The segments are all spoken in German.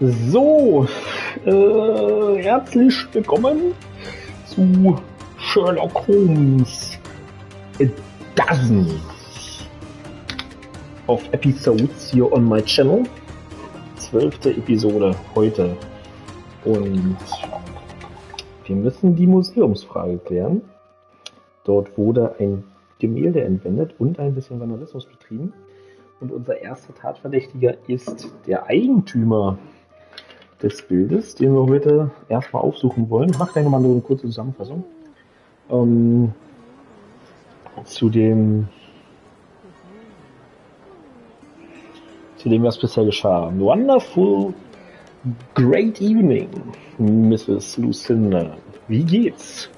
So, herzlich willkommen zu Sherlock Holmes a dozen of episodes here on my channel. 12. Episode heute. Und wir müssen die Museumsfrage klären. Dort wurde ein Gemälde entwendet und ein bisschen Vandalismus betrieben. Und unser erster Tatverdächtiger ist der Eigentümer des Bildes, den wir heute erstmal aufsuchen wollen. Ich mache gleich nochmal eine kurze Zusammenfassung zu dem, was bisher geschah. Wonderful, great evening, Mrs. Lucinda. Wie geht's?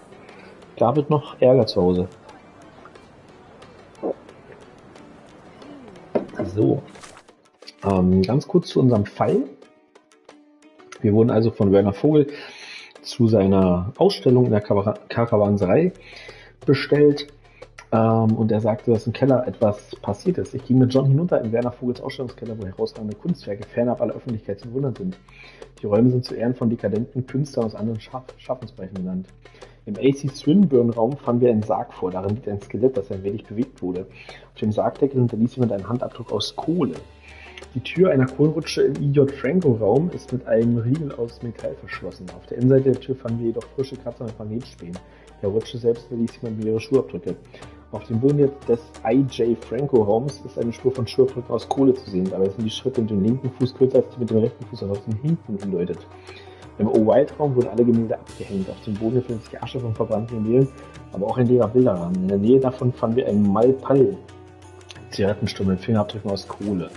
Gab es noch Ärger zu Hause? So, ganz kurz zu unserem Fall. Wir wurden also von Werner Vogel zu seiner Ausstellung in der Karawanserei bestellt und er sagte, dass im Keller etwas passiert ist. Ich ging mit John hinunter in Werner Vogels Ausstellungskeller, wo herausragende Kunstwerke fernab aller Öffentlichkeit zu bewundern sind. Die Räume sind zu Ehren von dekadenten Künstlern aus anderen Schaffensbereichen benannt. Im A.C. Swinburne-Raum fanden wir einen Sarg vor. Darin liegt ein Skelett, das ein wenig bewegt wurde. Auf dem Sargdeckel hinterließ jemand einen Handabdruck aus Kohle. Die Tür einer Kohlrutsche im I.J. Franco-Raum ist mit einem Riegel aus Metall verschlossen. Auf der Innenseite der Tür fanden wir jedoch frische Kratzer mit Magnetspänen. Der Rutsche selbst hinterließ jemand mehrere Schuhabdrücke. Auf dem Boden des I.J. Franco-Raums ist eine Spur von Schuhabdrücken aus Kohle zu sehen. Dabei sind die Schritte mit dem linken Fuß kürzer als die mit dem rechten Fuß, auf dem hinten hindeutet. Im O-White-Raum wurden alle Gemälde abgehängt. Auf dem Boden befindet sich Asche von verbrannten Gemälden, aber auch ein leerer Bilderrahmen. In der Nähe davon fanden wir einen Malpal-Zigarettenstummel mit Fingerabdrücken aus Kohle.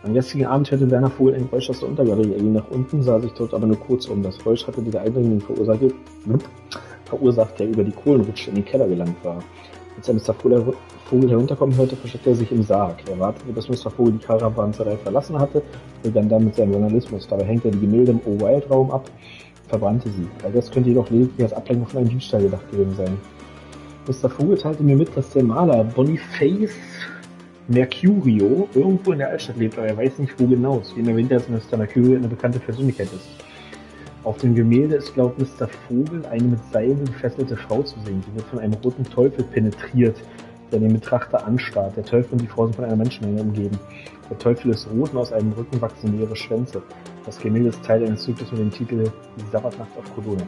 Am gestrigen Abend hörte Werner Vogel ein Geräusch aus der Untergalerie. Er ging nach unten, sah sich dort aber nur kurz um. Das Geräusch hatte dieser Eindringling verursacht, der über die Kohlenrutsche in den Keller gelangt war. Als er Mr. Vogel herunterkommen hörte, versteckte er sich im Sarg. Er wartete, bis Mr. Vogel die Karawanserei verlassen hatte, begann dann mit seinem Journalismus. Dabei hängte er die Gemälde im O-Wild-Raum ab, verbrannte sie. All das könnte jedoch lediglich als Ablenkung von einem Diebstahl gedacht gewesen sein. Mr. Vogel teilte mir mit, dass der Maler Boniface Mercurio irgendwo in der Altstadt lebt, aber er weiß nicht, wo genau. Zudem erwähnt er, dass Mr. Mercurio eine bekannte Persönlichkeit ist. Auf dem Gemälde ist laut Mr. Vogel eine mit Seilen gefesselte Frau zu sehen. Sie wird von einem roten Teufel penetriert, der den Betrachter anstarrt. Der Teufel und die Frau sind von einer Menschenmenge umgeben. Der Teufel ist rot und aus einem Rücken wachsen mehrere Schwänze. Das Gemälde ist Teil eines Zyklus mit dem Titel Die Sabbatnacht auf Colonna.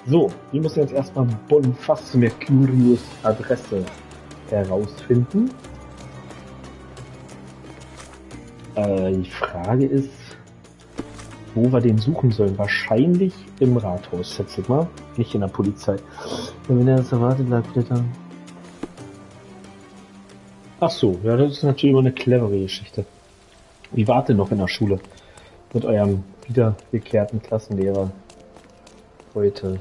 So, wir müssen jetzt erstmal Boniface Mercurios Adresse herausfinden. Die Frage ist, wo wir den suchen sollen. Wahrscheinlich im Rathaus, schätze ich mal. Nicht in der Polizei. Wenn er das erwartet, bleibt bitte. Ach so, ja, das ist natürlich immer eine clevere Geschichte. Wie wart ihr noch in der Schule? Mit eurem wiedergekehrten Klassenlehrer heute.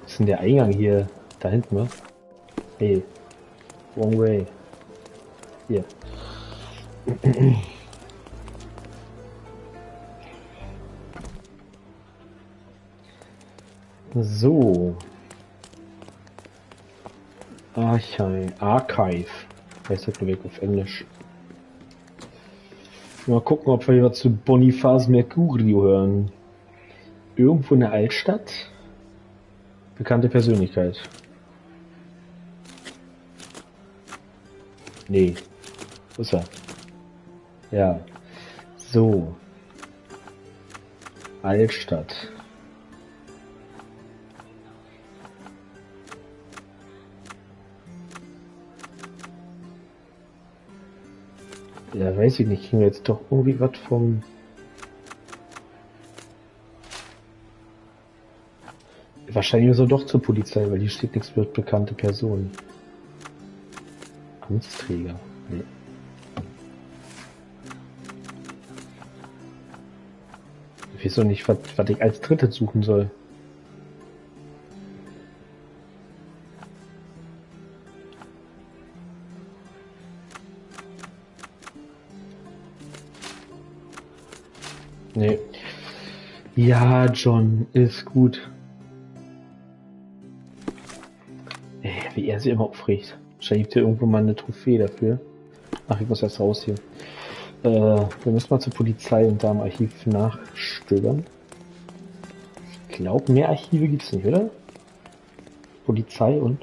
Was ist denn der Eingang hier? Da hinten, ne? Hey. Wrong way. Hier. So. Archive. Heißt das, glaube ich, auf Englisch. Mal gucken, ob wir hier zu Boniface Mercurio hören. Irgendwo in der Altstadt. Bekannte Persönlichkeit. Nee. Wo ist er? Ja. So. Altstadt. Ja, weiß ich nicht. Kriegen wir jetzt doch irgendwie was vom... Wahrscheinlich müssen wir doch zur Polizei, weil hier steht nichts mit bekannte Personen. Amtsträger. Nee. Ich weiß doch nicht, was ich als Drittes suchen soll. Nee. Ja, John, ist gut. Wie er sich immer aufregt. Wahrscheinlich gibt es hier irgendwo mal eine Trophäe dafür. Ach, ich muss erst raus hier. Wir müssen mal zur Polizei und da im Archiv nachstöbern. Ich glaube, mehr Archive gibt's nicht, oder? Polizei und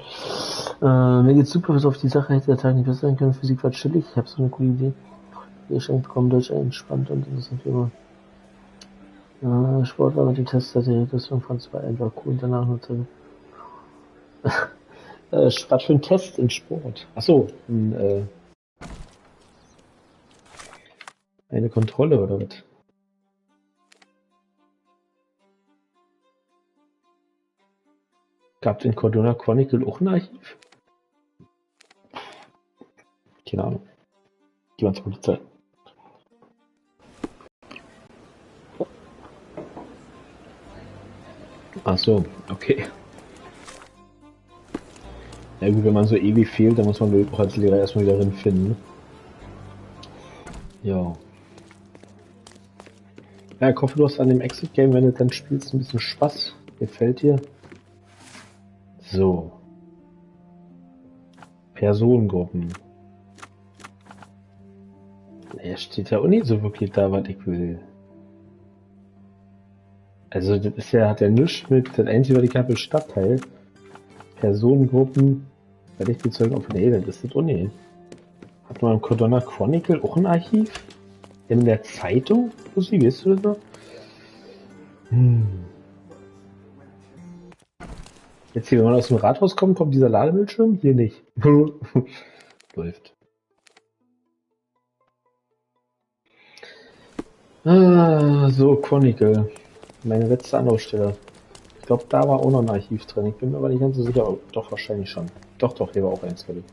mir geht's super, bis auf die Sache hätte der Tag nicht besser sein können. Physik war chillig, ich habe so eine coole Idee. Ihr schenkt bekommen Deutsch entspannt und interessant wie immer. Sportler mit dem Test der Regression von 2 einfach cool und danach nur was für ein Test in Sport? Achso, eine Kontrolle oder was? Gab den Cordona Chronicle auch ein Archiv? Keine Ahnung. Geh mal zur Polizei. Ach so, okay. Ja gut, wenn man so ewig fehlt, dann muss man auch als Lehrer erstmal wieder drin finden. Ja. Ja, ich hoffe, du hast an dem Exit-Game, wenn du dann spielst, ein bisschen Spaß. Gefällt dir? So. Personengruppen. Er steht ja auch nicht so wirklich da, was ich will. Also, das ist ja, hat ja nichts mit, das einzige, was ich habe, ist Stadtteil. Personengruppen, werde ich bezogen auf, nee, das ist das auch nicht. Hat man im Cordona Chronicle auch ein Archiv? In der Zeitung? Lucy, weißt du das noch? Jetzt hier, wenn man aus dem Rathaus kommt, kommt dieser Ladebildschirm? Hier nicht. Läuft. So, Chronicle. Meine letzte Anlaufstelle. Ich glaube, da war auch noch ein Archiv drin. Ich bin mir aber nicht ganz so sicher. Oh, doch, wahrscheinlich schon. Doch, hier war auch eins drin.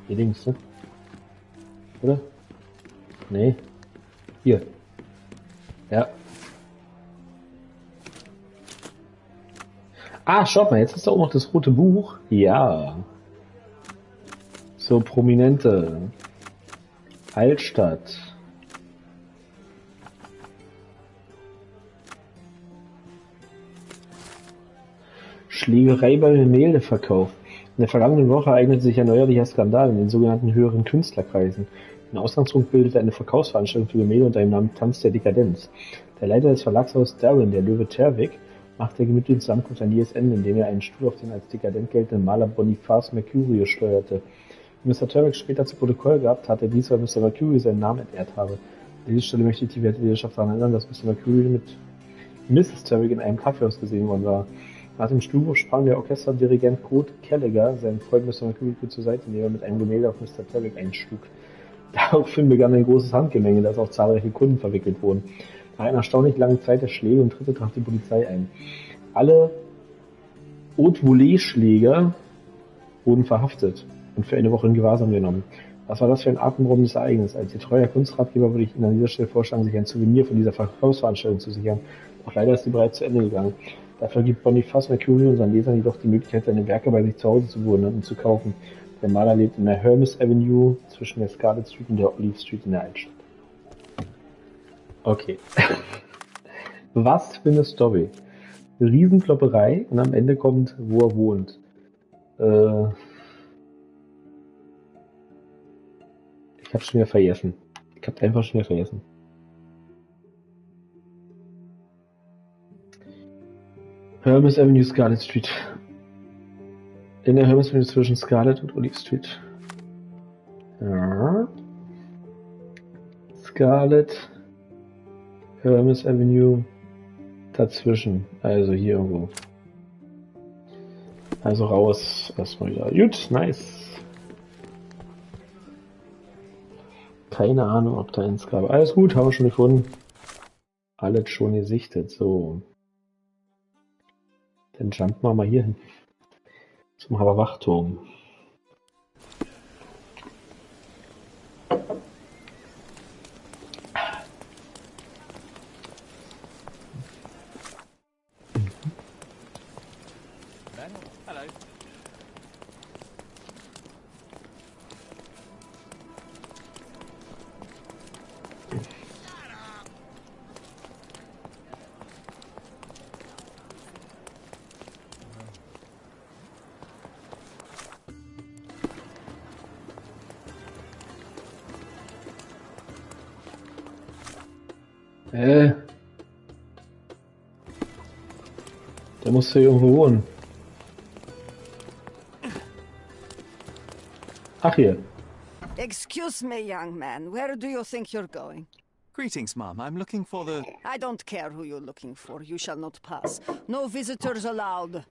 Hier links, ne? Oder? Nee. Hier. Ja. Ah, schaut mal, jetzt ist da auch noch das rote Buch. Ja. So, Prominente. Altstadt. Schlägerei beim Gemäldeverkauf. In der vergangenen Woche ereignete sich ein neuerlicher Skandal in den sogenannten höheren Künstlerkreisen. Den Ausgangspunkt bildete eine Verkaufsveranstaltung für Gemälde unter dem Namen Tanz der Dekadenz. Der Leiter des Verlagshauses Darwin, der Löwe Terwig, machte der gemütlichen Zusammenkunft ein jähes Ende, indem er einen Stuhl auf den als dekadent geltenden Maler Boniface Mercurius steuerte. Wie Mr. Terwig später zu Protokoll gab, tat er dies, weil Mr. Mercury seinen Namen entehrt habe. An dieser Stelle möchte ich die werte Leserschaft daran erinnern, dass Mr. Mercury mit Mrs. Terwig in einem Kaffeehaus gesehen worden war. Nach dem Stuhlbruch sprang der Orchesterdirigent Kurt Gallagher seinen Freund Mr. Mercury zur Seite, indem er mit einem Gemälde auf Mr. Terwig einschlug. Daraufhin begann ein großes Handgemenge, das auch zahlreiche Kunden verwickelt wurden. Nach einer erstaunlich langen Zeit der Schläge und Tritte traf die Polizei ein. Alle Haute-Volée-Schläger wurden verhaftet und für eine Woche in Gewahrsam genommen. Was war das für ein atemberaubendes Ereignis? Als Ihr treuer Kunstratgeber würde ich Ihnen an dieser Stelle vorschlagen, sich ein Souvenir von dieser Verkaufsveranstaltung zu sichern. Doch leider ist sie bereits zu Ende gegangen. Dafür gibt Boniface Mercury unseren Lesern jedoch die Möglichkeit, seine Werke bei sich zu Hause zu bewundern und zu kaufen. Der Maler lebt in der Hermes Avenue zwischen der Scarlet Street und der Olive Street in der Altstadt. Okay. Was für eine Story. Riesenklopperei und am Ende kommt, wo er wohnt. Ich hab's schon wieder vergessen. Ich hab's einfach schon wieder vergessen. Hermes Avenue, Scarlet Street. In der Hermes Avenue zwischen Scarlet und Olive Street. Ja. Scarlet, Hermes Avenue, dazwischen. Also hier irgendwo. Also raus erstmal wieder. Gut, nice. Keine Ahnung, ob da eins gab. Alles gut, haben wir schon gefunden. Alles schon gesichtet. So. Dann jumpen wir mal hier hin. Zum Haberwachturm. Hello. Der muss ja irgendwo wohnen. Ach, hier. Excuse me, young man. Where do you think you're going? Greetings, Mum. I'm looking for the... I don't care who you're looking for. You shall not pass. No visitors allowed.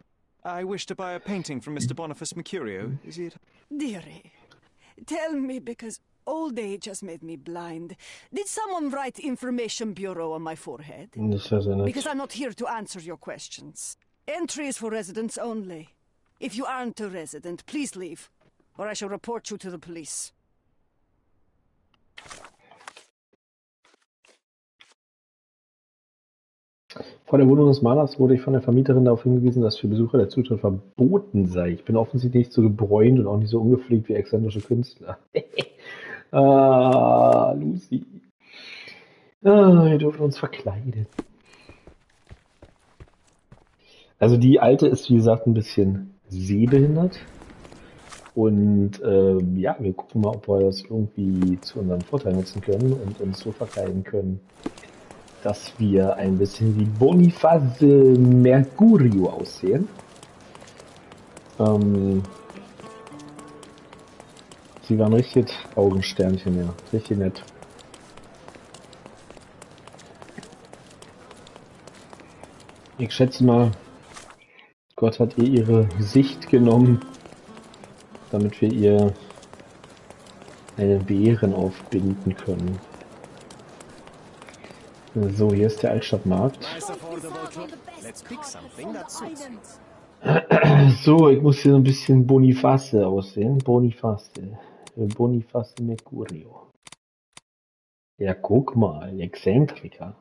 I wish to buy a painting from Mr. Boniface Mercurio. Is he at... Dearie, tell me, because old age has made me blind. Did someone write Information Bureau on my forehead? Das ist ja sehr nett. Because I'm not here to answer your questions. Entry is for residents only. If you aren't a resident, please leave, or I shall report you to the police. Vor der Wohnung des Malers wurde ich von der Vermieterin darauf hingewiesen, dass für Besucher der Zutritt verboten sei. Ich bin offensichtlich nicht so gebräunt und auch nicht so ungepflegt wie exzentrische Künstler. Lucy. Wir dürfen uns verkleiden. Also die Alte ist, wie gesagt, ein bisschen sehbehindert. Und ja, wir gucken mal, ob wir das irgendwie zu unserem Vorteil nutzen können und uns so verkleiden können, dass wir ein bisschen wie Boniface Mercurio aussehen. Sie waren richtig Augensternchen, ja. Richtig nett. Ich schätze mal, Gott hat ihr ihre Sicht genommen, damit wir ihr eine Beeren aufbinden können. So, hier ist der Altstadtmarkt. So, ich muss hier so ein bisschen Boniface aussehen. Boniface Mercurio. Ja, guck mal, Exzentriker.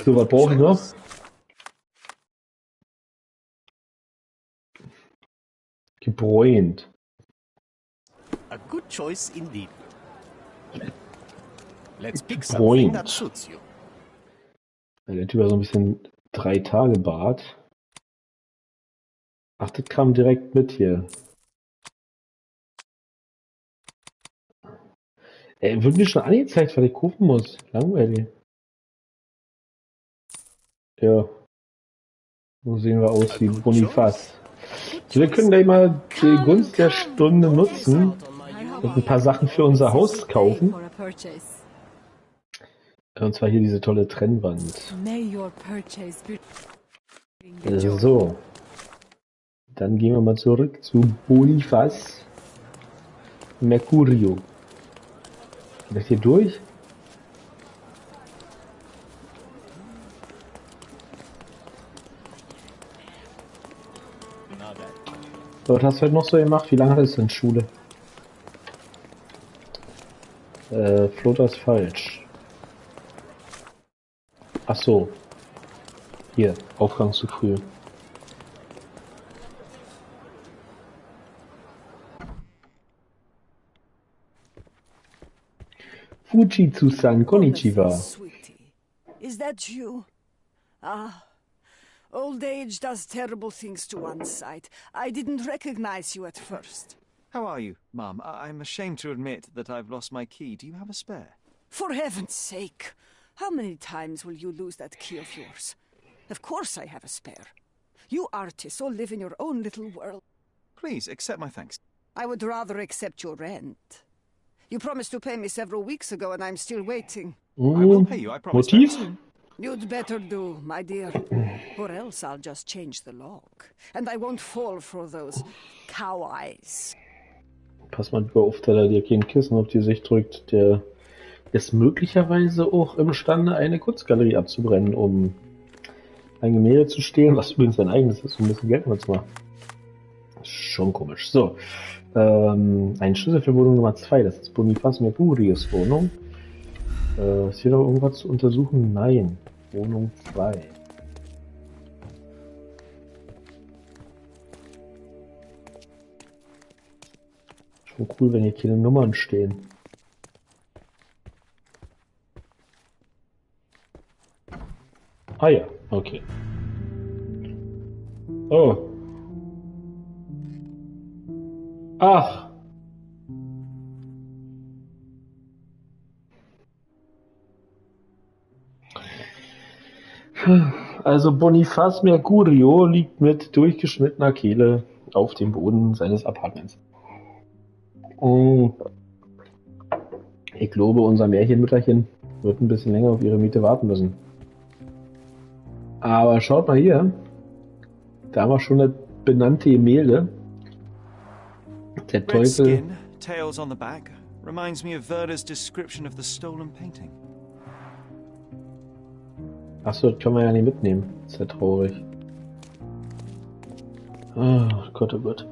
So, was brauche ich noch? Gebräunt. A good choice indeed. Let's pick Gebräunt. something that suits you. Der Typ hat so ein bisschen 3 Tage Bart. Ach, das kam direkt mit hier. Wird mir schon angezeigt, was ich kaufen muss. Langweilig. Ja. So sehen wir aus wie Boniface. So, wir können gleich mal die Gunst der Stunde nutzen und ein paar Sachen für unser Haus kaufen. Und zwar hier diese tolle Trennwand. So. Dann gehen wir mal zurück zu Boniface Mercurio. Geht das hier durch? So, was hast du heute noch so gemacht? Wie lange hat es denn Schule? Flotter ist falsch. Ach so. Hier, Aufgang zu früh. Fujitsu-san, konnichiwa. Sweetie, is that you? Ah, old age does terrible things to one's sight. I didn't recognize you at first. How are you, Mum? I'm ashamed to admit that I've lost my key. Do you have a spare? For heaven's sake, how many times will you lose that key of yours? Of course I have a spare. You artists all live in your own little world. Please, accept my thanks. I would rather accept your rent. You promised to pay me several weeks ago and I'm still waiting. I will pay you, I promise. Very Motiv? soon. You'd better do, my dear. Or else I'll just change the lock. And I won't fall for those cow eyes. Pass mal lieber auf, dass er dir kein Kissen auf die Sicht drückt. Der ist möglicherweise auch imstande, eine Kunstgalerie abzubrennen, um ein Gemälde zu stehlen, was übrigens sein eigenes ist, um ein bisschen Geld zu machen. Schon komisch. So, ein Schlüssel für Wohnung Nummer 2, das ist Boniface Mercurios Wohnung. Ist hier noch irgendwas zu untersuchen? Nein. Wohnung 2. Schon cool, wenn hier keine Nummern stehen. Ah ja, okay. Oh. Ach. Also Boniface Mercurio liegt mit durchgeschnittener Kehle auf dem Boden seines Apartments. Ich glaube, unser Märchenmütterchen wird ein bisschen länger auf ihre Miete warten müssen. Aber schaut mal hier. Da haben wir schon eine benannte Gemälde. Der Red Teufel. skin, tails on the back. Reminds me of Werder's description of the stolen painting. Achso, das können wir ja nicht mitnehmen. Ist ja traurig. Oh Gott, oh Gott.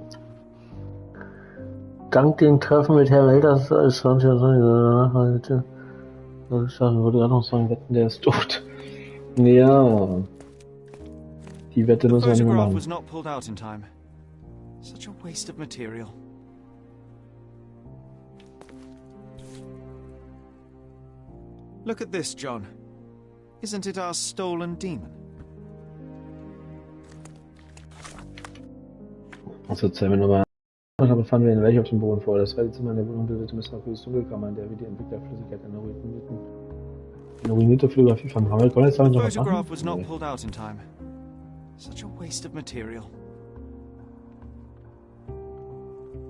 Dank dem Treffen mit Herrn Welders ist 20 Jahre ich würde gerade noch sagen, wetten, der ist tot. Ja. Die Wette The müssen wir nicht mehr photograph machen. was not pulled out in time. Such a waste of material. Look at this, John. Isn't it our stolen demon? Also zeigen wir nochmal. Da befanden wir in welch auf dem Boden vor. Das zweite Zimmer in der Wohnung bildete mysteriöse Dunkelkammer, in der wir die Entwicklerflüssigkeit einer ruinierten Fotografie fanden. Haben wir jetzt The noch was photograph machen? was not Nee. pulled out in time. Such a waste of material.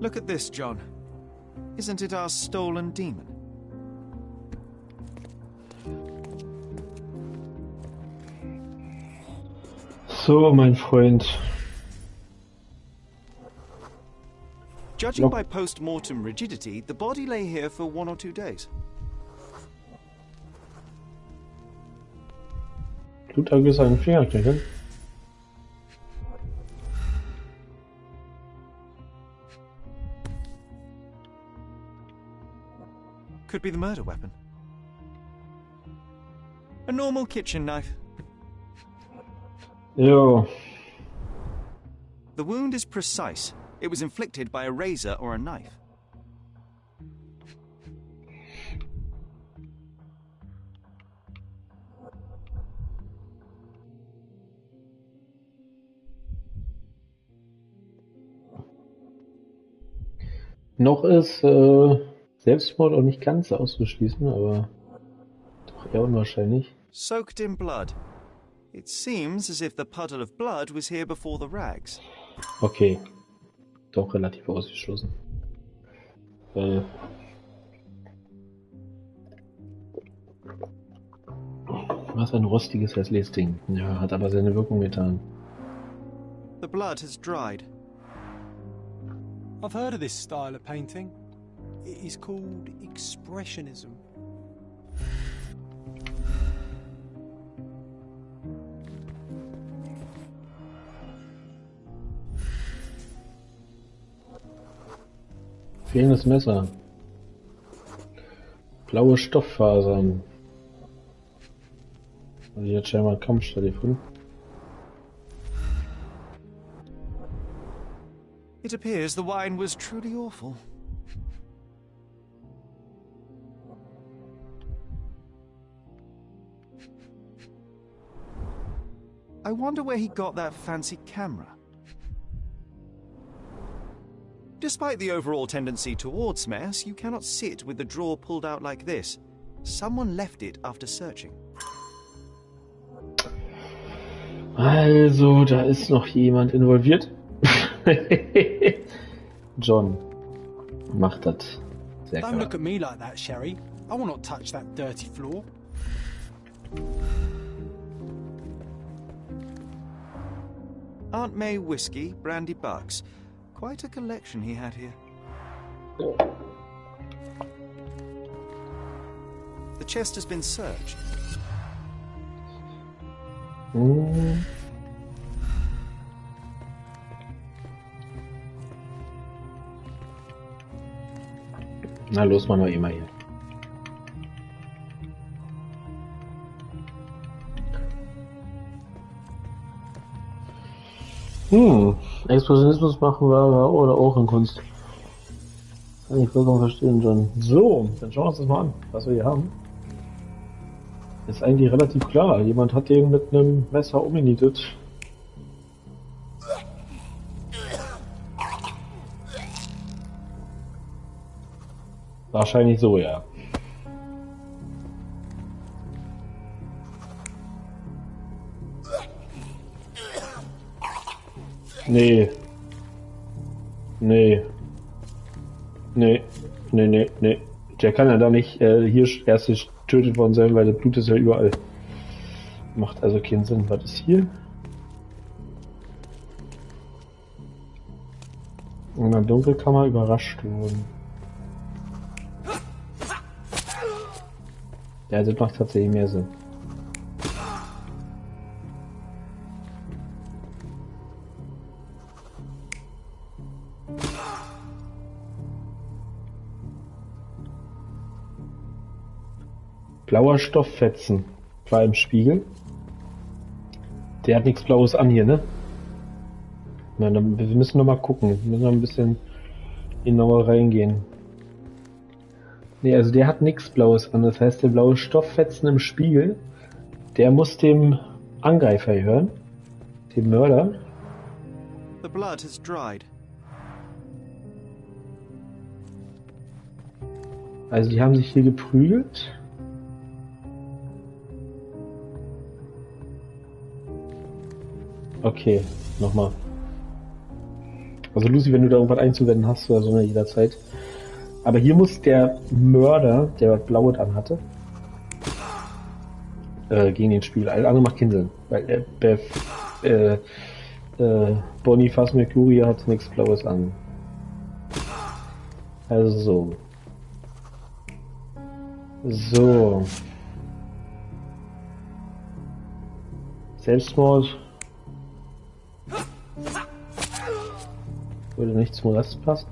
Look at this, John. Isn't it our stolen demon? So, mein Freund. Judging Nope. by post-mortem rigidity, the body lay here for 1 or 2 days. Tut da seinen Fingerknöchel. Could be the murder weapon. A normal kitchen knife. Jo. The wound is precise. It was inflicted by a razor or a knife. Noch ist Selbstmord auch nicht ganz auszuschließen, aber doch eher unwahrscheinlich. Soaked in blood. It seems as if the puddle of blood was here before the rags. Okay. Doch relativ ausgeschlossen. Was ein rostiges, hässliches Ding. Ja, hat aber seine Wirkung getan. The blood has dried. I've heard of this style of painting. It is called expressionism. Fehlendes Messer. Blaue Stofffasern. Also hier hat scheinbar ein Kampf stattgefunden. It appears the wine was truly awful. I wonder where he got that fancy camera. Despite the overall tendency towards mess, you cannot sit with the drawer pulled out like this. Someone left it after searching. Also, da ist noch jemand involviert. John macht das sehr Don't klar. look at me like that, Sherry. I will not touch that dirty floor. Aunt May whiskey, brandy bucks. Quite a collection he had here. The chest has been searched. Hm. Na los, machen wir immer hier. Expressionismus machen wir oder auch in Kunst. Kann ich vollkommen verstehen, John. So, dann schauen wir uns das mal an, was wir hier haben. Ist eigentlich relativ klar. Jemand hat den mit einem Messer umgenietet. Wahrscheinlich so, ja. Nee. Nee. Nee. Nee, nee, nee. Der kann ja da nicht hier erst getötet worden sein, weil das Blut ist ja überall. Macht also keinen Sinn. Was ist hier? In der Dunkelkammer überrascht wurden. Ja, das macht tatsächlich mehr Sinn. Blauer Stofffetzen war im Spiegel. Der hat nichts Blaues an hier, ne? Na, dann, wir müssen noch mal gucken. Wir müssen noch ein bisschen genauer reingehen. Ne, also der hat nichts Blaues an. Das heißt, der blaue Stofffetzen im Spiegel, der muss dem Angreifer hören. Dem Mörder. The blood has dried. Also die haben sich hier geprügelt. Okay, nochmal. Also Lucy, wenn du da irgendwas einzuwenden hast oder so, ne, jederzeit. Aber hier muss der Mörder, der was Blaues anhatte, gegen den Spiegel. Alles andere macht keinen Sinn. Weil Boniface Mercury hat nichts Blaues an. Also so. So. Selbstmord. Würde nicht zum Rest passen.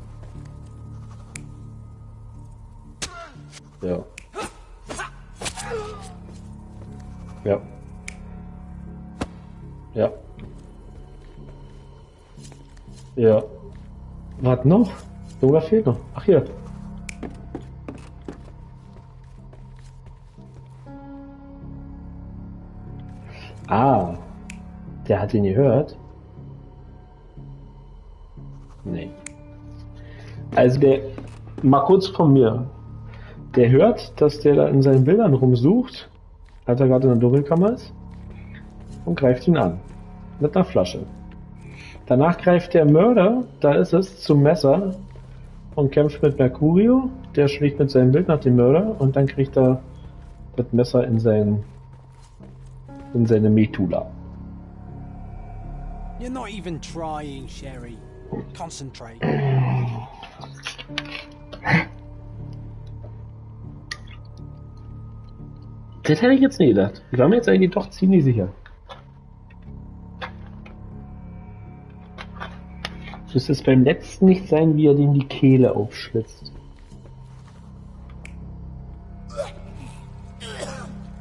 Ja. Ja. Ja. Ja. Was noch? Irgendwas fehlt noch. Ach hier. Ah. Der hat ihn gehört. Nee. Also der, mal kurz von mir. Der hört, dass der da in seinen Bildern rumsucht, als er gerade in der Dunkelkammer ist, und greift ihn an. Mit einer Flasche. Danach greift der Mörder, da ist es, zum Messer und kämpft mit Mercurio. Der schlägt mit seinem Bild nach dem Mörder und dann kriegt er das Messer in seine Metula. You're not even trying, Sherry. Concentrate. Das hätte ich jetzt nie gedacht. Ich war mir jetzt eigentlich doch ziemlich sicher. Muss es beim letzten nicht sein, wie er dem die Kehle aufschlitzt.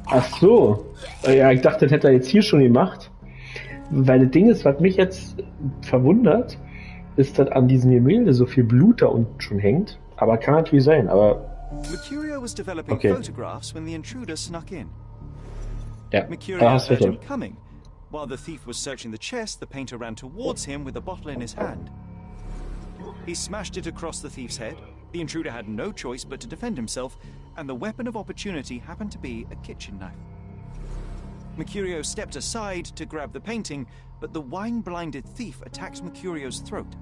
Ach so. Ja, ich dachte, das hätte er jetzt hier schon gemacht. Weil das Ding ist, was mich jetzt verwundert, ist, dass an diesem Gemälde so viel Blut da unten schon hängt. Aber kann natürlich sein, aber... Mercurio was developing photographs when the intruder snuck in. Ja, Mercurio heard him coming. While the thief was searching the chest, the painter ran towards him with a bottle in his hand. He smashed it across the thief's head. The intruder had no choice but to defend himself, and the weapon of opportunity happened to be a kitchen knife. Mercurio stepped aside to grab the painting, but the wine-blinded thief attacked Mercurio's throat.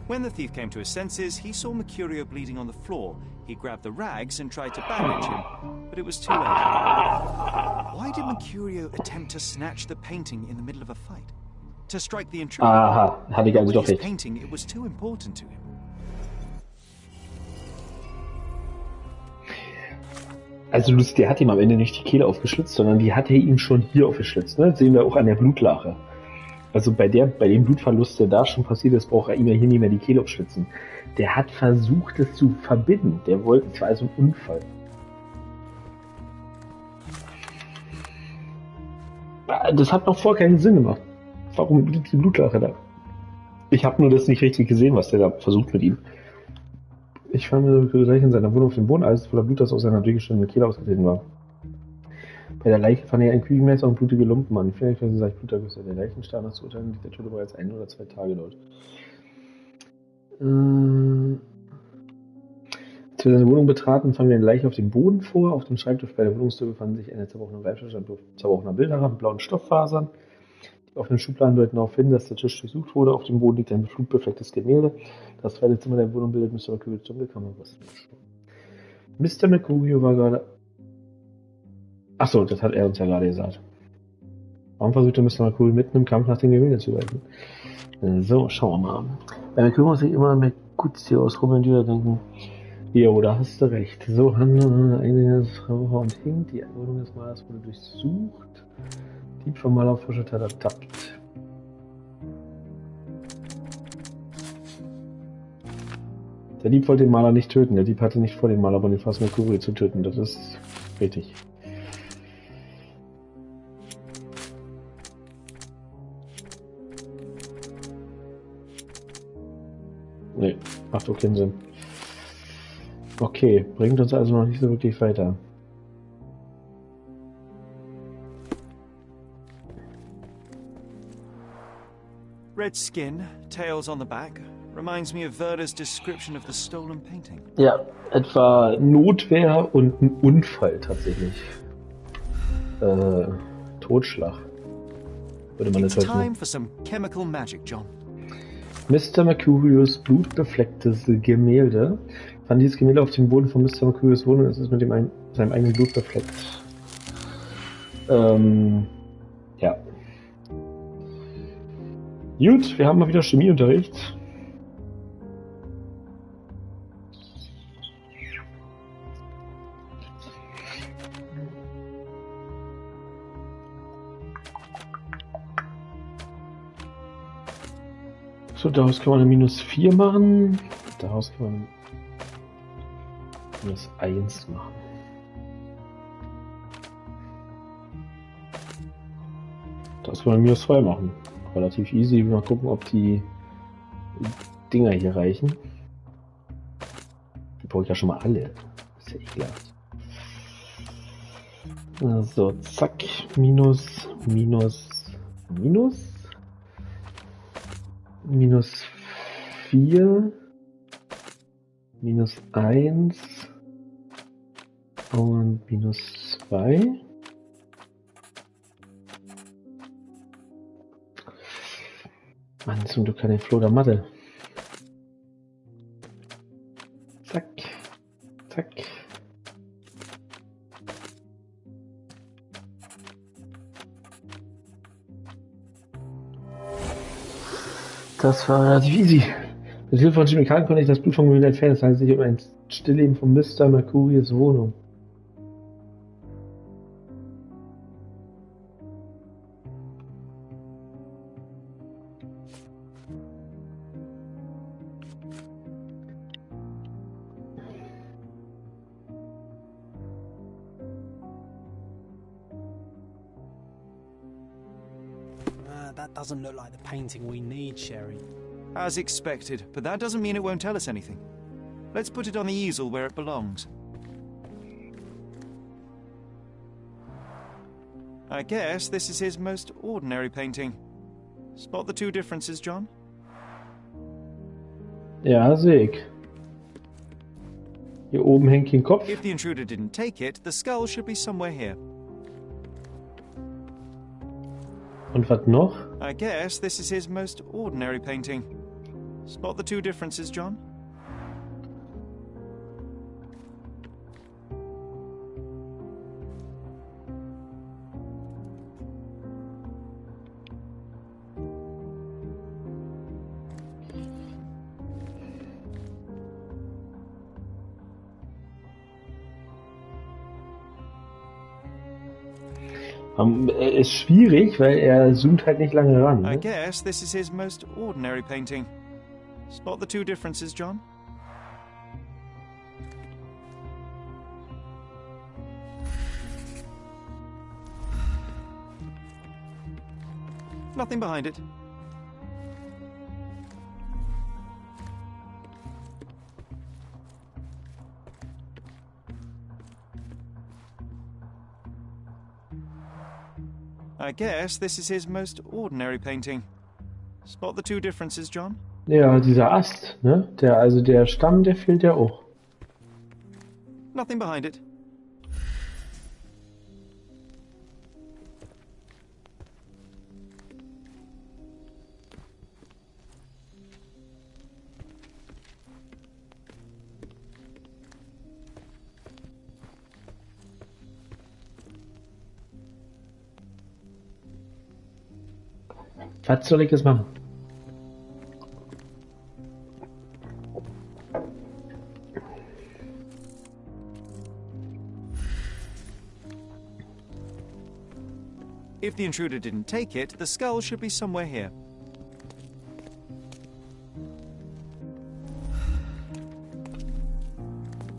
When the thief came to his senses, he saw Mercurio bleeding on the floor. He grabbed the rags and tried to bandage him, but it was too late. Why did Mercurio attempt to snatch the painting in the middle of a fight? To strike the intruder? Aha, hatte ich also doch His recht. painting, it was too important to him. Also Lucy, der hat ihm am Ende nicht die Kehle aufgeschlitzt, sondern die hat er ihm schon hier aufgeschlitzt. Ne? Das sehen wir auch an der Blutlache. Also bei dem Blutverlust, der da schon passiert ist, braucht er ihm ja hier nicht mehr die Kehle aufschlitzen. Der hat versucht, es zu verbinden. Der wollte, es war also ein Unfall. Das hat noch vor keinen Sinn gemacht. Warum liegt die Blutlache da? Ich habe nur das nicht richtig gesehen, was der da versucht mit ihm. Ich fand gleich in seiner Wohnung auf dem Boden alles voller Blut, das aus seiner durchgeschnittenen Kehle ausgetreten war. Bei der Leiche fand er ein Küchenmesser und blutige Lumpen an. Vielleicht sagt Blutergüsse. Der Leichenstarr nach zu urteilen, liegt der Tote bereits 1 oder 2 Tage dort. Als wir seine Wohnung betraten, fanden wir eine Leiche auf dem Boden vor. Auf dem Schreibtisch bei der Wohnungstür befanden sich eine zerbrochene Reiftasche, zerbrochener Bilderrahmen, blauen Stofffasern. offenen Schubladen deuten darauf hin, dass der Tisch durchsucht wurde. Auf dem Boden liegt ein blutbeflecktes Gemälde. Das zweite Zimmer der Wohnung bildet Mr. Mercurius Dunkelkammer. Mr. Mercurio war gerade... Achso, das hat er uns ja gerade gesagt. Warum versuchte Mr. Mercurio mitten im Kampf nach dem Gemälde zu greifen? So, schauen wir mal. Bei Mercurio muss ich immer an Mercutio aus Rom und Juda denken. Jo, da hast du recht. So haben wir eine Frau und Hink. Die Wohnung des Malers wurde durchsucht. Dieb vom Maler auf frische Tat ertappt. Der Dieb wollte den Maler nicht töten. Der Dieb hatte nicht vor, den Maler Boniface Mercurio zu töten. Das ist richtig. Nee, macht doch keinen Sinn. Okay, bringt uns also noch nicht so wirklich weiter. Red skin, tails on the back, reminds me of Werder's description of the stolen painting. Ja, etwa Notwehr und ein Unfall tatsächlich. Totschlag. Würde man It's das heute time for some chemical magic, John. Mr. Mercurius blutbeflecktes Gemälde. Fand dieses Gemälde auf dem Boden von Mr. Mercurius Wohnung, es ist mit seinem eigenen Blut befleckt. Ja. Gut, wir haben mal wieder Chemieunterricht. So, daraus kann man eine -4 machen. Daraus kann man -1 machen. Das wollen wir -2 machen. Relativ easy. Mal gucken, ob die Dinger hier reichen. Die brauche ich ja schon mal alle. Ist ja ekelhaft. So, zack. Minus, minus, minus. -4. -1. Und -2. Mann, zum Glück keine Flo der Mathe. Zack. Zack. Das war relativ easy. Mit Hilfe von Chemikalien konnte ich das Blut vom Gemälde entfernen. Es handelt sich um ein Stillleben von Mr. Mercurius Wohnung. That doesn't look like the painting we need, Sherry. As expected, but that doesn't mean it won't tell us anything. Let's put it on the easel where it belongs. I guess this is his most ordinary painting. Spot the two differences, John? Ja, sehe ich. Hier oben hängt ein Kopf. If the intruder didn't take it, the skull should be somewhere here. Und was noch? I guess this is his most ordinary painting. Spot the two differences, John? Ist schwierig, weil er zoomt halt nicht lange ran. I Ne? guess this is his most ordinary painting. Spot the two differences, John? Nothing behind it. I guess this is his most ordinary painting. Spot the two differences, John? Ja, dieser Ast, ne? Der Stamm, der fehlt ja auch. Nothing behind it. Was soll ich jetzt machen? If the intruder didn't take it, the skull should be somewhere here.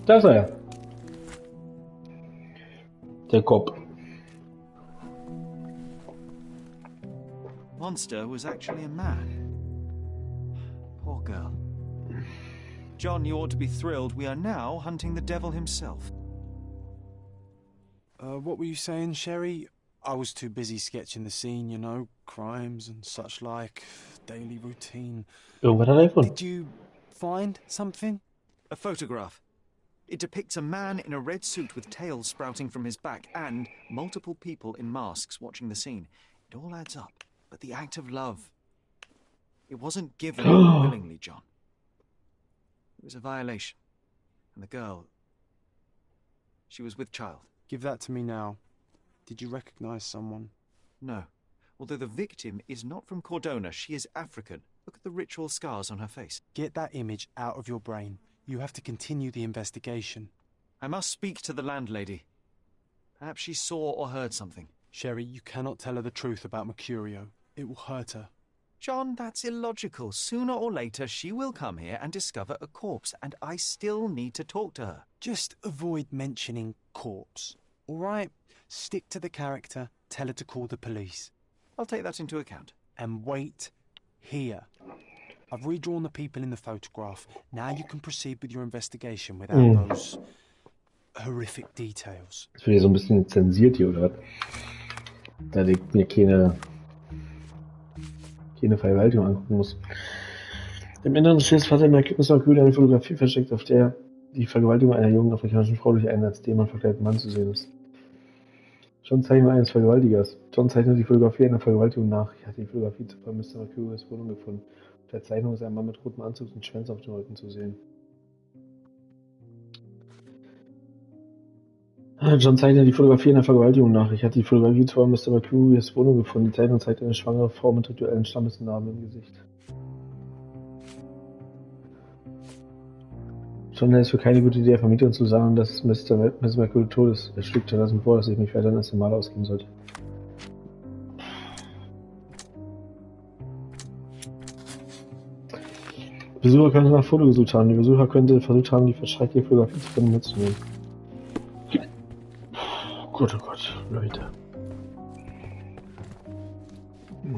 Da ist er. Der Kopf. Monster was actually a man. Poor girl. John, you ought to be thrilled. We are now hunting the devil himself. What were you saying, Sherry? I was too busy sketching the scene, you know, crimes and such like, daily routine. Irgendwas hat er gefunden. Did you find something? A photograph. It depicts a man in a red suit with tails sprouting from his back and multiple people in masks watching the scene. It all adds up. But the act of love, it wasn't given willingly, John. It was a violation. And the girl, she was with child. Give that to me now. Did you recognize someone? No. Although the victim is not from Cordona, she is African. Look at the ritual scars on her face. Get that image out of your brain. You have to continue the investigation. I must speak to the landlady. Perhaps she saw or heard something. Sherry, you cannot tell her the truth about Mercurio. It will hurt her. John, that's illogical. Sooner or later, she will come here and discover a corpse, and I still need to talk to her. Just avoid mentioning corpse, all right? Stick to the character, tell her to call the police. I'll take that into account. And wait here. I've redrawn the people in the photograph. Now you can proceed with your investigation without those horrific details. Das wird ja so ein bisschen zensiert hier, oder was? Da ich mir keine Vergewaltigung angucken muss. Im Inneren des Schiffs hat Mr. Mercurio eine Fotografie versteckt, auf der die Vergewaltigung einer jungen afrikanischen Frau durch einen als Dämon verkleideten Mann zu sehen ist. John Zeichnung eines Vergewaltigers. John zeichnet die Fotografie einer Vergewaltigung nach. Ich hatte die Fotografie zuvor Mr. Mercurios Wohnung gefunden. Auf der Zeichnung ist ein Mann mit rotem Anzug und Schwänze auf dem Rücken zu sehen. John zeichnet die Fotografie einer Vergewaltigung nach. Ich hatte die Fotografie zuvor Mr. Mercurios Wohnung gefunden. Die Zeichnung zeigt eine schwangere Frau mit rituellen Stammesnarben im Gesicht. John hält es für keine gute Idee, Vermieterin zu sagen, dass Mr. Mercurio tot ist. Er schlägt stattdessen vor, dass ich mich weiterhin als normal ausgeben sollte. Besucher könnte nach Foto gesucht haben. Die Besucher könnte versucht haben, die verschreckliche Fotografie zu finden mitzunehmen. Oh Gott, Leute.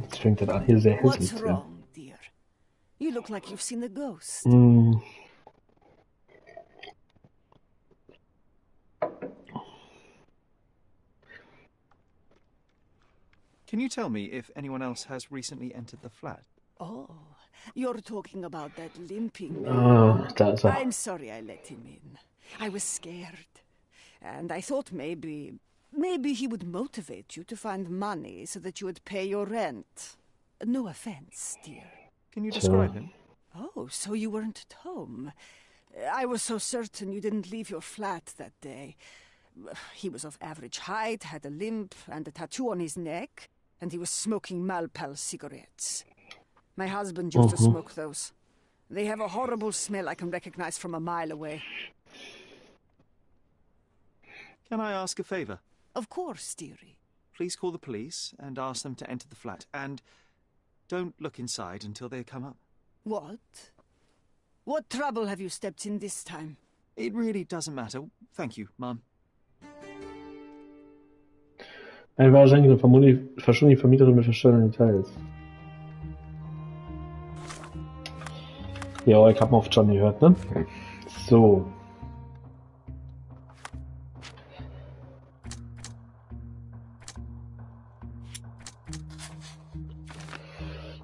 Jetzt fängt das an, hier sehr hässlich What's zu. wrong, dear? You look like you've seen a ghost. Can you tell me if anyone else has recently entered the flat? Oh, you're talking about that limping man. Ah, da ist er. I'm sorry I let him in. I was scared. And I thought maybe he would motivate you to find money so that you would pay your rent. No offense, dear. Can you describe him? Oh, so you weren't at home. I was so certain you didn't leave your flat that day. He was of average height, had a limp and a tattoo on his neck, and he was smoking Malpal cigarettes. My husband used to smoke those. They have a horrible smell I can recognize from a mile away. Can I ask a favor? Of course, dearie. Please call the police and ask them to enter the flat. And don't look inside until they come up. What? What trouble have you stepped in this time? It really doesn't matter. Thank you, Mum. Eine wahrscheinlich verschwunden die Vermieterin mit verstörenden Details. Ja, ich hab mal auf John gehört, ne? So.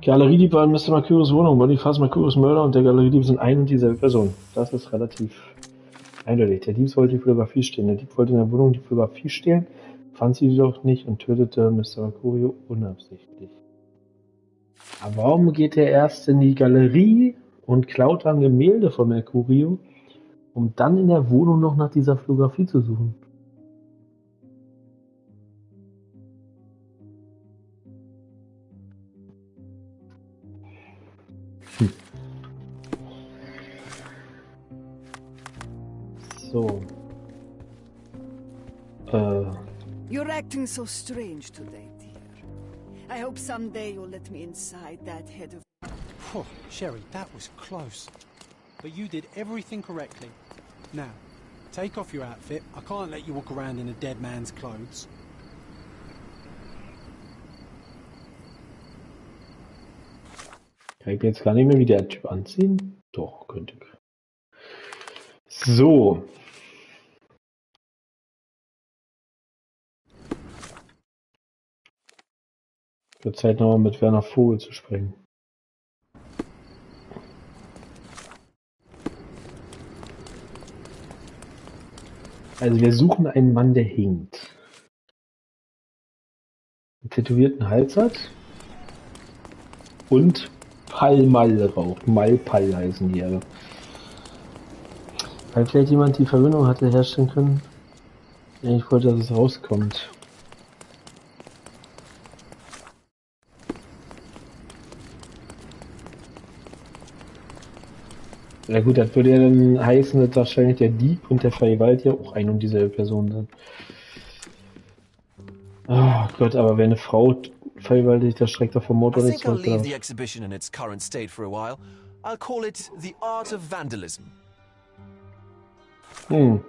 Galeriedieb war in Mr. Mercurios Wohnung. Boniface Mercurios Mörder und der Galeriedieb sind ein und dieselbe Person. Das ist relativ eindeutig. Der Dieb wollte die Fotografie stehlen. Der Dieb wollte in der Wohnung die Fotografie stehlen, fand sie jedoch nicht und tötete Mr. Mercurio unabsichtlich. Aber warum geht er erst in die Galerie und klaut dann Gemälde von Mercurio, um dann in der Wohnung noch nach dieser Fotografie zu suchen? So. You're acting so strange today, dear. I hope someday you'll let me inside that head of... Phew, Sherry, that was close. But you did everything correctly. Now, take off your outfit. I can't let you walk around in a dead man's clothes. Kann ich mir jetzt gar nicht mehr wie der Typ anziehen? Doch, könnte ich. So. Wird Zeit nochmal mit Werner Vogel zu sprechen. Also wir suchen einen Mann, der hinkt. Einen tätowierten Hals hat. Und Pall-Mall raucht. Mal-Pall heißen die aber. Weil vielleicht jemand die Verbindung hatte herstellen können. Ich wollte, dass es rauskommt. Ja gut, das würde ja dann heißen, dass wahrscheinlich der Dieb und der Vergewaltiger auch ein und dieselbe Person sind. Oh Gott, aber wenn eine Frau vergewaltigt, das schreckt doch vom Mord I doch nicht think I'll zurück. leave the exhibition in its current state for a while. I'll call it The Art of Vandalism. Hm.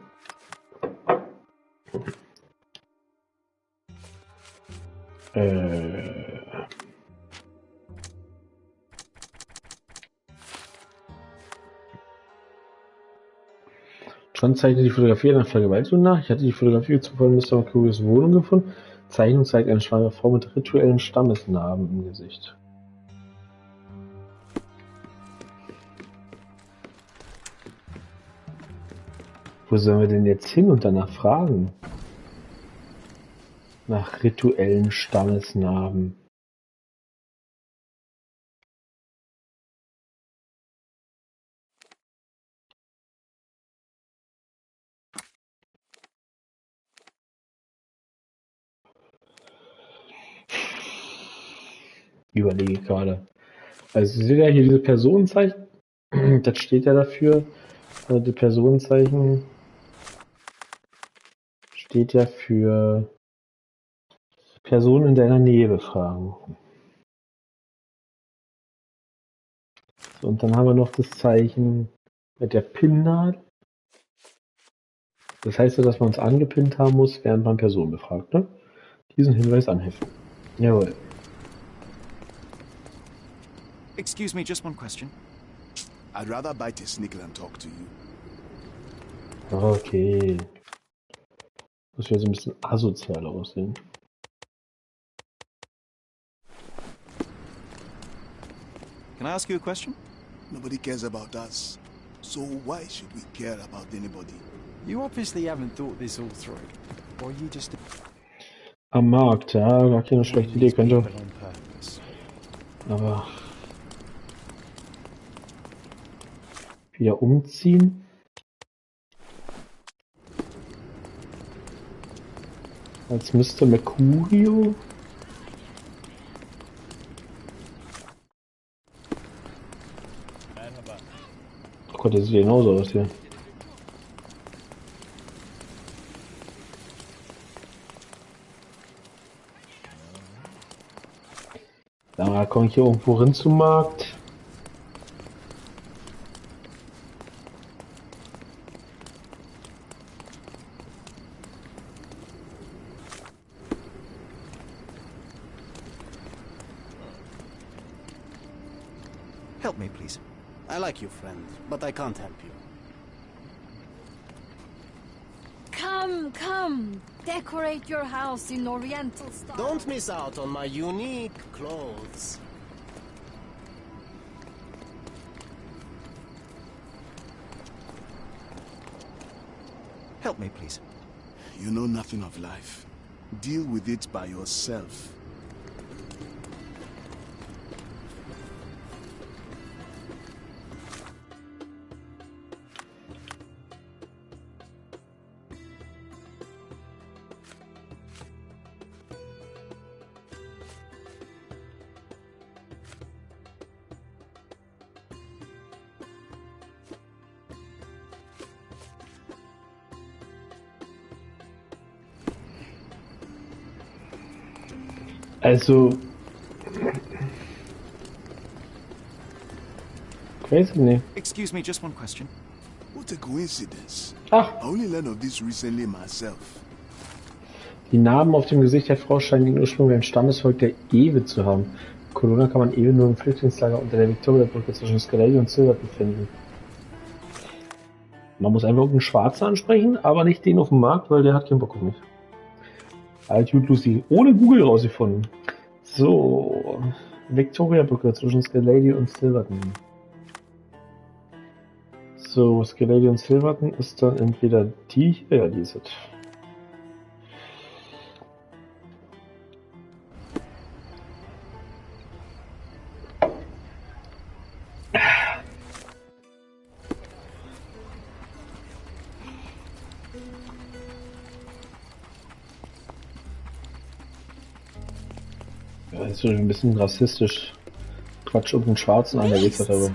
John zeigte die Fotografie einer Vergewaltigung nach. Ich hatte die Fotografie zuvor in Mr. McCurrys Wohnung gefunden. Zeichnung zeigt eine schwangere Frau mit rituellen Stammesnarben im Gesicht. Wo sollen wir denn jetzt hin und danach fragen? Nach rituellen Stammesnarben. Überlege ich gerade. Also Sie sehen ja hier diese Personenzeichen. Das steht ja dafür. Die Personenzeichen steht ja für Personen in deiner Nähe befragen. So, und dann haben wir noch das Zeichen mit der Pinnnadel. Das heißt ja, dass man uns angepinnt haben muss, während man Personen befragt. Ne? Diesen Hinweis anheften. Jawohl. Excuse me, just one question. I'd rather bite a snake than talk to you. Okay. Das wird so ein bisschen asozial aussehen. Can I ask you a question? Nobody cares about us. So why should we care about anybody? You obviously haven't thought this all through. Or you just... Am Markt, ja, gar keine schlechte Idee, könnte. people on purpose. Aber wieder umziehen. Als Mr. Mercurio. Oh Gott, der sieht genauso aus hier. Da komme ich hier irgendwo hin zum Markt. Help me, please. I like you, friend, but I can't help you. Come, come. Decorate your house in Oriental style. Don't miss out on my unique clothes. Help me, please. You know nothing of life. Deal with it by yourself. Also... Crazy, ne? Excuse me, just one question. What a coincidence. Ach, I only learned of this recently myself. die Narben auf dem Gesicht der Frau scheinen den Ursprung beim Stammesvolk der Ewe zu haben. In Colonna kann man Ewe nur im Flüchtlingslager unter der Victoria-Brücke zwischen Skellige und Silverton finden. Man muss einfach irgendeinen Schwarzen ansprechen, aber nicht den auf dem Markt, weil der hat keinen Bock auf mich. Halt gut, Lucy. Ohne Google rausgefunden. So. Victoria-Brücke zwischen Skellige und Silverton. So, Skellige und Silverton ist dann entweder die hier, ja, die ist es. Ja, ist so ein bisschen rassistisch. Quatsch um den Schwarzen an der Weg hat aber.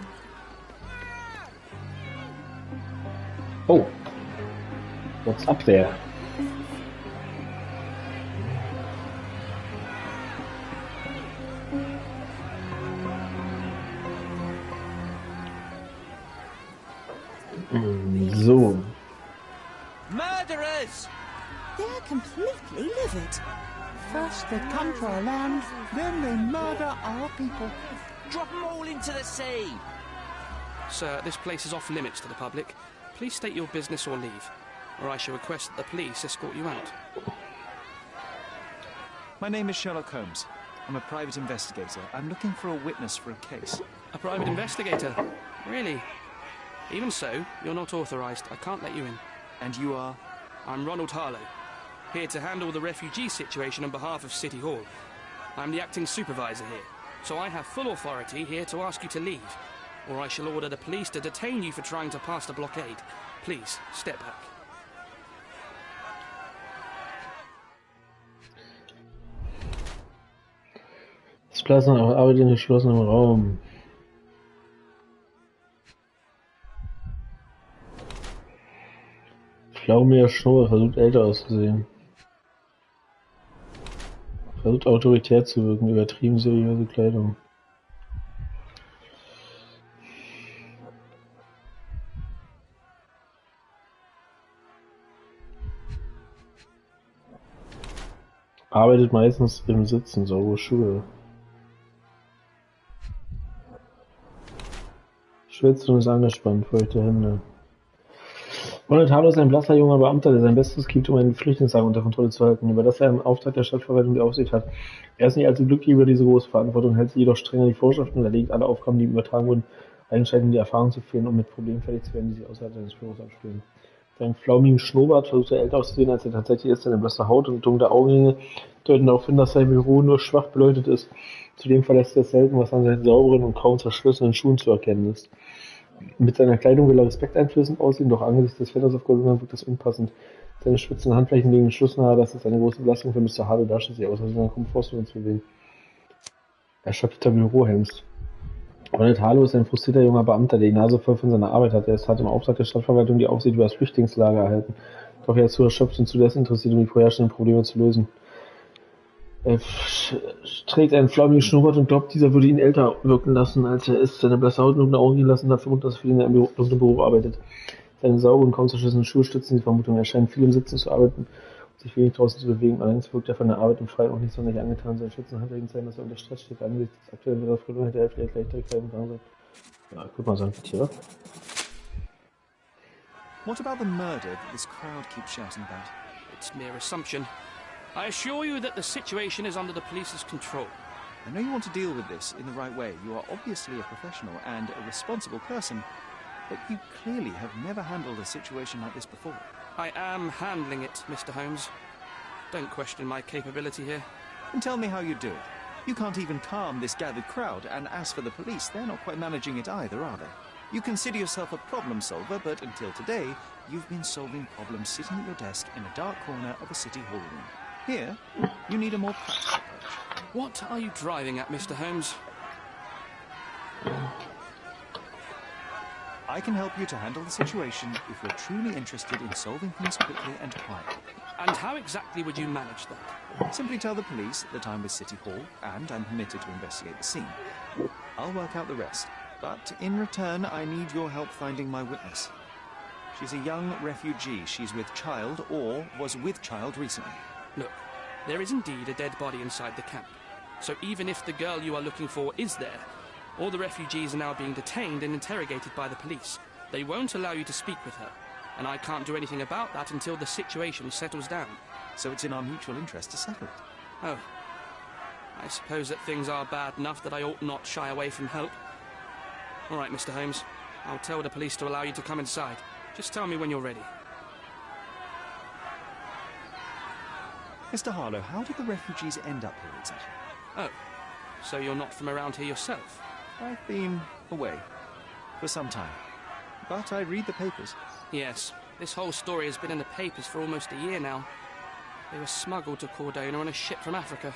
Oh. What's up there? So. Murderers! They're completely livid. First they come to our land, then they murder our people. Drop them all into the sea! Sir, this place is off limits to the public. Please state your business or leave, or I shall request that the police escort you out. My name is Sherlock Holmes. I'm a private investigator. I'm looking for a witness for a case. A private investigator? Really? Even so, you're not authorized. I can't let you in. And you are? I'm Ronald Harlow, here to handle the refugee situation on behalf of City Hall. I'm the acting supervisor here, so I have full authority here to ask you to leave, or I shall order the police to detain you for trying to pass the blockade. Please, step back. Das Platz nach Arbeit in geschlossenem Raum. Flaumiger Schnurr versucht älter auszusehen. Versucht autoritär zu wirken, übertrieben seriöse Kleidung. Arbeitet meistens im Sitzen, saubere Schuhe. Schwitzt und ist angespannt, feuchte Hände. Ronald Harlow ist ein blasser junger Beamter, der sein Bestes gibt, um ein Flüchtlingslager unter Kontrolle zu halten, über das er im Auftrag der Stadtverwaltung die Aufsicht hat. Er ist nicht allzu glücklich über diese große Verantwortung, hält sich jedoch streng an die Vorschriften und erledigt alle Aufgaben, die ihm übertragen wurden, Eigenschaften, die Erfahrung zu fehlen, um mit Problemen fertig zu werden, die sich außerhalb seines Büros abspielen. Sein flaumigen Schnurrbart versucht er älter auszusehen, als er tatsächlich ist. Seine blasse Haut und dunkle Augenringe deuten darauf hin, dass sein Büro nur schwach beleuchtet ist. Zudem verlässt er es selten, was an seinen sauberen und kaum zerschlissenen Schuhen zu erkennen ist. Mit seiner Kleidung will er respekteinflößend aussehen, doch angesichts des Wetters auf Golden wirkt das unpassend. Seine spitzen Handflächen liegen geschlossen, das ist eine große Belastung für Mr. Harlow, da steht sich aus seiner Komfortzone zu bewegen. Erschöpfter Bürohengst. Ronald Harlow ist ein frustrierter junger Beamter, der die Nase voll von seiner Arbeit hat. Er hat im Auftrag der Stadtverwaltung die Aufsicht über das Flüchtlingslager erhalten. Doch er ist zu erschöpft und zu desinteressiert, um die vorherrschenden Probleme zu lösen. Er trägt einen flaumigen Schnurrbart und glaubt, dieser würde ihn älter wirken lassen, als er ist. Seine blasse Haut und dunkle Augen lassen dafür vermuten, dass er für ihn in einem dunklen Beruf arbeitet. Seine sauberen, kaum zerschlissenen Schuhe stützen die Vermutung. Er scheint viel im Sitzen zu arbeiten und sich wenig draußen zu bewegen. Allerdings wirkt er von der Arbeit im Freien auch nicht sonderlich angetan. Sein Schützen hat er sein, dass er unter Stress steht. Angesichts des aktuellen Wetters hätte er vielleicht leichtere Kleidung tragen sollen. Ja, ich würde mal sagen, Tiere. What about the murder that this crowd keeps shouting about? It's mere assumption. I assure you that the situation is under the police's control. I know you want to deal with this in the right way. You are obviously a professional and a responsible person, but you clearly have never handled a situation like this before. I am handling it, Mr. Holmes. Don't question my capability here. And tell me how you do it. You can't even calm this gathered crowd, and as for the police, they're not quite managing it either, are they? You consider yourself a problem solver, but until today, you've been solving problems sitting at your desk in a dark corner of a city hall room. Here, you need a more practical approach. What are you driving at, Mr. Holmes? I can help you to handle the situation if you're truly interested in solving things quickly and quietly. And how exactly would you manage that? Simply tell the police that I'm with City Hall and I'm permitted to investigate the scene. I'll work out the rest, but in return I need your help finding my witness. She's a young refugee. She's with child or was with child recently. Look, there is indeed a dead body inside the camp. So even if the girl you are looking for is there, all the refugees are now being detained and interrogated by the police. They won't allow you to speak with her, and I can't do anything about that until the situation settles down. So it's in our mutual interest to settle it. Oh. I suppose that things are bad enough that I ought not shy away from help. All right, Mr. Holmes. I'll tell the police to allow you to come inside. Just tell me when you're ready. Mr. Harlow, how did the refugees end up here exactly? Oh, so you're not from around here yourself? I've been away for some time, but I read the papers. Yes, this whole story has been in the papers for almost a year now. They were smuggled to Cordona on a ship from Africa.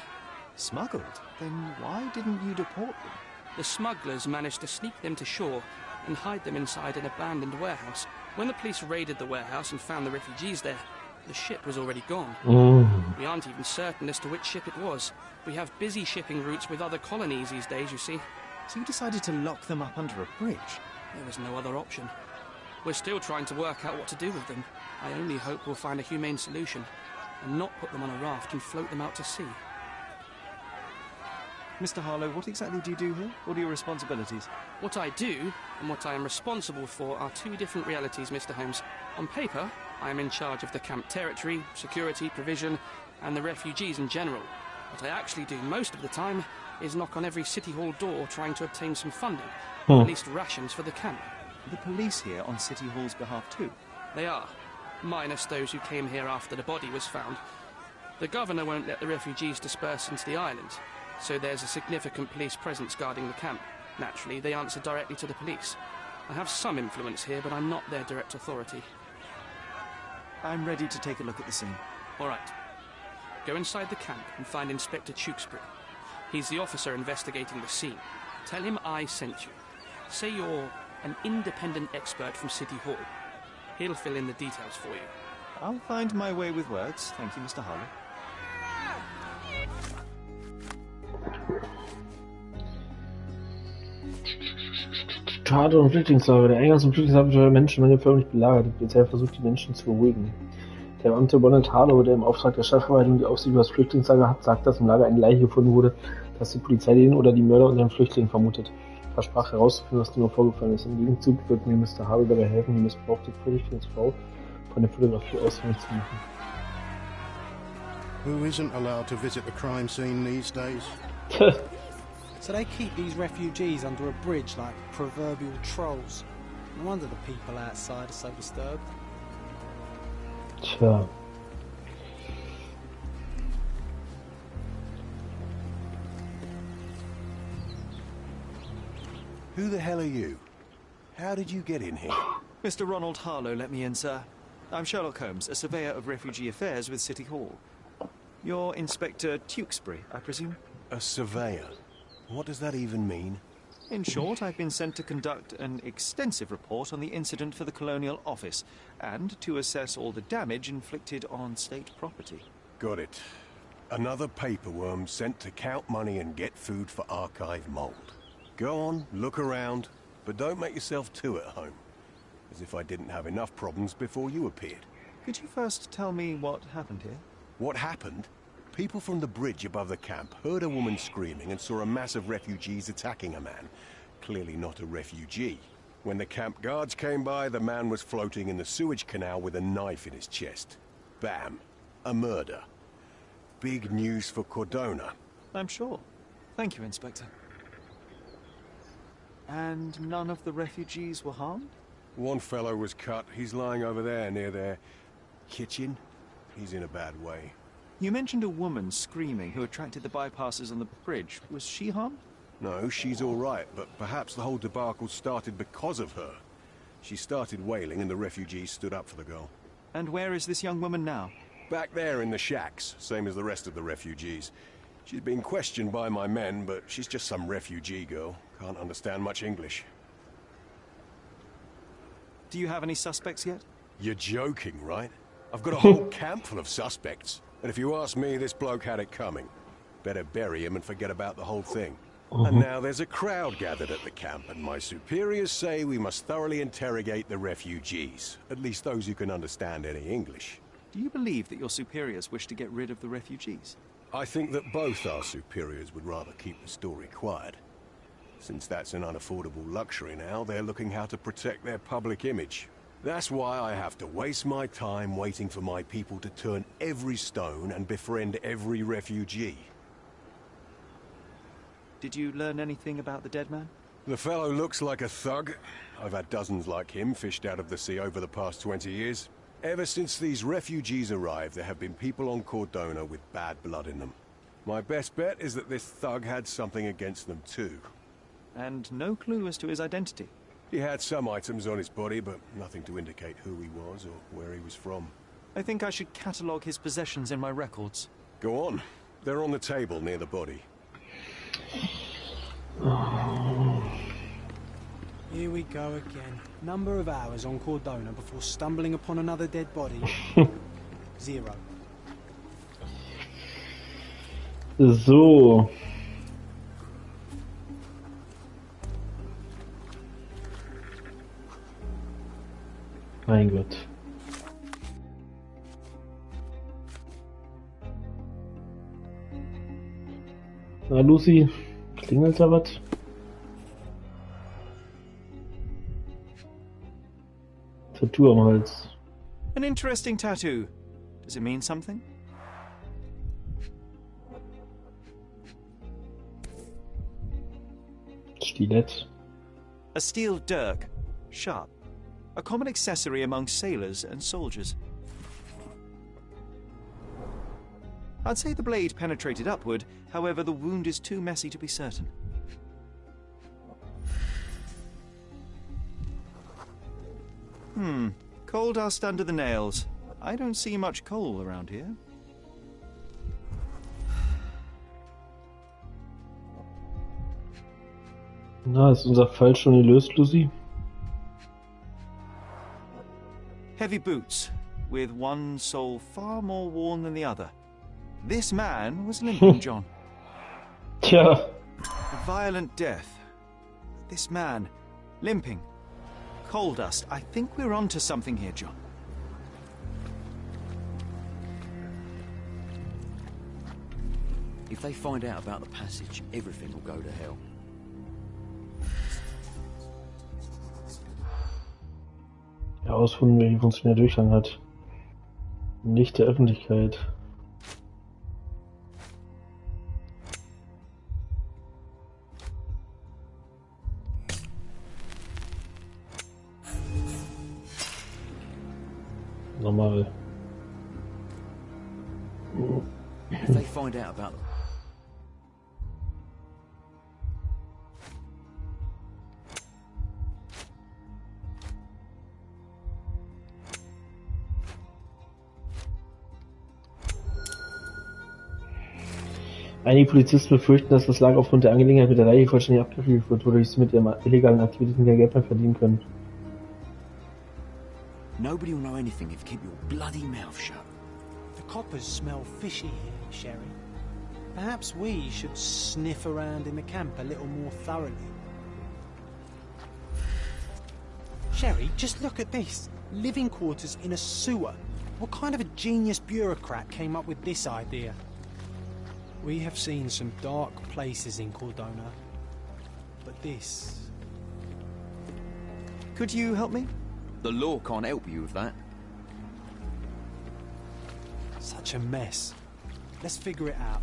Smuggled? Then why didn't you deport them? The smugglers managed to sneak them to shore and hide them inside an abandoned warehouse. When the police raided the warehouse and found the refugees there, the ship was already gone. We aren't even certain as to which ship it was. We have busy shipping routes with other colonies these days, you see. So you decided to lock them up under a bridge? There was no other option. We're still trying to work out what to do with them. I only hope we'll find a humane solution and not put them on a raft and float them out to sea. Mr. Harlow, what exactly do you do here? What are your responsibilities? What I do and what I am responsible for are two different realities, Mr. Holmes. On paper, I am in charge of the camp territory, security, provision, and the refugees in general. What I actually do most of the time is knock on every City Hall door trying to obtain some funding, or at least rations for the camp. The police here on City Hall's behalf too? They are, minus those who came here after the body was found. The governor won't let the refugees disperse into the island, so there's a significant police presence guarding the camp. Naturally, they answer directly to the police. I have some influence here, but I'm not their direct authority. I'm ready to take a look at the scene. All right. Go inside the camp and find Inspector Tewkesbury. He's the officer investigating the scene. Tell him I sent you. Say you're an independent expert from City Hall. He'll fill in the details for you. I'll find my way with words. Thank you, Mr. Harlow. Tatort und Flüchtlingslager. Der Eingang zum Flüchtlingslager wird Menschenmenge förmlich belagert. Die Polizei versucht, die Menschen zu beruhigen. Der Beamte Bonnet Harlow, der im Auftrag der Stadtverwaltung die Aufsicht über das Flüchtlingslager hat, sagt, dass im Lager eine Leiche gefunden wurde, dass die Polizei den oder die Mörder unter den Flüchtlingen vermutet. Er versprach herauszufinden, was genau vorgefallen ist. Im Gegenzug wird mir Mr. Harlow dabei helfen, die missbrauchte Flüchtlingsfrau von der Fotografie ausfindig zu machen. Who isn't allowed to visit the crime scene these days? So they keep these refugees under a bridge like proverbial trolls. No wonder the people outside are so disturbed. Tja. Who the hell are you? How did you get in here? Mr. Ronald Harlow let me in, sir. I'm Sherlock Holmes, a surveyor of refugee affairs with City Hall. You're Inspector Tewkesbury, I presume? A surveyor? What does that even mean? In short, I've been sent to conduct an extensive report on the incident for the Colonial Office and to assess all the damage inflicted on state property. Got it. Another paperworm sent to count money and get food for archive mold. Go on, look around, but don't make yourself too at home. As if I didn't have enough problems before you appeared. Could you first tell me what happened here? What happened? People from the bridge above the camp heard a woman screaming and saw a mass of refugees attacking a man. Clearly not a refugee. When the camp guards came by, the man was floating in the sewage canal with a knife in his chest. Bam. A murder. Big news for Cordona. I'm sure. Thank you, Inspector. And none of the refugees were harmed? One fellow was cut. He's lying over there near their kitchen. He's in a bad way. You mentioned a woman screaming who attracted the bypassers on the bridge. Was she harmed? No, she's all right, but perhaps the whole debacle started because of her. She started wailing and the refugees stood up for the girl. And where is this young woman now? Back there in the shacks, same as the rest of the refugees. She's being questioned by my men, but she's just some refugee girl. Can't understand much English. Do you have any suspects yet? You're joking, right? I've got a whole camp full of suspects. And if you ask me, this bloke had it coming. Better bury him and forget about the whole thing. And now there's a crowd gathered at the camp, and my superiors say we must thoroughly interrogate the refugees. At least those who can understand any English. Do you believe that your superiors wish to get rid of the refugees? I think that both our superiors would rather keep the story quiet. Since that's an unaffordable luxury now, they're looking how to protect their public image. That's why I have to waste my time waiting for my people to turn every stone and befriend every refugee. Did you learn anything about the dead man? The fellow looks like a thug. I've had dozens like him fished out of the sea over the past 20 years. Ever since these refugees arrived, there have been people on Cordona with bad blood in them. My best bet is that this thug had something against them too. And no clue as to his identity? He had some items on his body, but nothing to indicate who he was or where he was from. I think I should catalogue his possessions in my records. Go on. They're on the table near the body. Here we go again. Number of hours on Cordona before stumbling upon another dead body. 0. So. Mein Gott. Na Lucy, klingelt da was? Tattoo am Hals. An interesting tattoo. Does it mean something? Stilett. A steel dirk. Sharp. A common accessory among sailors and soldiers. I'd say the blade penetrated upward, however the wound is too messy to be certain. Coal dust under the nails. I don't see much coal around here. Na, ist unser Fall schon gelöst, Lucy? Heavy boots, with one sole far more worn than the other. This man was limping, John. Tja. A violent death. This man, limping. Coal dust. I think we're onto something here, John. If they find out about the passage, everything will go to hell. Herausfinden, wie funktioniert der Durchgang hat. Nicht der Öffentlichkeit. Normal. If they find out about them. Einige Polizisten befürchten, dass das Lager aufgrund der Angelegenheit mit der Leiche vollständig abgeriegelt wird, wodurch sie mit ihren illegalen Aktivitäten kein Geld mehr verdienen können. Nobody will know anything if you keep your bloody mouth shut. The coppers smell fishy here, Sherry. Perhaps we should sniff around in the camp a little more thoroughly. Sherry, just look at this. Living quarters in a sewer. What kind of a genius bureaucrat came up with this idea? We have seen some dark places in Cordona, but this... Could you help me? The law can't help you with that. Such a mess. Let's figure it out.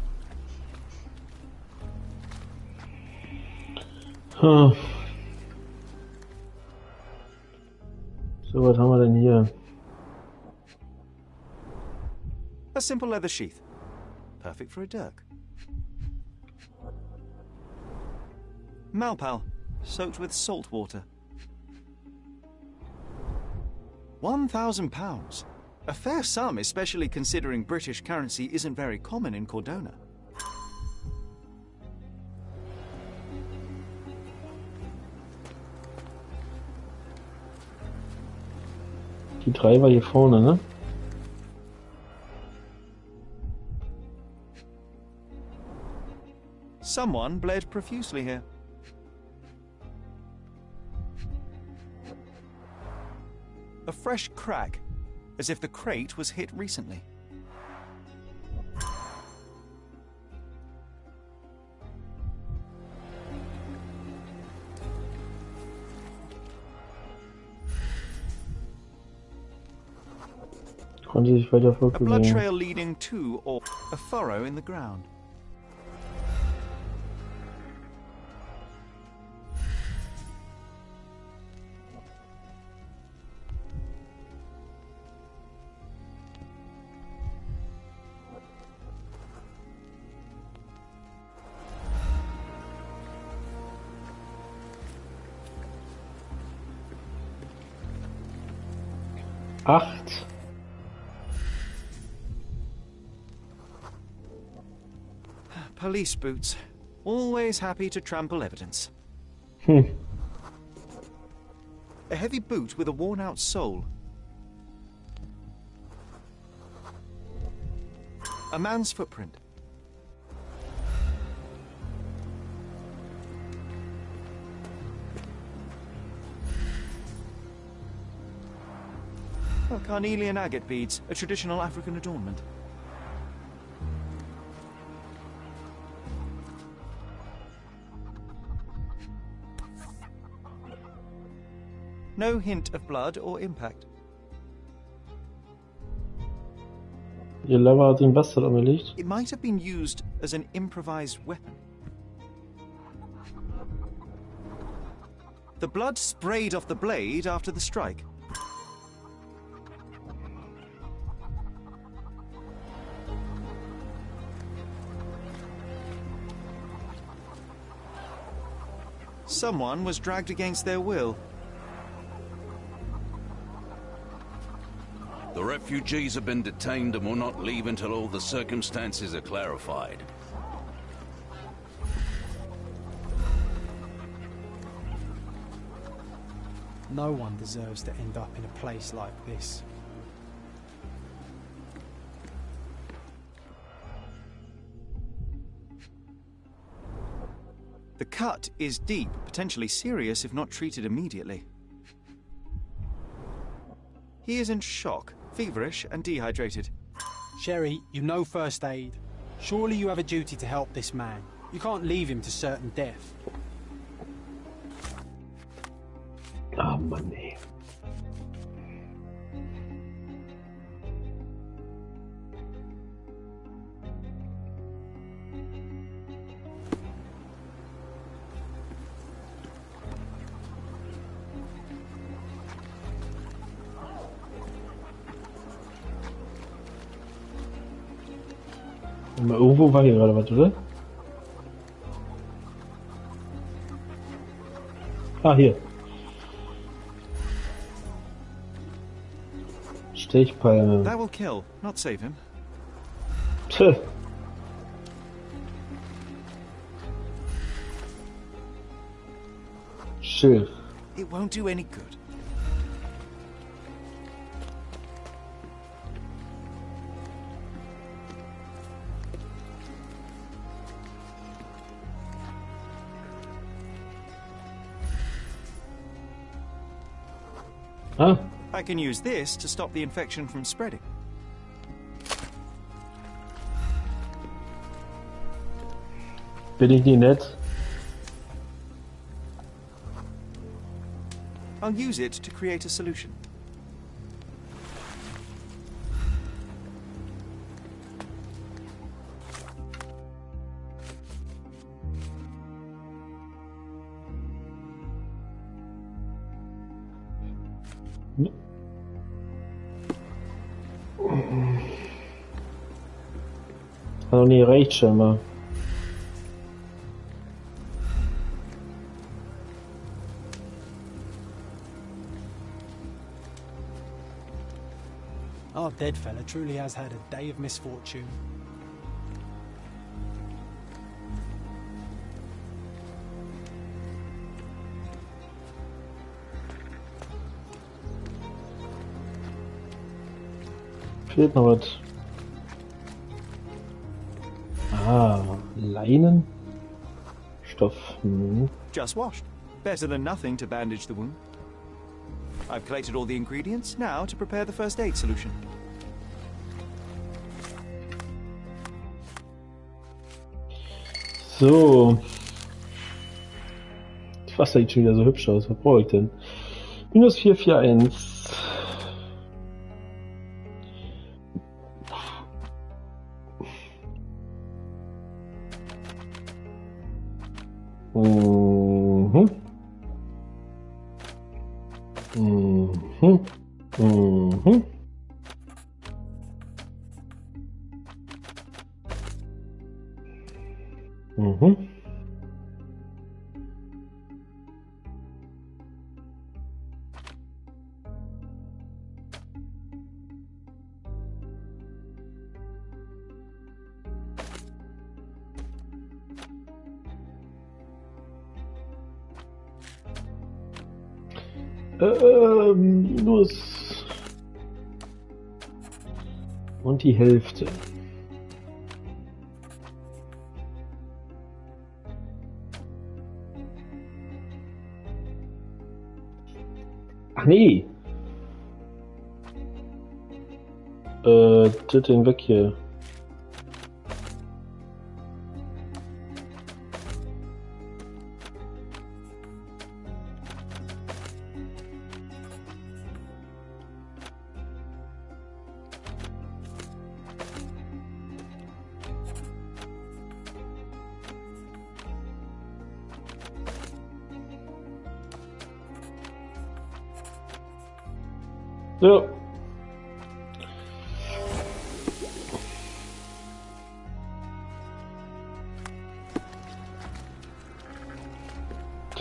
So, was haben wir denn hier? A simple leather sheath. Perfect for a dirk. Malpal, soaked with salt water. £1,000. A fair sum, especially considering British currency isn't very common in Cordona. Die 3 war hier vorne, ne? Someone bled profusely here. A fresh crack, as if the crate was hit recently. Konnte sich weiter A blood fortbewegen. trail leading to or a furrow in the ground. Acht. Police boots. Always happy to trample evidence. A heavy boot with a worn-out sole. A man's footprint. Oh, carnelian agate beads, a traditional African adornment. No hint of blood or impact. Ihr Lover hat den Bastard angelegt. It might have been used as an improvised weapon. The blood sprayed off the blade after the strike. Someone was dragged against their will. The refugees have been detained and will not leave until all the circumstances are clarified. No one deserves to end up in a place like this. The cut is deep, potentially serious if not treated immediately. He is in shock, feverish and dehydrated. Sherry, you know first aid. Surely you have a duty to help this man. You can't leave him to certain death. Ah, Mann, ey. Irgendwo war hier gerade was, oder? Ah, hier. Stechpalme. That will kill, not save him. Tch. Schild. It won't do any good. Ah. I can use this to stop the infection from spreading. Bin ich nicht nett? I'll use it to create a solution. Hat noch nie recht, scheinbar. Our dead fella truly has had a day of misfortune. Fehlt noch was. Ah, Leinen? Treibstoff. Mhm. Just washed. Better than nothing to bandage the wound. I've collected all the ingredients, now to prepare the first aid solution. So. Das Wasser sieht schon wieder so hübsch aus. Was brauche ich denn? Minus 441. Mhm. Mhm. Mhm. Mhm. Minus und die Hälfte. Ach nee. Das Ding weg hier. So.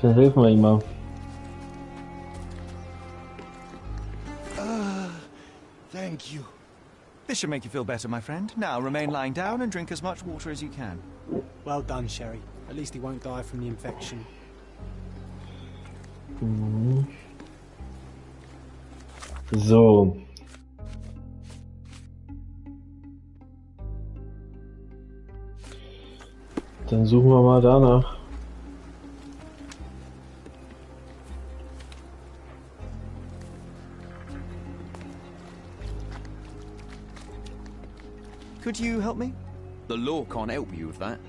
Dann helfen wir ihm mal. Thank you. This should make you feel better, my friend. Now remain lying down and drink as much water as you can. Well done, Sherry. At least he won't die from the infection. Mhm. So. Dann suchen wir mal danach. Could you help me? The law can't help you with that.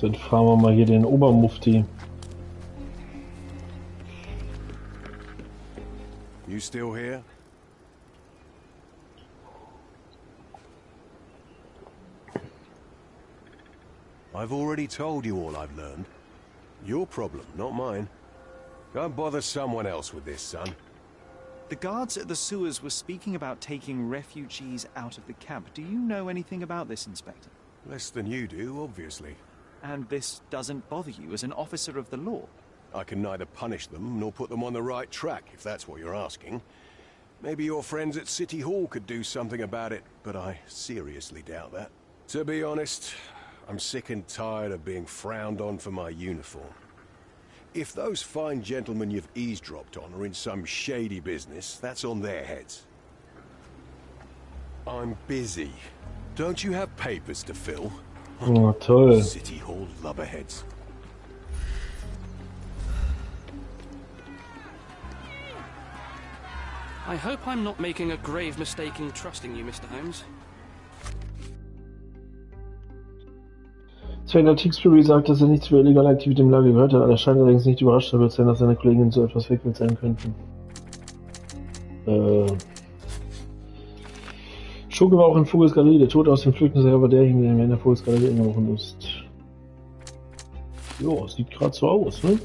Dann fragen wir mal hier den Obermufti. You still here? I've already told you all I've learned. Your problem, not mine. Go and bother someone else with this, son. The guards at the sewers were speaking about taking refugees out of the camp. Do you know anything about this, Inspector? Less than you do, obviously. And this doesn't bother you as an officer of the law? I can neither punish them nor put them on the right track, if that's what you're asking. Maybe your friends at City Hall could do something about it, but I seriously doubt that. To be honest, I'm sick and tired of being frowned on for my uniform. If those fine gentlemen you've eavesdropped on are in some shady business, that's on their heads. I'm busy. Don't you have papers to fill? Oh, toll. City Hall lubberheads. I hope I'm not making a grave mistake in trusting you, Mr. Holmes. Inspector Tewkesbury sagt, dass er nichts über illegale Aktivität im Lager gehört hat, aber er scheint allerdings nicht überrascht darüber zu sein, dass seine Kolleginnen so etwas verwickelt sein könnten. Schurke war auch in Vogels Galerie. Der Tod aus dem Flüchtlingsheer war derjenige, der in der Vogels Galerie eingebrochen ist. Jo, sieht gerade so aus, ne?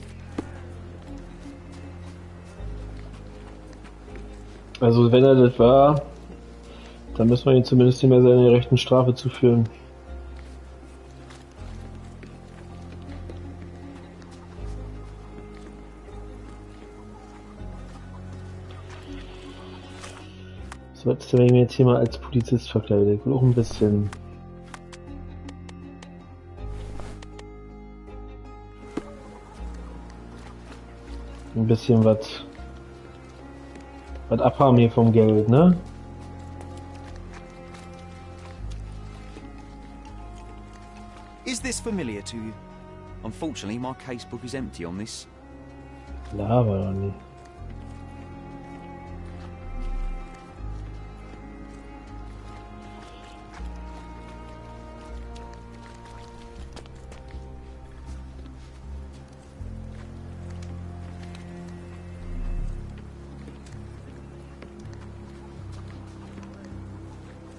Also wenn er das war, dann müssen wir ihn zumindest immer seine rechten Strafe zuführen. So, jetzt werde ich mir jetzt hier mal als Polizist verkleidet. Ich will auch ein bisschen. Ein bisschen was abhaben hier vom Geld, ne? Is this familiar to you? Unfortunately, my casebook is empty on this. Laber doch nicht.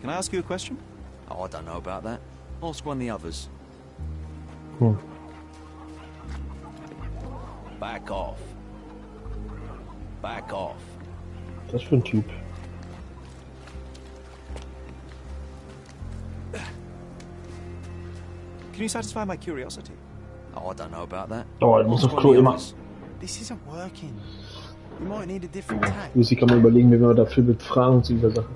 Can I ask you a question? Oh, I don't know about that. Ask one of the others. Back off. Back off. Was für ein Typ? Can you satisfy my curiosity? Oh, I don't know about that. Oh, ich muss auf Klo immer. This isn't working. We might need a different tack. Lucy kann mal überlegen, wie wir dafür befragen zu dieser Sache.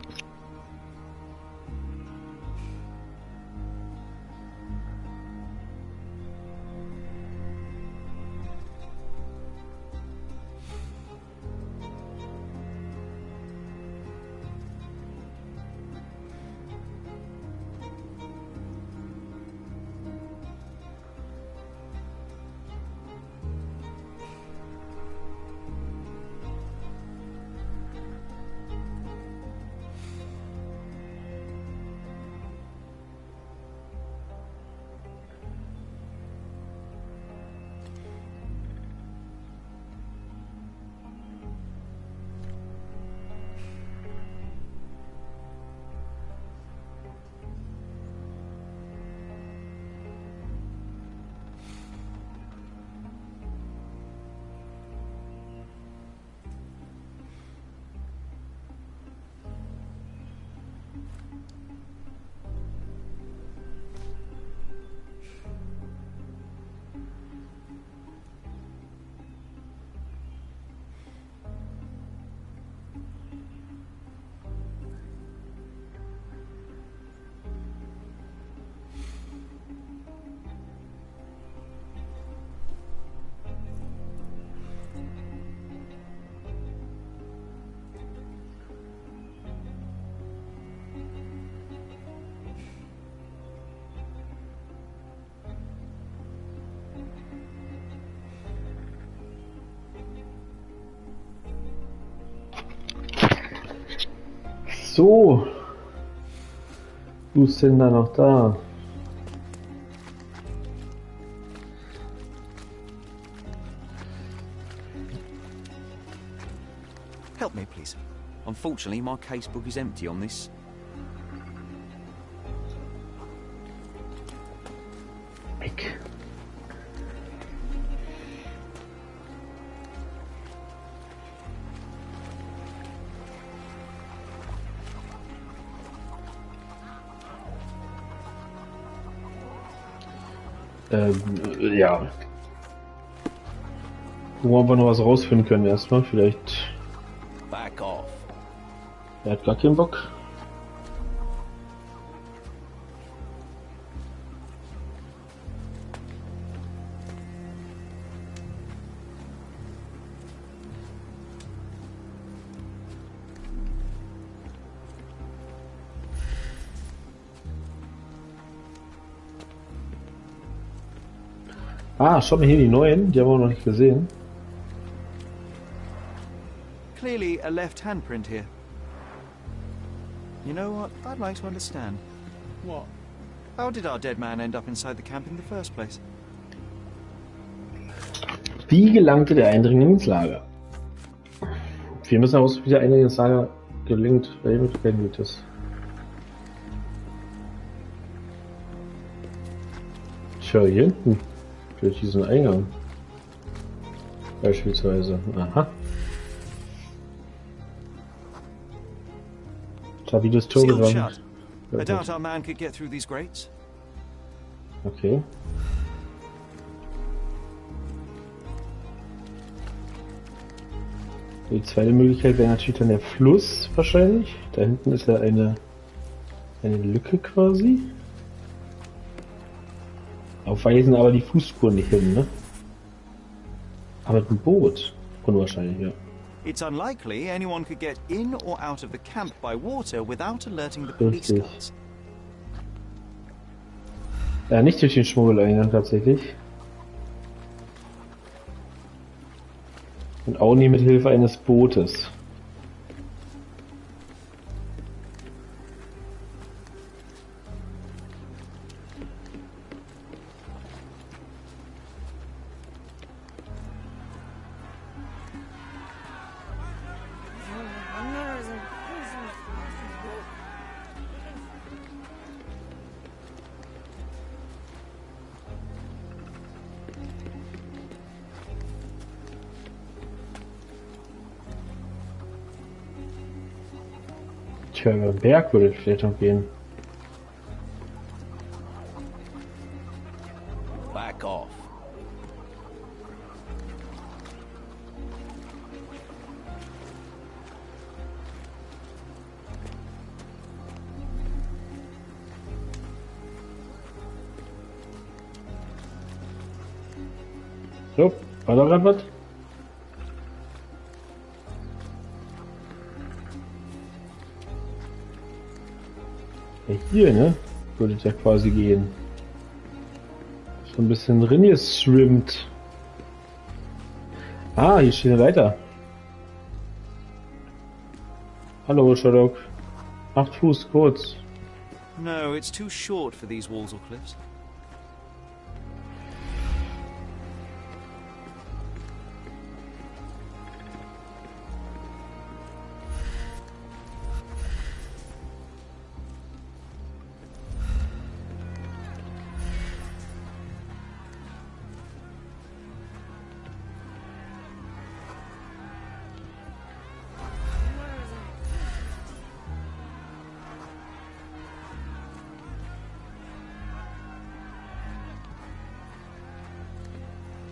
So. Du bist denn da noch da? Help me, please. Unfortunately, my casebook is empty on this. Weg. Ja. Gucken, ob wir noch was rausfinden können erstmal. Vielleicht. Back off. Er hat gar keinen Bock. Ah, schaut mal hier die neuen, die haben wir noch nicht gesehen. Clearly a left handprint here. You know what? I'd like to understand. What? How did our dead man end up inside the camp in the first place? Wie gelangte der Eindringling ins Lager? Wir müssen herausfinden, wie der Eindringling ins Lager gelingt. Welche Möglichkeiten gibt es? Tja, hier hinten. Durch diesen Eingang. Beispielsweise. Aha. Wie das Tor Sealed gewandt. shut. I doubt our man could get through these grates. Okay. Die zweite Möglichkeit wäre natürlich dann der Fluss wahrscheinlich. Da hinten ist ja eine Lücke quasi. Aufweisen aber die Fußspuren nicht hin, ne? Aber ein Boot. Unwahrscheinlich, ja. It's unlikely anyone could get in or out of the camp by water without alerting the police guards. Nicht durch den Schmuggeleingang tatsächlich. Und auch nie mit Hilfe eines Bootes. Tja, über den Berg würde es vielleicht noch gehen. Back off. So, war da gerade was? Ja, hier, ne? Würde es ja quasi gehen. Schon ein bisschen reingeschwimmt. Ah, hier steht eine Leiter. Hallo, Sherlock. 8 Fuß kurz. No, it's too short for these walls or cliffs.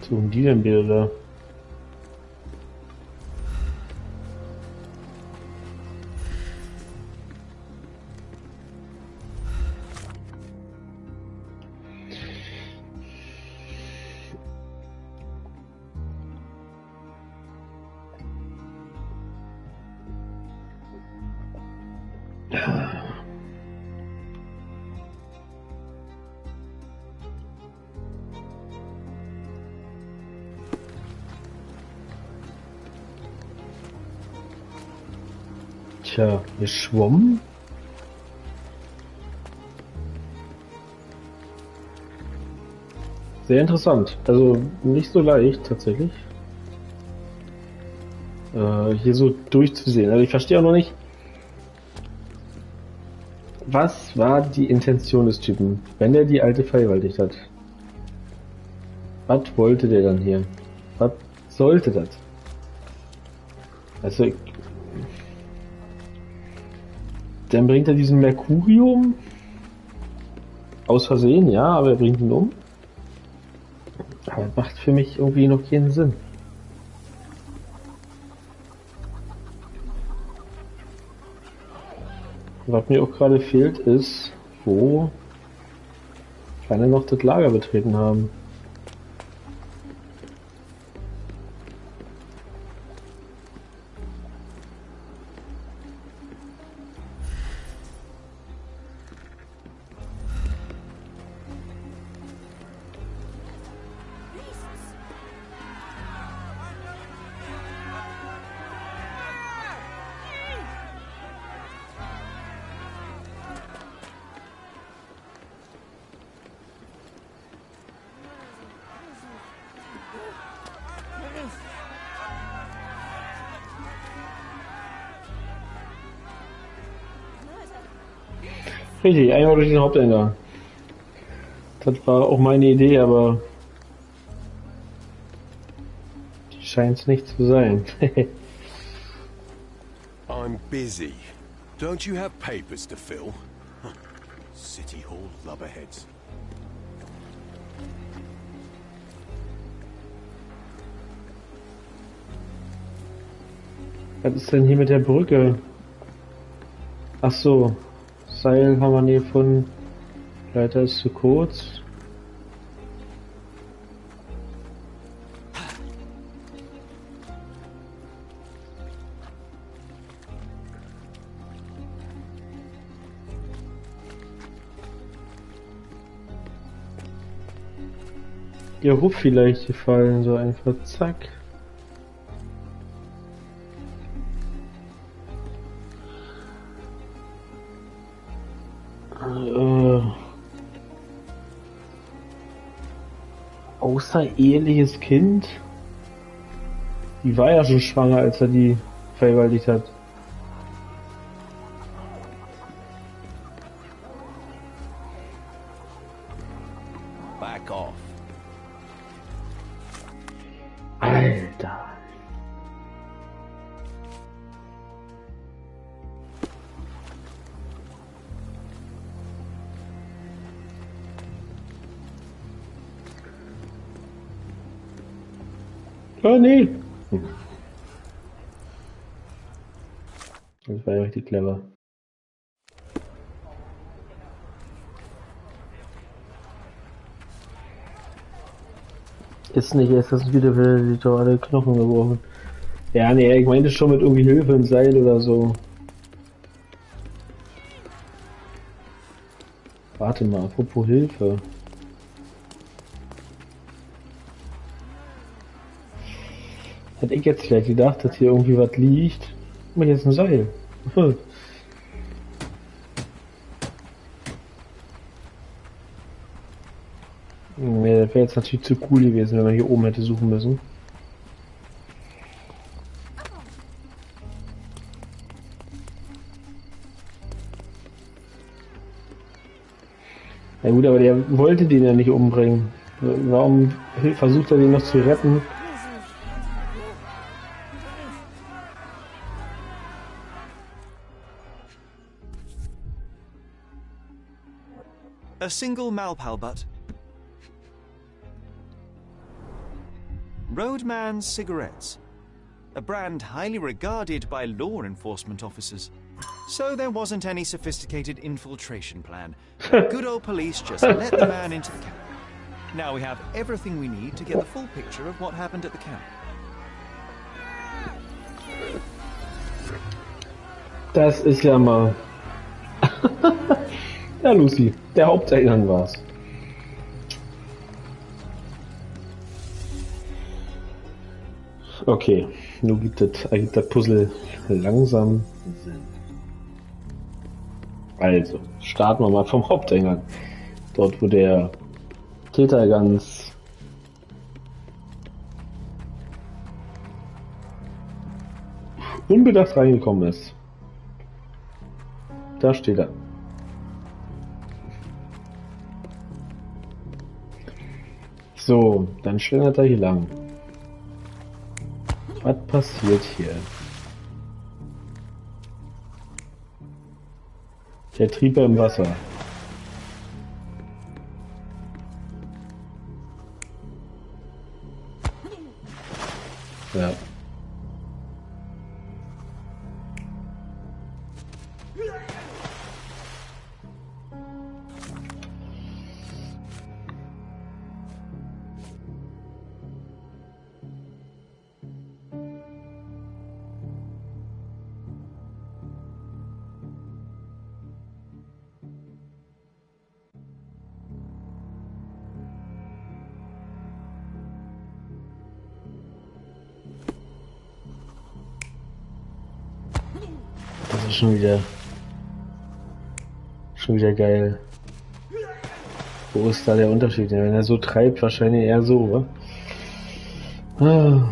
Tun die denn wieder da? Tja, geschwommen? Sehr interessant. Also nicht so leicht tatsächlich. Hier so durchzusehen. Also ich verstehe auch noch nicht, was war die Intention des Typen, wenn er die alte vergewaltigt hat? Was wollte der dann hier? Was sollte das? Also dann bringt er diesen Mercurium aus Versehen, ja, aber er bringt ihn um. Aber das macht für mich irgendwie noch keinen Sinn. Was mir auch gerade fehlt ist, wo kann er noch das Lager betreten haben? Richtig, einmal durch den Haupteingang. Das war auch meine Idee, aber die scheint es nicht zu sein. I'm busy. Don't you have papers to fill? City Hall lubberheads. Was ist denn hier mit der Brücke? Ach so, Seil haben wir nie gefunden. Leiter ist zu kurz. ihr Ruf vielleicht gefallen, so einfach zack. Außereheliches Kind? Die war ja schon schwanger, als er die vergewaltigt hat. Back off. Alter. Oh nee. Das war ja richtig clever. Ist nicht erst, dass wieder die doch alle Knochen gebrochen. Ja, nee, ich meinte schon mit irgendwie Hilfe im Seil oder so. Warte mal, apropos Hilfe. Hätte ich jetzt vielleicht gedacht, dass hier irgendwie was liegt. Mach jetzt ein Seil. Nee, das wäre jetzt natürlich zu cool gewesen, wenn man hier oben hätte suchen müssen. Na gut, aber der wollte den ja nicht umbringen. Warum versucht er den noch zu retten? A single Malpalbutt. Roadman's cigarettes. A brand highly regarded by law enforcement officers. So there wasn't any sophisticated infiltration plan. Good old police just let the man into the camp. Now we have everything we need to get the full picture of what happened at the camp. Das ist ja mal... Ja, Lucy, der Haupteingang war's. Okay, nun gibt das Puzzle langsam Sinn. Also, starten wir mal vom Haupteingang. Dort, wo der Täter ganz unbedacht reingekommen ist. Da steht er. So, dann schlendert er hier lang. Was passiert hier? Der Trieber im Wasser. Ja. Das ist schon wieder geil. Wo ist da der Unterschied? Ja, wenn er so treibt, wahrscheinlich eher so, wa? Ah.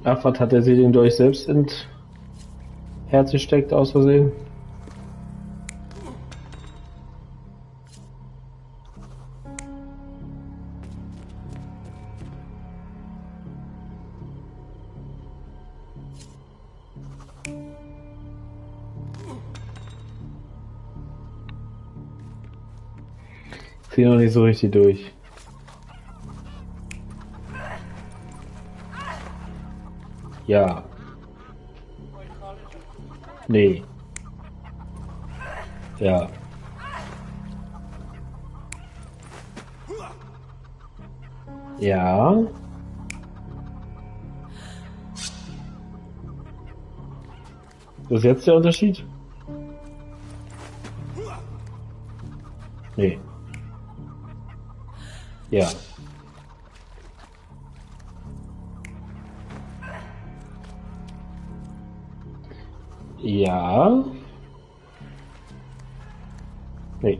Ach, was hat er sich den Dolch selbst ins Herz gesteckt, aus Versehen? Ich zieh noch nicht so richtig durch. Ja. Nee. Ja. Ja. Was ist jetzt der Unterschied? Nee. Ja. Ja. Nee.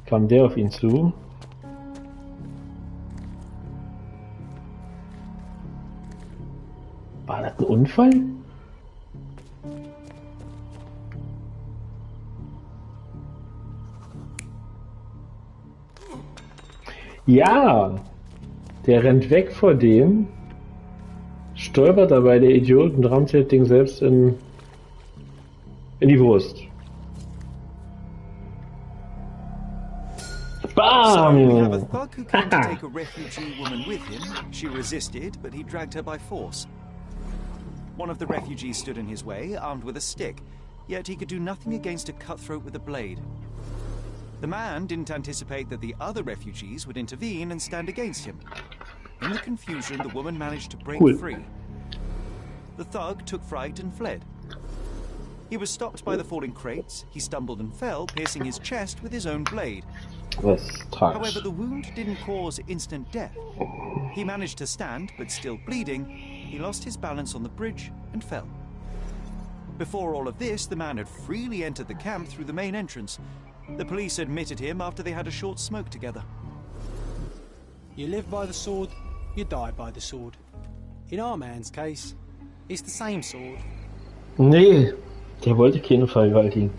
Kam der auf ihn zu? War das ein Unfall? Ja! Der rennt weg vor dem, stolpert dabei der Idiot und rammt das Ding selbst in die Wurst. Bam! So we have a thug who came to take a refugee woman with him. She resisted, but he dragged her by force. One of the refugees stood in his way, armed with a stick, yet he could do nothing against a cutthroat with a blade. The man didn't anticipate that the other refugees would intervene and stand against him. In the confusion, the woman managed to break free. The thug took fright and fled. He was stopped by the falling crates. He stumbled and fell, piercing his chest with his own blade. However, the wound didn't cause instant death. He managed to stand, but still bleeding, he lost his balance on the bridge and fell. Before all of this, the man had freely entered the camp through the main entrance. The police admitted him after they had a short smoke together. You live by the sword, you die by the sword. In our man's case, it's the same sword. Nee, der wollte keine vergewaltigen.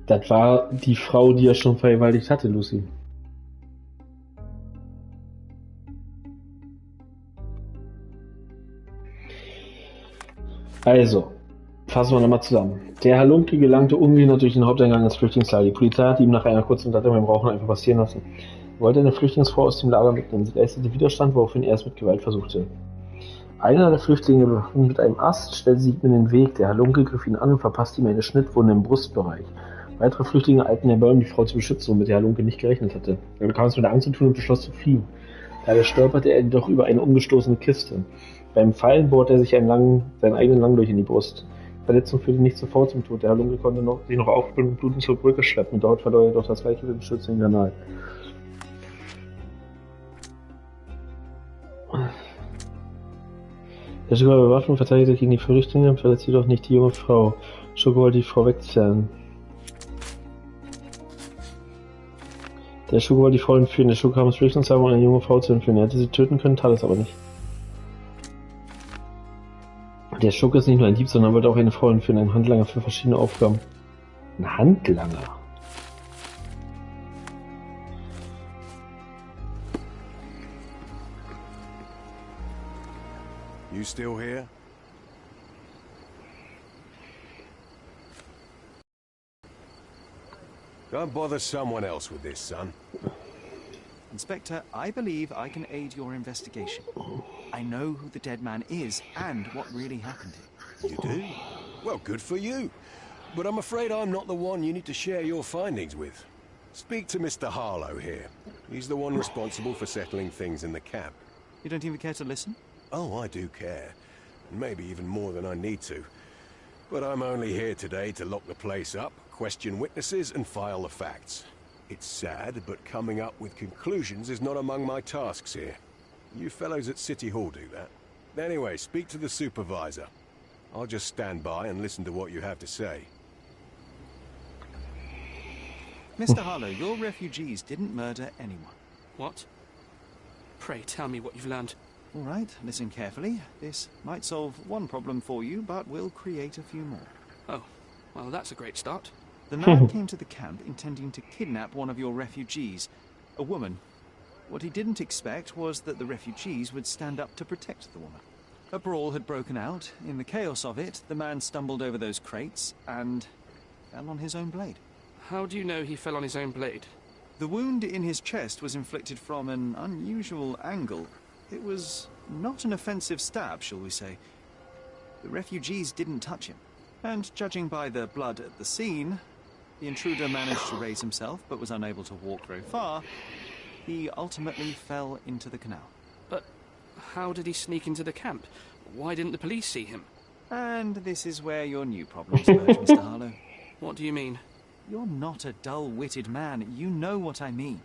Das war die Frau, die er schon vergewaltigt hatte, Lucy. Also, fassen wir nochmal zusammen. Der Halunke gelangte ungehindert durch den Haupteingang ins Flüchtlingslager. Die Polizei hat ihm nach einer kurzen Unterhaltung beim Rauchen einfach passieren lassen. Er wollte eine Flüchtlingsfrau aus dem Lager mitnehmen. Sie leistete Widerstand, woraufhin er es mit Gewalt versuchte. Einer der Flüchtlinge mit einem Ast stellte sich ihm in den Weg. Der Halunke griff ihn an und verpasste ihm eine Schnittwunde im Brustbereich. Weitere Flüchtlinge eilten herbei, um die Frau zu beschützen, womit der Halunke nicht gerechnet hatte. Er bekam es mit der Angst zu tun und beschloss zu fliehen. Dabei stolperte er jedoch über eine umgestoßene Kiste. Beim Fallen bohrte er sich seinen eigenen Langdolch in die Brust. Die Verletzung führte nicht sofort zum Tod. Der Halunke konnte sich noch aufbringen und blutend zur Brücke schleppen. Und dort verlor er doch das Gleichgewicht und stürzte in den Kanal. Der Schoko war bewaffnet und verteidigte gegen die Flüchtlinge, verletzte jedoch nicht die junge Frau. Schoko wollte die Frau wegzerren. Der Schoko wollte die Frau entführen. Der Schoko kam ins Flüchtlingsheim, um eine junge Frau zu entführen. Er hätte sie töten können, tat es aber nicht. Der Schurke ist nicht nur ein Dieb, sondern wollte auch eine Frau entführen, ein Handlanger für verschiedene Aufgaben. Ein Handlanger? You still here? Don't bother someone else with this, son. Inspector, I believe I can aid your investigation. I know who the dead man is and what really happened here. You do? Well, good for you. But I'm afraid I'm not the one you need to share your findings with. Speak to Mr. Harlow here. He's the one responsible for settling things in the camp. You don't even care to listen? Oh, I do care. And maybe even more than I need to. But I'm only here today to lock the place up, question witnesses, and file the facts. It's sad, but coming up with conclusions is not among my tasks here. You fellows at City Hall do that. Anyway, speak to the supervisor. I'll just stand by and listen to what you have to say. Mr. Harlow, your refugees didn't murder anyone. What? Pray tell me what you've learned. All right, listen carefully. This might solve one problem for you, but will create a few more. Oh, well, that's a great start. The man came to the camp intending to kidnap one of your refugees, a woman. What he didn't expect was that the refugees would stand up to protect the woman. A brawl had broken out. In the chaos of it, the man stumbled over those crates and fell on his own blade. How do you know he fell on his own blade? The wound in his chest was inflicted from an unusual angle. It was not an offensive stab, shall we say. The refugees didn't touch him. And judging by the blood at the scene, The intruder managed to raise himself, but was unable to walk very far. He ultimately fell into the canal. But how did he sneak into the camp? Why didn't the police see him? And this is where your new problems emerge, Mr. Harlow. What do you mean? You're not a dull-witted man. You know what I mean.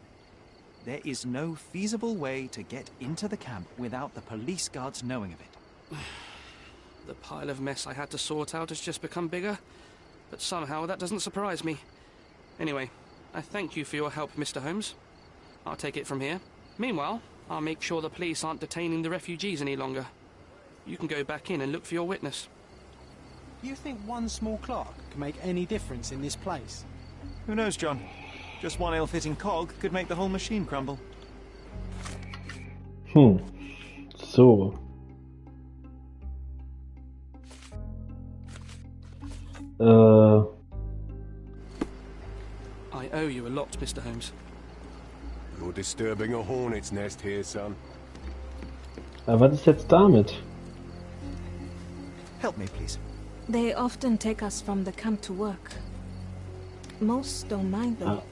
There is no feasible way to get into the camp without the police guards knowing of it. The pile of mess I had to sort out has just become bigger, but somehow that doesn't surprise me. Anyway, I thank you for your help, Mr. Holmes. I'll take it from here. Meanwhile, I'll make sure the police aren't detaining the refugees any longer. You can go back in and look for your witness. You think one small clerk can make any difference in this place? Who knows, John? Just one ill-fitting cog could make the whole machine crumble. So. I owe you a lot, Mr. Holmes. You're disturbing a hornet's nest here, son. Aber was ist jetzt damit? Help me, please. They often take us from the camp to work. Most don't mind though.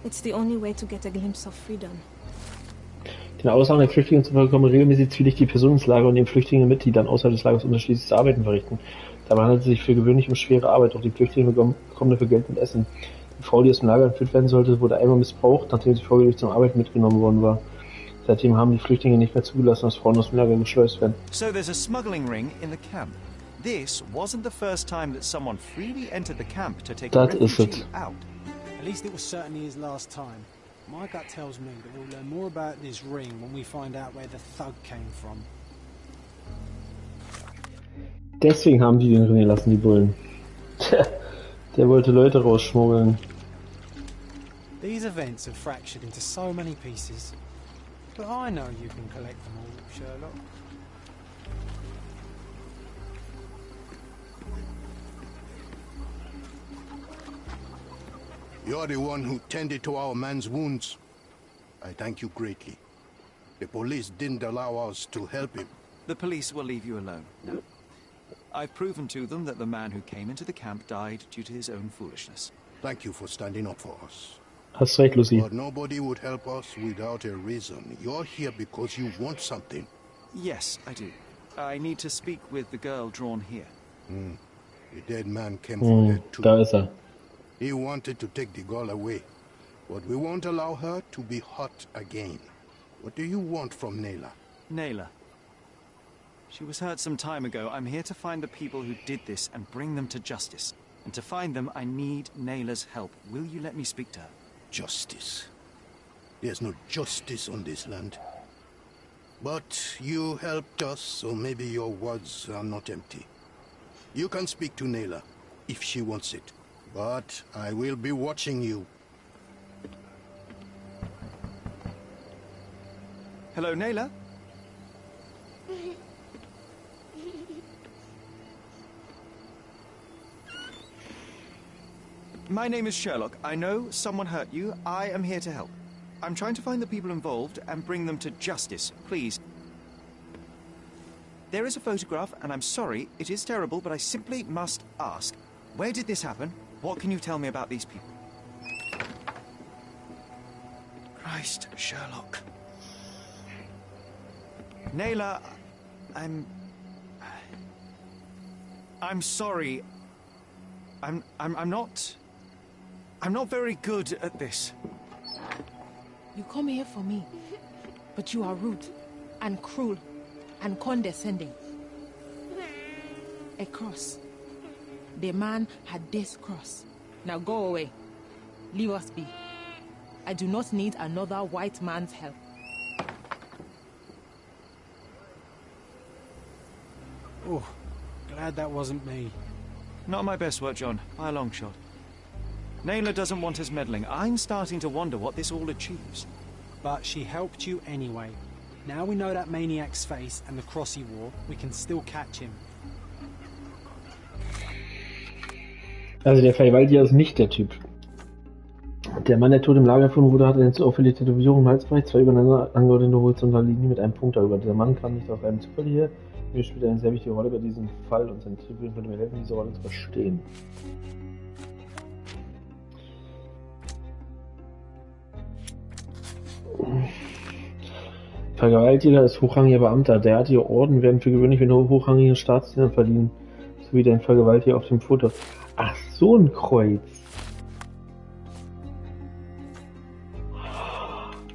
It's the only way to get a glimpse of freedom. Den Aussagen der Flüchtlinge zufolge kommen regelmäßig zwielicht die Personen ins Lager und nehmen Flüchtlinge mit, die dann außerhalb des Lagers unterschiedlichste Arbeiten verrichten. Dabei handelt es sich für gewöhnlich um schwere Arbeit, doch die Flüchtlinge bekommen dafür Geld und Essen. Die Frau, die aus dem Lager entführt werden sollte, wurde einmal missbraucht, nachdem sie vorgelegt zum Arbeiten mitgenommen worden war. Seitdem haben die Flüchtlinge nicht mehr zugelassen, dass Frauen aus dem Lager geschleust werden. So there's a smuggling ring in the camp. This wasn't the first time that someone freely entered the camp to take a refugee out. At least it was certainly his last time. My gut tells me that we'll learn more about this ring when we find out where the thug came from. Deswegen haben die den drin gelassen, die Bullen. Der wollte Leute rausschmuggeln. These events have fractured into so many pieces. But I know you can collect them all, Sherlock. You're the one who tended to our man's wounds. I thank you greatly. The police didn't allow us to help him. The police will leave you alone. No. I've proven to them that the man who came into the camp died due to his own foolishness. Thank you for standing up for us. Hast recht, Lucy. But nobody would help us without a reason. You're here because you want something. Yes, I do. I need to speak with the girl drawn here. The dead man came for her too. Da ist er. He wanted to take the girl away, but we won't allow her to be hurt again. What do you want from Naylor? Naylor. She was hurt some time ago. I'm here to find the people who did this and bring them to justice. And to find them, I need Naylor's help. Will you let me speak to her? Justice. There's no justice on this land. But you helped us, so maybe your words are not empty. You can speak to Naylor, if she wants it. But I will be watching you. Hello, Naylor? My name is Sherlock. I know someone hurt you. I am here to help. I'm trying to find the people involved and bring them to justice. Please. There is a photograph, and I'm sorry, it is terrible, but I simply must ask. Where did this happen? What can you tell me about these people? Christ, Sherlock. Naylor, I'm sorry. I'm not very good at this. You come here for me, but you are rude and cruel and condescending. A cross. The man had this cross. Now go away. Leave us be. I do not need another white man's help. Oh, glad that wasn't me. Not my best work, John, by a long shot. Naylor doesn't want us meddling. I'm starting to wonder what this all achieves. But she helped you anyway. Now we know that maniac's face and the cross he wore, we can still catch him. Also der Vergewaltiger ist nicht der Typ. Der Mann, der tot im Lager gefunden wurde, hatte eine zu auffällige Tätowierung im Halsbereich, zwei übereinander angeordnete horizontale Linien mit einem Punkt darüber. Der Mann kam nicht aus einem Zufall hier. Er spielt eine sehr wichtige Rolle bei diesem Fall und seine Tätowierung könnte mir helfen, diese Rolle zu verstehen. Vergewaltiger ist hochrangiger Beamter. Derartige Orden werden für gewöhnlich mit hochrangigen Staatsdienern verliehen. So wie dein Vergewaltiger auf dem Foto. Ach, so ein Kreuz.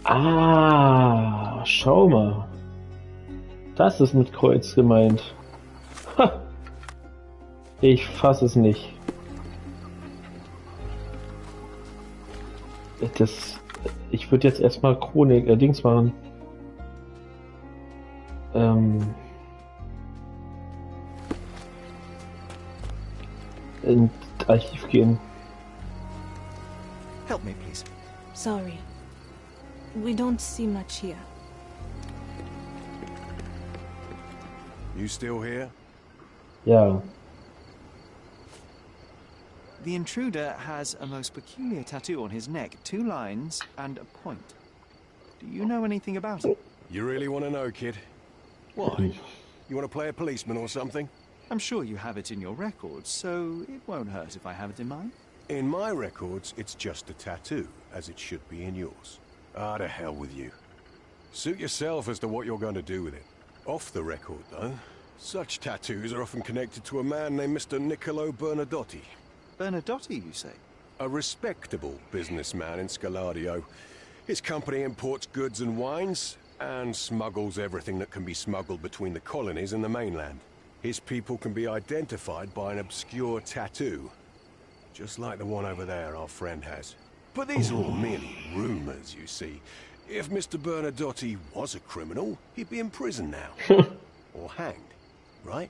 Ah, schau mal. Das ist mit Kreuz gemeint. Ha! Ich fass es nicht. Ich würde jetzt erstmal Chronik, Dings machen. Ins Archiv gehen. Help me, please. Sorry. We don't see much here. You still here? Ja. The intruder has a most peculiar tattoo on his neck, 2 lines and a point. Do you know anything about it? You really want to know, kid? Why? You want to play a policeman or something? I'm sure you have it in your records, so it won't hurt if I have it in mine. In my records, it's just a tattoo, as it should be in yours. Ah, to hell with you. Suit yourself as to what you're going to do with it. Off the record, though, such tattoos are often connected to a man named Mr. Niccolo Bernadotti. Bernadotti, you say? A respectable businessman in Scaladio. His company imports goods and wines, and smuggles everything that can be smuggled between the colonies and the mainland. His people can be identified by an obscure tattoo, just like the one over there our friend has. But these are all merely rumors, you see. If Mr. Bernadotti was a criminal, he'd be in prison now. Or hanged, right?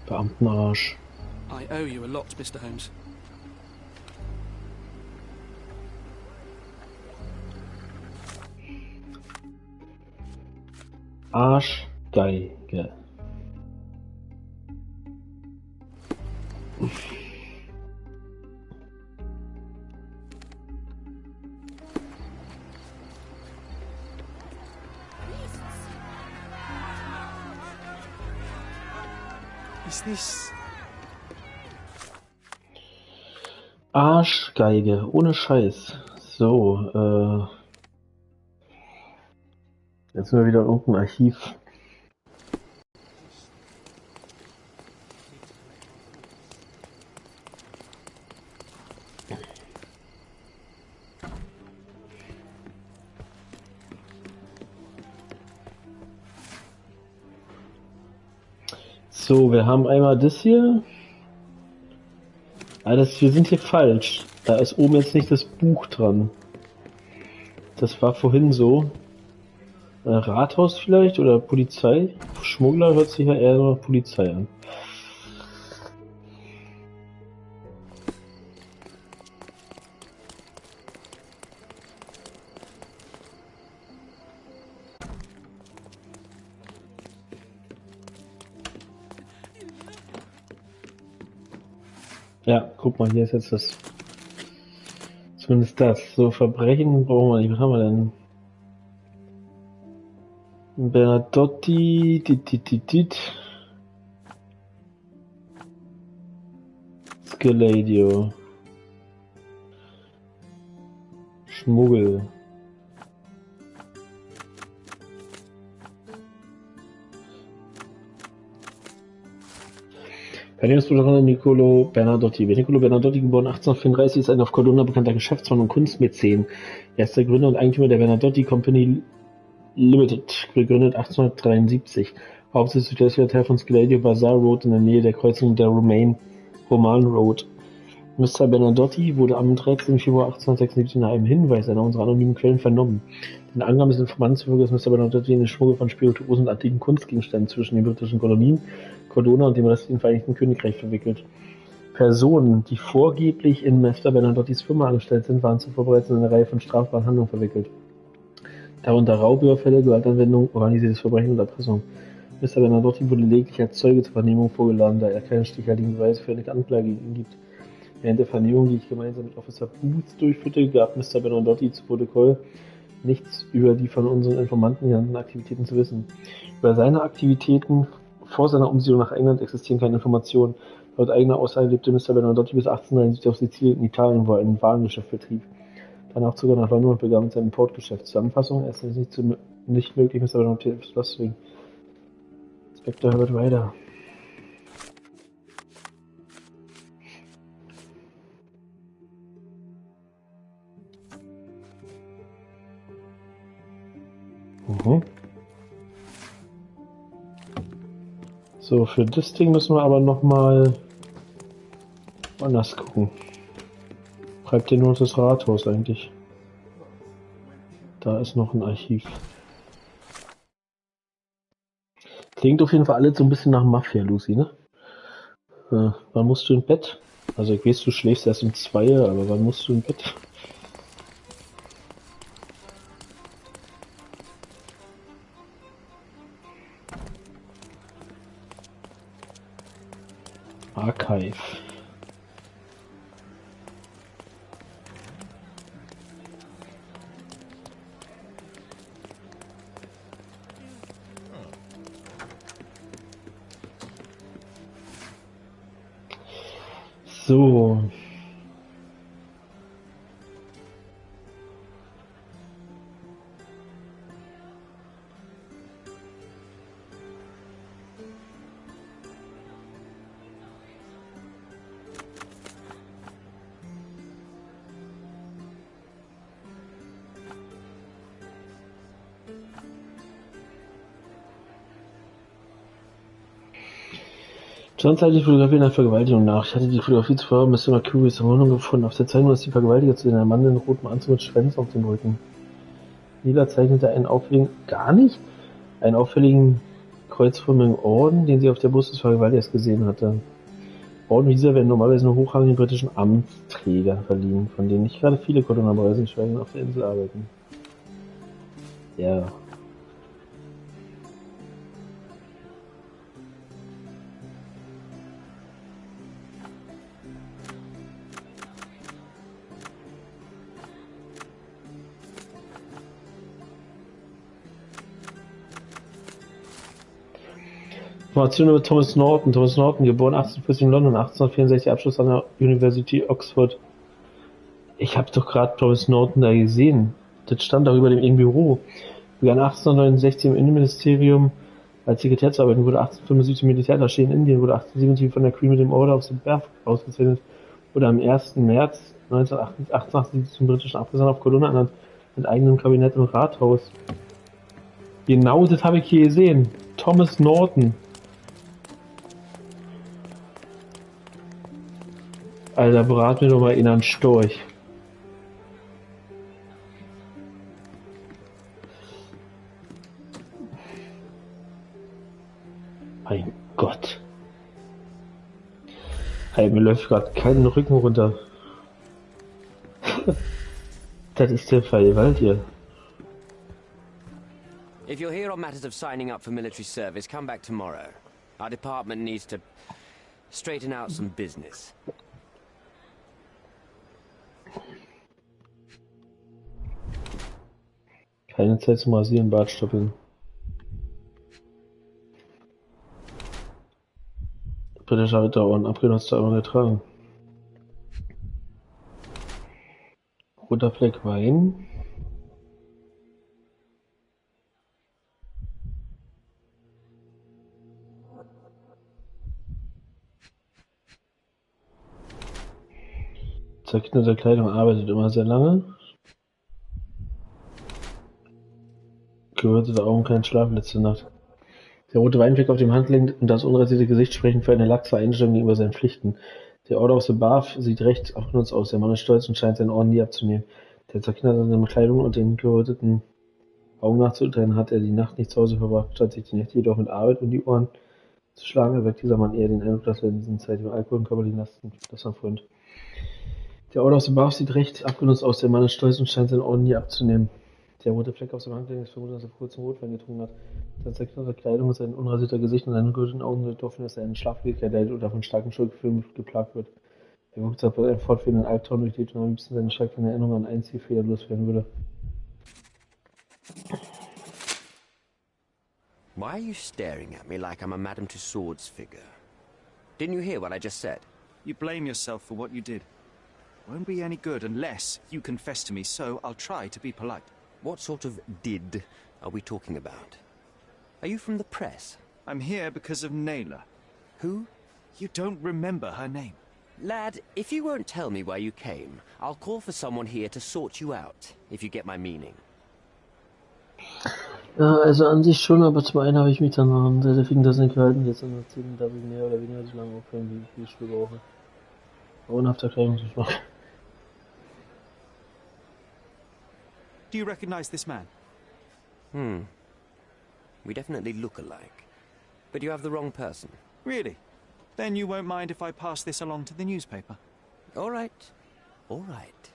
Beamtenarsch. I owe you a lot, Mr. Holmes. Arschgeige. Is this... Arschgeige, ohne Scheiß. So, jetzt sind wir wieder in irgendeinem Archiv. So, wir haben einmal das hier. Ah, wir sind hier falsch. Da ist oben jetzt nicht das Buch dran. Das war vorhin so. Rathaus vielleicht oder Polizei? Schmuggler hört sich ja eher nach Polizei an. Ja, guck mal, hier ist jetzt das. Zumindest das. So, Verbrechen brauchen wir nicht. Was haben wir denn? Bernadotti, Scaladio. Schmuggel. Verleihungsprotokoll Niccolo Bernadotti. Niccolo Bernadotti, geboren 1834, ist ein auf Colonna bekannter Geschäftsmann und Kunstmäzen. Er ist der Gründer und Eigentümer der Bernadotti Company Limited, gegründet 1873. Hauptsitz südwestlicher Teil von Scaladio Bazaar Road in der Nähe der Kreuzung der Roman Road. Mr. Bernadotti wurde am 13. Februar 1876 nach einem Hinweis einer unserer anonymen Quellen vernommen. Den Angaben des Informanten zufolge ist Mr. Bernadotti in den Schmuggel von Spirituosen und antiken Kunstgegenständen zwischen den britischen Kolonien, Colonna und dem restlichen Vereinigten Königreich verwickelt. Personen, die vorgeblich in Mr. Bernadottis Firma angestellt sind, waren zuvor bereits in eine Reihe von strafbaren Handlungen verwickelt. Darunter Raubüberfälle, Gewaltanwendung, organisiertes Verbrechen und Erpressung. Mr. Bernadotti wurde lediglich als Zeuge zur Vernehmung vorgeladen, da er keine stichhaltigen Beweise für eine Anklage gegen ihn gibt. Während der Vernehmung, die ich gemeinsam mit Officer Booth durchführte, gab Mr. Bernadotti zu Protokoll nichts über die von unseren Informanten genannten Aktivitäten zu wissen. Über seine Aktivitäten vor seiner Umsiedlung nach England existieren keine Informationen. Laut eigener Aussage lebte Mr. Bernadotti bis 1873 auf Sizilien in Italien, wo er ein Warengeschäft betrieb. Danach zog er nach London und begann mit seinem Importgeschäft. Zusammenfassung: Es ist nicht möglich, Mr. Brown was wegen Inspector Herbert Ryder. So, für das Ding müssen wir aber nochmal anders gucken. Bleibt dir nur das Rathaus eigentlich. Da ist noch ein Archiv. Klingt auf jeden Fall alles so ein bisschen nach Mafia, Lucy, ne? Wann musst du ins Bett? Also ich weiß, du schläfst erst um 2, aber wann musst du ins Bett? Archive. So. Sonst halte die Fotografie einer Vergewaltigung nach. Ich hatte die Fotografie zuvor Mr. Mercurys Wohnung gefunden. Auf der Zeichnung ist die Vergewaltiger zu den Mann in rotem Anzug mit Schwänzen auf dem Rücken. Lila zeichnete einen auffälligen kreuzförmigen Orden, den sie auf der Brust des Vergewaltigers gesehen hatte. Orden wie dieser werden normalerweise nur hochrangigen britischen Amtsträger verliehen, von denen nicht gerade viele Cordon-Bleu schweigen auf der Insel arbeiten. Ja. Informationen über Thomas Norton. Thomas Norton, geboren 1840 in London, 1864 Abschluss an der University Oxford. Ich habe doch gerade Thomas Norton da gesehen. Das stand auch über dem im Büro. Begann 1869 im Innenministerium als Sekretär zu arbeiten, wurde 1875 im Militärattaché in Indien, wurde 1877 von der Queen mit dem Order of the Bath ausgezeichnet, wurde am 1. März 1988 zum britischen Abgesandten auf Kolonne ernannt, mit eigenem Kabinett und Rathaus. Genau das habe ich hier gesehen. Thomas Norton. Alter, brat mir doch mal in einen Storch. Mein Gott. Hey, mir läuft gerade keinen Rücken runter. Das ist der Vergewaltiger. If you're here on matters of signing up for military service, come back tomorrow. Our department needs to straighten out some business. Keine Zeit zum Rasieren, Bartstoppeln. Britischer Ritterorden, abgenutzte, aber getragen. Roter Fleck Wein. Zerknitterte Kleidung, arbeitet immer sehr lange. Gerötete Augen, kein Schlaf letzte Nacht. Der rote Weinfleck auf dem Handgelenk und das unrasierte Gesicht sprechen für eine laxe Einstellung gegenüber seinen Pflichten. Der Order of the Bath sieht recht abgenutzt aus. Der Mann ist stolz und scheint seinen Orden nie abzunehmen. Der zerknitterten Kleidung und den geröteten Augen nachzuurteilen, hat er die Nacht nicht zu Hause verbracht, statt sich die Nächte jedoch mit Arbeit um die Ohren zu schlagen, erweckt dieser Mann eher den Eindruck, dass er in diesen Zeit über Alkohol und körperlichen Lasten freund. Der Order of the Bath sieht recht abgenutzt aus. Der Mann ist stolz und scheint seinen Orden nie abzunehmen. Der rote Fleck auf seinem Handgelenk ist vermutet, dass er vor kurzem Rotwein getrunken hat. Seine zerknitterte Kleidung und sein unrasierter Gesicht und seine geröteten Augen sind darauf hin, dass er einen Schlaflosigkeit leidet oder von starken Schuldgefühlen geplagt wird. Er wirkt, als ob er einen fortwährenden Albtraum durchlebt und am liebsten seine schrecklichen Erinnerungen an einen Zielfehler loswerden würde. Why are you staring at me like I'm a Madame Tussauds figure? Didn't you hear what I just said? You blame yourself for what you did. Won't be any good unless you confess to me, so I'll try to be polite. What sort of did are we talking about? Are you from the press? I'm here because of Naylor. Who? You don't remember her name. Lad, if you won't tell me why you came, I'll call for someone here to sort you out, if you get my meaning. Ja, also an sich schon, aber zum einen habe ich mich dann an der Fingersen gehalten, jetzt an erzählen, darf ich mehr oder weniger so lange aufhören, wie ich brauche. Grauenhafter Kleidungsgeschmack. Do you recognize this man? We definitely look alike. But you have the wrong person. Really? Then you won't mind if I pass this along to the newspaper? All right. All right.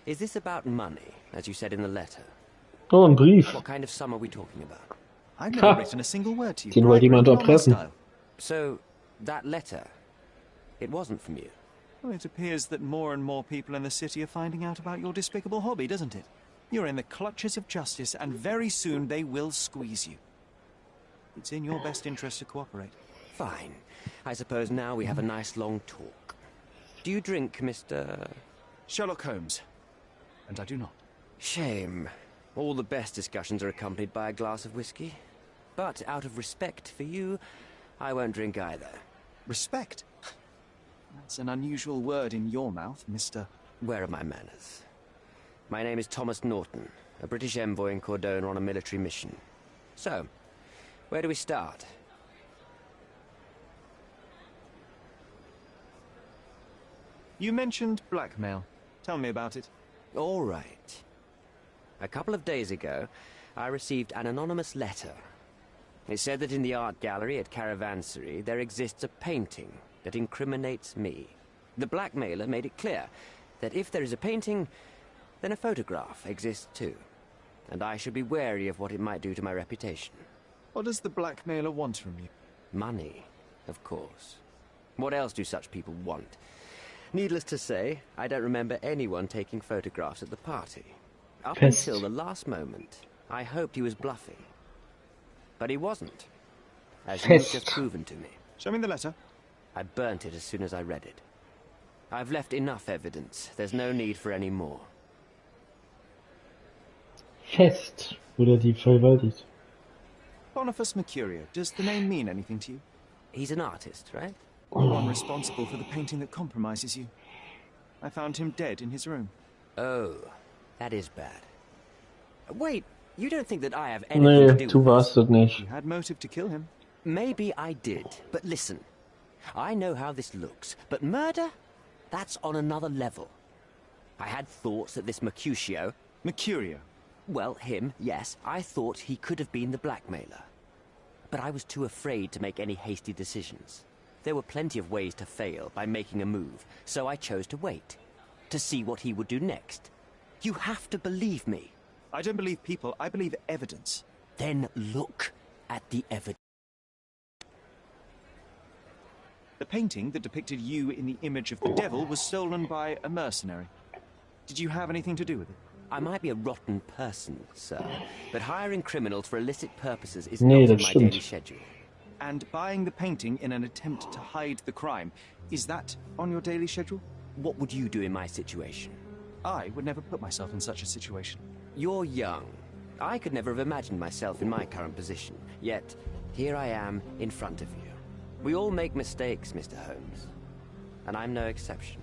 Is this about money, as you said in the letter? Oh, ein Brief. What kind of sum are we talking about? I've never written a single word to you. Den wollte jemand erpressen. So, that letter, it wasn't from you? Well, it appears that more and more people in the city are finding out about your despicable hobby, doesn't it? You're in the clutches of justice, and very soon they will squeeze you. It's in your best interest to cooperate. Fine. I suppose now we have a nice long talk. Do you drink, Mr... Sherlock Holmes. And I do not. Shame. All the best discussions are accompanied by a glass of whiskey. But out of respect for you, I won't drink either. Respect? That's an unusual word in your mouth, Mr... Where are my manners? My name is Thomas Norton, a British envoy in Cordona on a military mission. So, where do we start? You mentioned blackmail. Tell me about it. All right. A couple of days ago, I received an anonymous letter. It said that in the art gallery at Caravansary there exists a painting that incriminates me. The blackmailer made it clear that if there is a painting, then a photograph exists too. And I should be wary of what it might do to my reputation. What does the blackmailer want from you? Money, of course. What else do such people want? Needless to say, I don't remember anyone taking photographs at the party. Up until the last moment, I hoped he was bluffing. But he wasn't, as you've just proven to me. Show me the letter. I burnt it as soon as I read it. I've left enough evidence. There's no need for any more. Fest wurde die vergewaltigt. Boniface Mercurio. Does the name mean anything to you? He's an artist, right? The one responsible for the painting that compromises you. I found him dead in his room. Oh, that is bad. Wait, you don't think that I have anything to do du with warst this? es nicht. You had motive to kill him. Maybe I did, but listen. I know how this looks, but murder? That's on another level. I had thoughts that this Mercutio... Mercurio? Well, him, yes. I thought he could have been the blackmailer. But I was too afraid to make any hasty decisions. There were plenty of ways to fail by making a move, so I chose to wait. To see what he would do next. You have to believe me. I don't believe people, I believe evidence. Then look at the evidence. The painting that depicted you in the image of the devil was stolen by a mercenary. Did you have anything to do with it? I might be a rotten person, sir, but hiring criminals for illicit purposes is Nee, not in das my stimmt. daily schedule. And buying the painting in an attempt to hide the crime, is that on your daily schedule? What would you do in my situation? I would never put myself in such a situation. You're young. I could never have imagined myself in my current position. Yet, here I am in front of you. We all make mistakes, Mr. Holmes. And I'm no exception.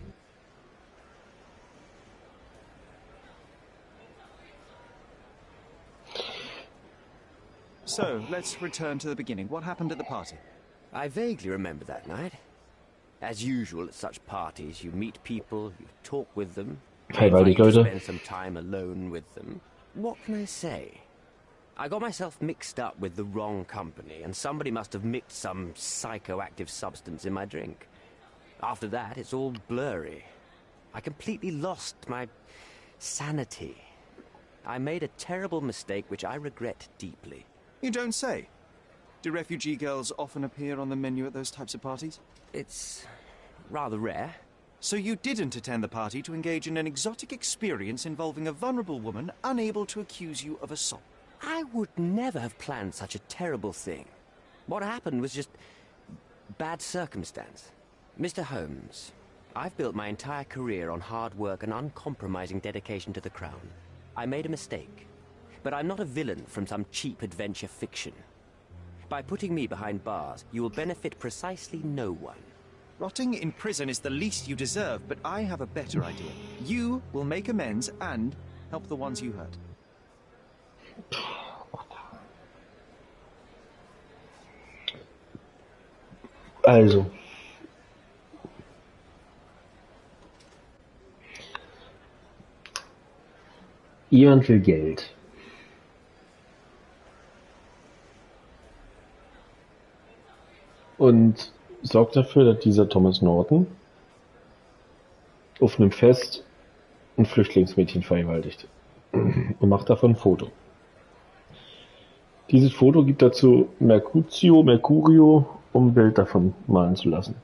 So, let's return to the beginning. What happened at the party? I vaguely remember that night. As usual at such parties, you meet people, you talk with them, they invite you to spend some time alone with them. What can I say? I got myself mixed up with the wrong company, and somebody must have mixed some psychoactive substance in my drink. After that, it's all blurry. I completely lost my sanity. I made a terrible mistake which I regret deeply. You don't say. Do refugee girls often appear on the menu at those types of parties? It's rather rare. So you didn't attend the party to engage in an exotic experience involving a vulnerable woman unable to accuse you of assault? I would never have planned such a terrible thing. What happened was just bad circumstance. Mr. Holmes, I've built my entire career on hard work and uncompromising dedication to the crown. I made a mistake, but I'm not a villain from some cheap adventure fiction. By putting me behind bars, you will benefit precisely no one. Rotting in prison is the least you deserve, but I have a better idea. You will make amends and help the ones you hurt. Also. Jemand will Geld. Und sorgt dafür, dass dieser Thomas Norton auf einem Fest ein Flüchtlingsmädchen vergewaltigt. Und macht davon ein Foto. Dieses Foto gibt dazu Mercurio, um ein Bild davon malen zu lassen.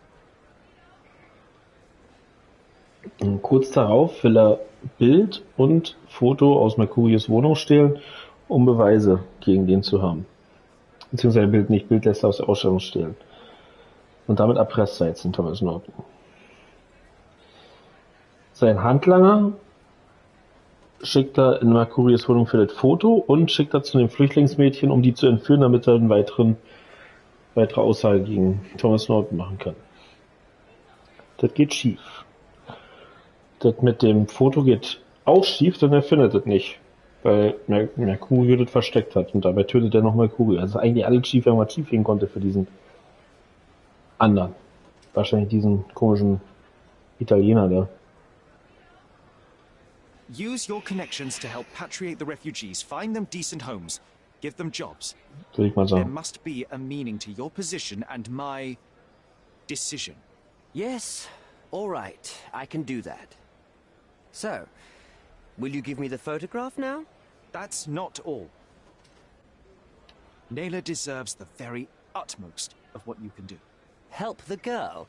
Und kurz darauf will er Bild und Foto aus Mercurios Wohnung stehlen, um Beweise gegen den zu haben. Beziehungsweise Bild lässt er aus der Ausstellung stehlen. Und damit erpresst er jetzt den Thomas Norton. Sein Handlanger schickt er in Mercurios Wohnung für das Foto und schickt er zu dem Flüchtlingsmädchen, um die zu entführen, damit er eine weitere Aussage gegen Thomas Norton machen kann. Das geht schief. Das mit dem Foto geht auch schief, denn er findet es nicht. Weil Mercurio das versteckt hat und dabei tötet er noch Mercurio. Also eigentlich alles schief, was schief gehen konnte für diesen anderen. Wahrscheinlich diesen komischen Italiener da. Use your connections to help patriate the refugees, find them decent homes, give them jobs. Würde ich mal There sagen. must be a meaning to your position and my decision. Yes, all right, I can do that. So, will you give me the photograph now? That's not all. Naylor deserves the very utmost of what you can do. Help the girl?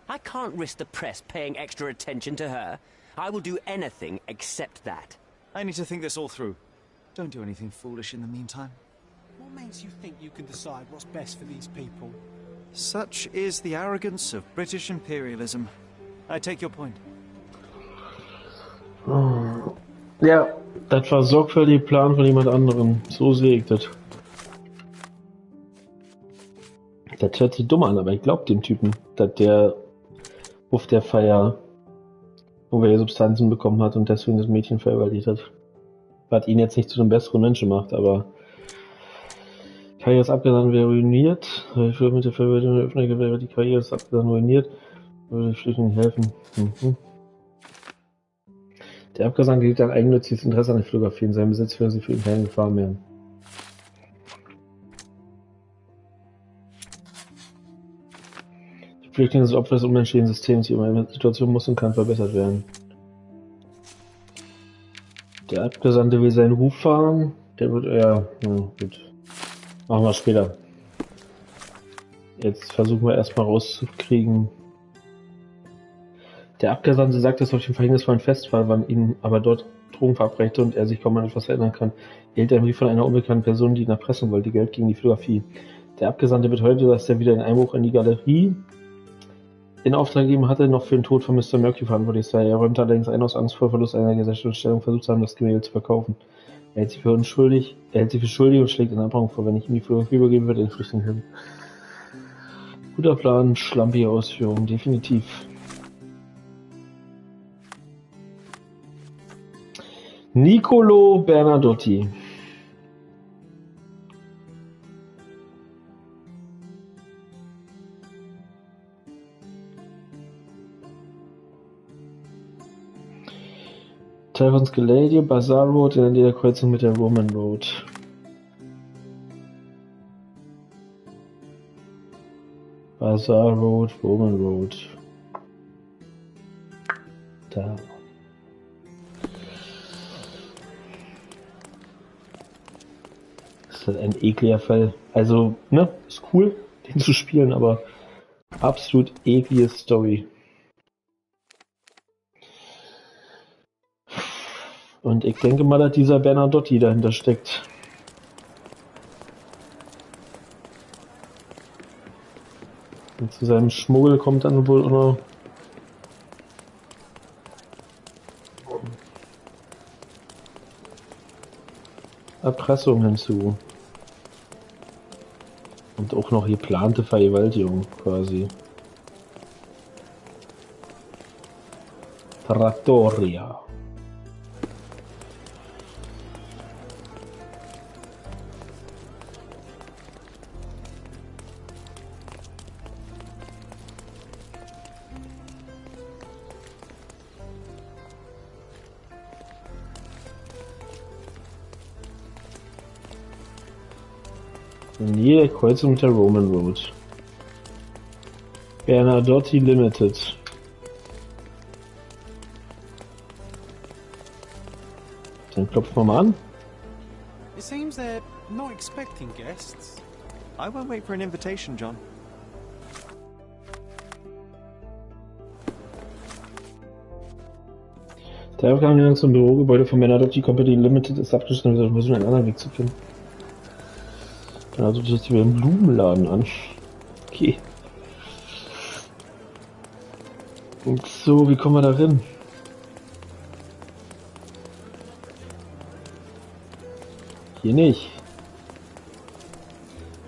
I can't risk the press paying extra attention to her. I will do anything except that. I need to think this all through. Don't do anything foolish in the meantime. What makes you think you can decide what's best for these people? Such is the arrogance of British imperialism. I take your point. Ja, das war sorgfältig Plan von jemand anderem. So sehe ich das. Das hört sich dumm an, aber ich glaube dem Typen, dass der auf der Feier irgendwelche Substanzen bekommen hat und deswegen das Mädchen vergewaltigt hat. Was ihn jetzt nicht zu einem besseren Menschen macht, aber Karriere ist abgesandt, wäre ruiniert. Ich würde mit der Verwaltung der Öffentlichkeit wäre die Karriere ist abgesandt ruiniert. Würde den Flüchtlingen helfen. Der Abgesandte liegt ein eigennütziges Interesse an der Fotografie. In seinem Besitz führen sie für ihn keine Gefahr mehr. Die Flüchtlinge sind Opfer des unmenschlichen Systems. Ihre Situation muss und kann verbessert werden. Der Abgesandte will seinen Ruf fahren. Der wird ja gut. Machen wir später. Jetzt versuchen wir erstmal rauszukriegen. Der Abgesandte sagt, dass auf dem verhängnisvollen Fest war, wann ihn aber dort Drogen verabreichte und er sich kaum an etwas erinnern kann. Er erhielt einen Brief von einer unbekannten Person, die ihn erpressen wollte, Geld gegen die Fotografie. Der Abgesandte wird heute, dass er wieder einen Einbruch in die Galerie in Auftrag gegeben hatte, noch für den Tod von Mr. Mercury verantwortlich sei. Er räumte allerdings ein, aus Angst vor Verlust einer gesellschaftlichen Stellung versucht zu haben, das Gemälde zu verkaufen. Er hält sich für schuldig und schlägt in Abhang vor, wenn ich ihm die Fotografie übergeben würde, den Flüchtlingen hin. Guter Plan, schlampige Ausführung, definitiv. Niccolo Bernadotti. Teufels Gelady, Bazaar Road in der Kreuzung mit der Roman Road. Bazaar Road, Roman Road. Da. Das ist halt ein ekliger Fall. Also, ne, ist cool, den zu spielen, aber absolut eklige Story. Und ich denke mal, dass dieser Bernadotti dahinter steckt. Und zu seinem Schmuggel kommt dann wohl noch Erpressung hinzu. Und auch noch geplante Vergewaltigung quasi. Trattoria. In jeder Kreuzung mit der Roman Road. Bernadotte Limited. Dann klopfen wir mal an. It seems they're not expecting guests. I won't wait for an invitation, John. Der Aufgang zum Bürogebäude von Bernadotte Company Limited ist abgeschlossen, wir müssen einen anderen Weg zu finden. Also jetzt wieder einen Blumenladen an. Okay. Und so, wie kommen wir da rein? Hier nicht.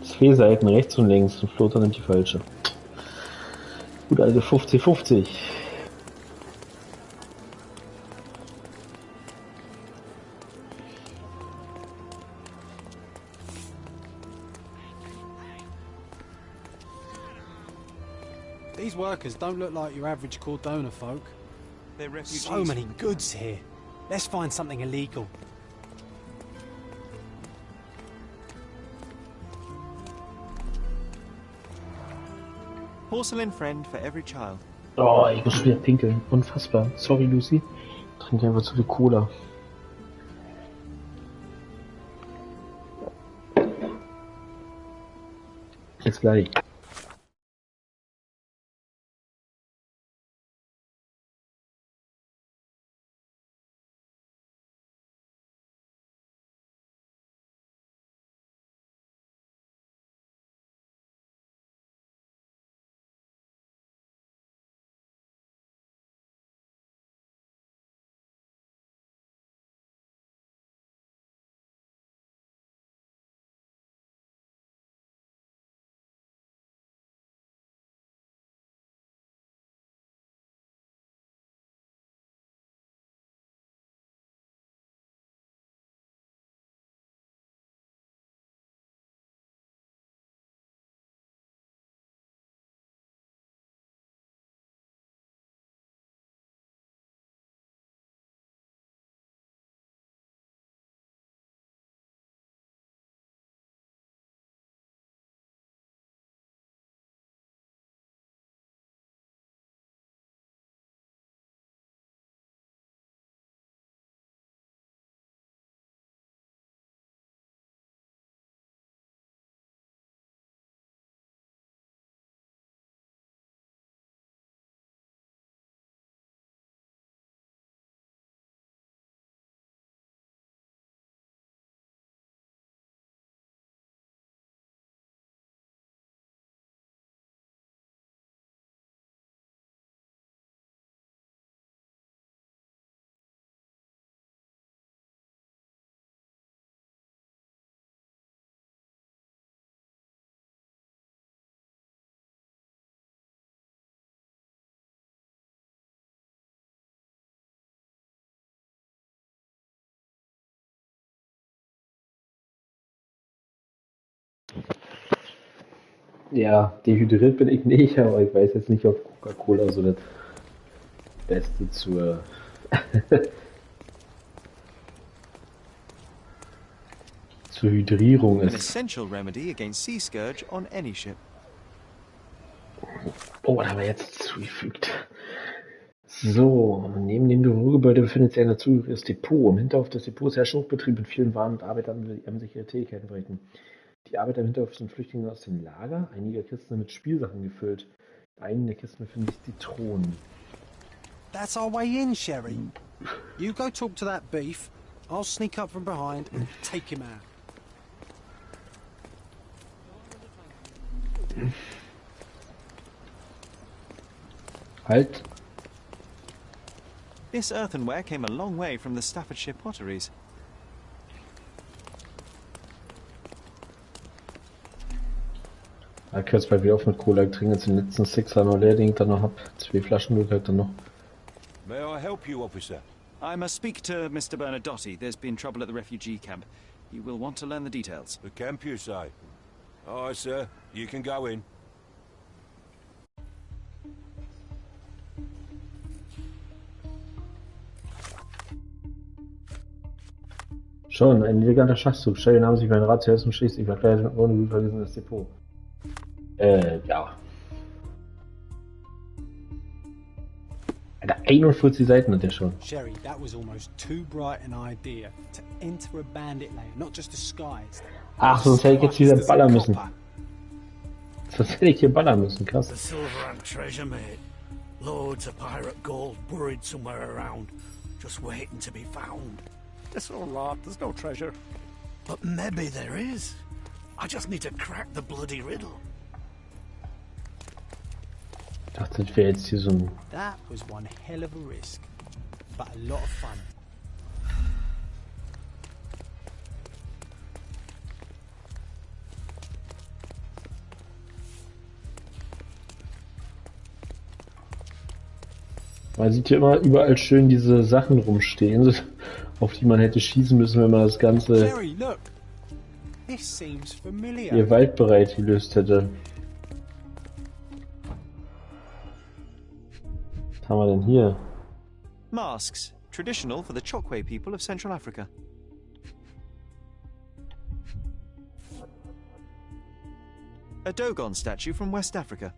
2 Seiten rechts und links und Flotter nimmt die falsche. Gut, also 50-50. These workers don't look like your average Cordona folk. They're refugees. So many goods here. Let's find something illegal. Porcelain friend for every child. Oh, ich muss schon wieder pinkeln. Unfassbar. Sorry, Lucy. Ich trinke einfach zu viel Cola. Jetzt gleich. Ja, dehydriert bin ich nicht, aber ich weiß jetzt nicht, ob Coca-Cola so das Beste zur zur Hydrierung An ist. essential remedy against sea scourge on any ship. Oh, da haben wir jetzt zugefügt. So, neben dem Bürogebäude befindet sich ein dazugehöriges Depot. Im Hinterhof des Depots herrscht Hochbetrieb mit vielen Waren und Arbeitern, die sich ihre Tätigkeiten verrichten. Die Arbeiter im Hinterhof sind Flüchtlinge aus dem Lager. Einige Kisten sind mit Spielsachen gefüllt. In einigen der Kisten befinden sich Zitronen. That's our way in, Sherry. You go talk to that beef. I'll sneak up from behind and take him out. Halt. This earthenware came a long way from the Staffordshire potteries. Kurz bei wieder auf mit Cola trinken, jetzt den letzten Sixer noch leer, den ich dann noch hab. 2 Flaschen Glück halt dann noch. May I help you, officer? I must speak to Mr. Bernadotti. There's been trouble at the refugee camp. You will want to learn the details. The camp, you say? Aye, sir. You can go in. Schon, ein illegaler Schachzug. Stell den Namen sich mein Rat zuerst und schließt. Ich verkleidet mit ohne Blut vergessen das Depot. Ja. Alter, 41 Seiten hat der schon. Sherry, that was almost too bright an idea to enter a bandit lair, not just disguised. Ach, sonst hätte ich jetzt wieder ballern müssen. Sonst hätte ich hier ballern müssen, krass. The silver and treasure, mate. Loads of pirate gold buried somewhere around, just waiting to be found. That's all rot, there's no treasure. But maybe there is. I just need to crack the bloody riddle. Ich dachte, das wäre jetzt hier so ein... That was one hell of a risk, but a lot of fun. Man sieht hier immer überall schön diese Sachen rumstehen, auf die man hätte schießen müssen, wenn man das ganze Jerry, look. This seems familiar. Ihr Waldbereich gelöst hätte. Was haben wir denn hier? Masks, traditional for the Chokwe people of Central Africa. A Dogon statue from West Africa.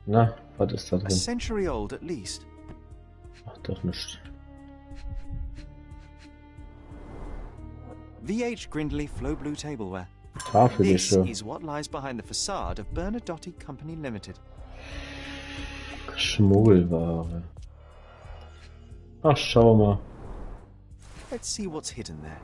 Na, was ist da drin? A century old at least. Ach, doch nicht. VH Grindley Flow Blue Tableware. This Tafelwäsche. is what lies behind the facade of Bernadotti Company Limited. Schmuggelware. Ach, schau mal. Let's see what's hidden there.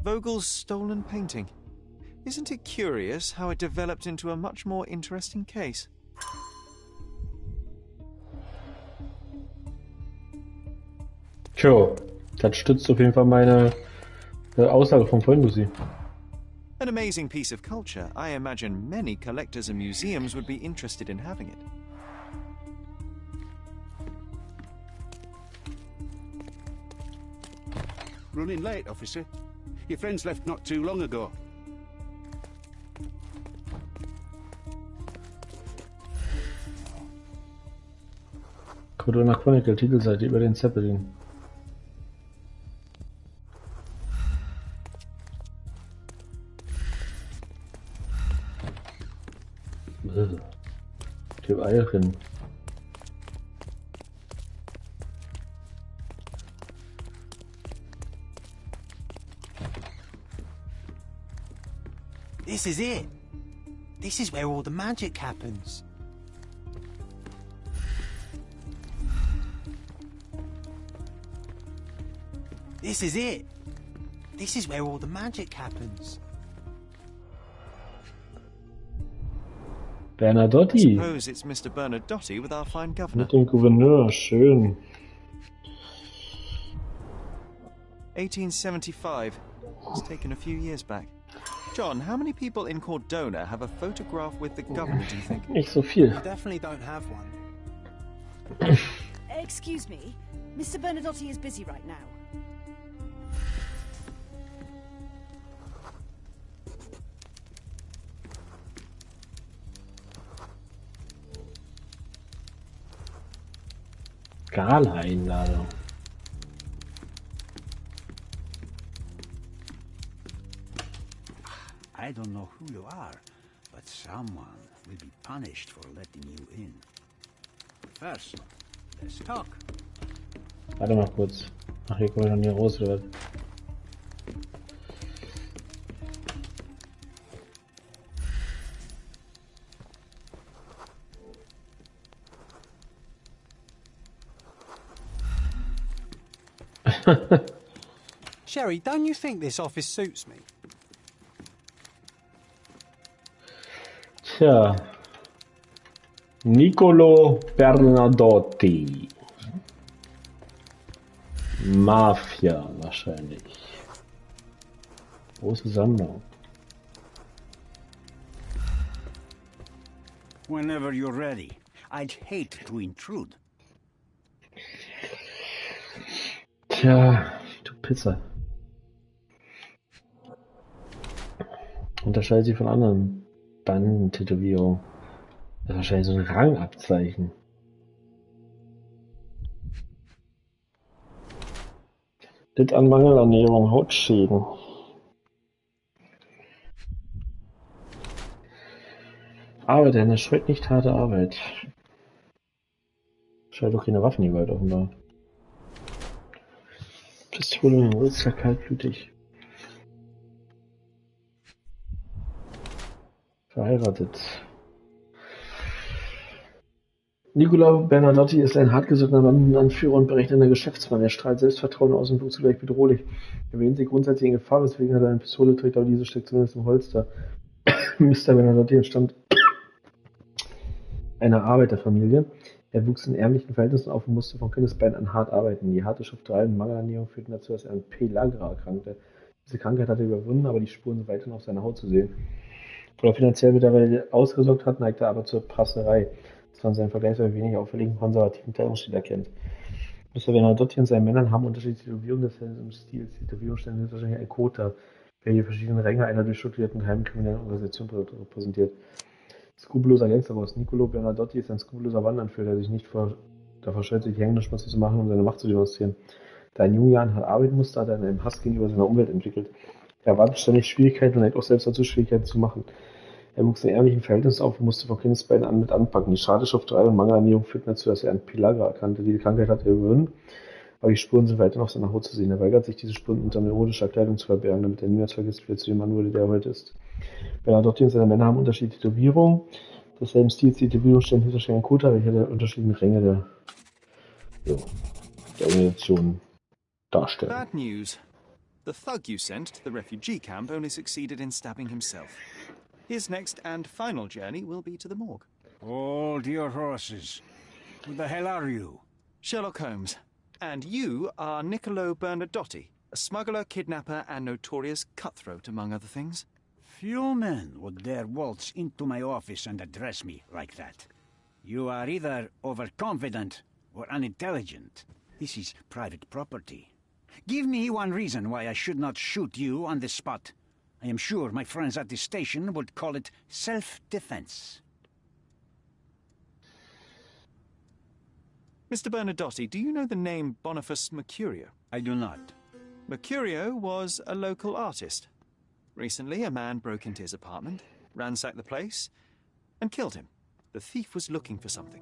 Vogel's stolen painting. Isn't it curious how it developed into a much more interesting case? Tja, das stützt auf jeden Fall meine Aussage von vorhin, Lucy. An amazing piece of culture. I imagine many collectors and museums would be interested in having it. Running late, officer. Your friends left not too long ago. Corona Chronicle, Titelseite über den Zeppelin. Typ Eichen. This is it. This is where all the magic happens. This is it. This is where all the magic happens. Bernadotti. I suppose it's Mr. Bernadotti with our fine governor. Mit dem Gouverneur, schön. 1875. It's taken a few years back. John, how many people in Cordona have a photograph with the governor, do you think? Nicht so viel. We definitely don't have one. Excuse me, Mr. Bernadotti is busy right now. Gala-Einladung. I don't know who you are, but someone will be punished for letting you in. First, let's talk. Warte mal kurz. Ach, hier komme ich noch nie raus, oder was? Sherry, don't you think this office suits me? Tja. Niccolo Bernadotti. Mafia wahrscheinlich. Große Sammlung. Whenever you're ready. I'd hate to intrude. Tja, du Pizza. Unterscheidet sie von anderen Bandentätowierungen. Das ist wahrscheinlich so ein Rangabzeichen. Litt an Mangelernährung, Hautschäden. Arbeit, er scheut nicht harte Arbeit. Scheint doch keine Waffengewalt offenbar. Pistole, ist ja kaltblütig. Verheiratet. Nicola Bernadotti ist ein hartgesottener Bandenanführer und berechnender Geschäftsmann. Er strahlt Selbstvertrauen aus und wirkt zugleich bedrohlich. Er wähnt sich grundsätzlich in Gefahr, weswegen er eine Pistole trägt, aber diese steckt zumindest im Holster. Mr. Bernadotti entstammt einer Arbeiterfamilie. Er wuchs in ärmlichen Verhältnissen auf und musste von Kindesbeinen an hart arbeiten. Die harte Schufterei und Mangelernährung führten dazu, dass er an Pellagra erkrankte. Diese Krankheit hat er überwunden, aber die Spuren sind weiterhin auf seiner Haut zu sehen. Obwohl er finanziell mittlerweile ausgesorgt hat, neigt er aber zur Prasserei, das man seinen vergleichsweise wenig auffälligen konservativen Kleidungsstil erkennt. Mr. Bernadotti und seine Männer haben unterschiedliche Tätowierungen desselben Stils. Die Tätowierungen sind wahrscheinlich ein Kota, der die verschiedenen Ränge einer durchstrukturierten geheimen kriminellen Organisation repräsentiert. Skrupelloser Gangsterboss Niccolo Bernadotti ist ein skrupelloser Wandanführer, der sich nicht davor scheut, sich hängende Schmutz zu machen, um seine Macht zu demonstrieren. Da er in jungen Jahren hart arbeiten musste, hat er einen Hass gegenüber seiner Umwelt entwickelt. Er erwartet ständig Schwierigkeiten und neigt auch selbst dazu, Schwierigkeiten zu machen. Er wuchs in ärmlichen Verhältnissen auf und musste von Kindesbeinen an mit anpacken. Die schade Schufterei und Mangelernährung führten dazu, dass er an Pellagra erkannte. Diese Krankheit hat er überwunden, aber die Spuren sind weiterhin auf seiner Haut zu sehen. Er weigert sich, diese Spuren unter melodischer Kleidung zu verbergen, damit er niemals vergisst, wie er zu dem Mann wurde, der er heute ist. Bernadotti und seine Männer haben unterschiedliche Tätowierungen. Desselben Stils, die Tätowierungen stellen höchstwahrscheinlich ein Kota, welcher der unterschiedlichen Ränge der Organisation darstellt. Bad news. The thug you sent to the refugee camp only succeeded in stabbing himself. His next and final journey will be to the morgue. Hold your horses. Who the hell are you? Sherlock Holmes. And you are Niccolo Bernadotti, a smuggler, kidnapper, and notorious cutthroat, among other things. Few men would dare waltz into my office and address me like that. You are either overconfident or unintelligent. This is private property. Give me one reason why I should not shoot you on the spot. I am sure my friends at the station would call it self-defense. Mr. Bernadotti, do you know the name Boniface Mercurio? I do not. Mercurio was a local artist. Recently, a man broke into his apartment, ransacked the place, and killed him. The thief was looking for something.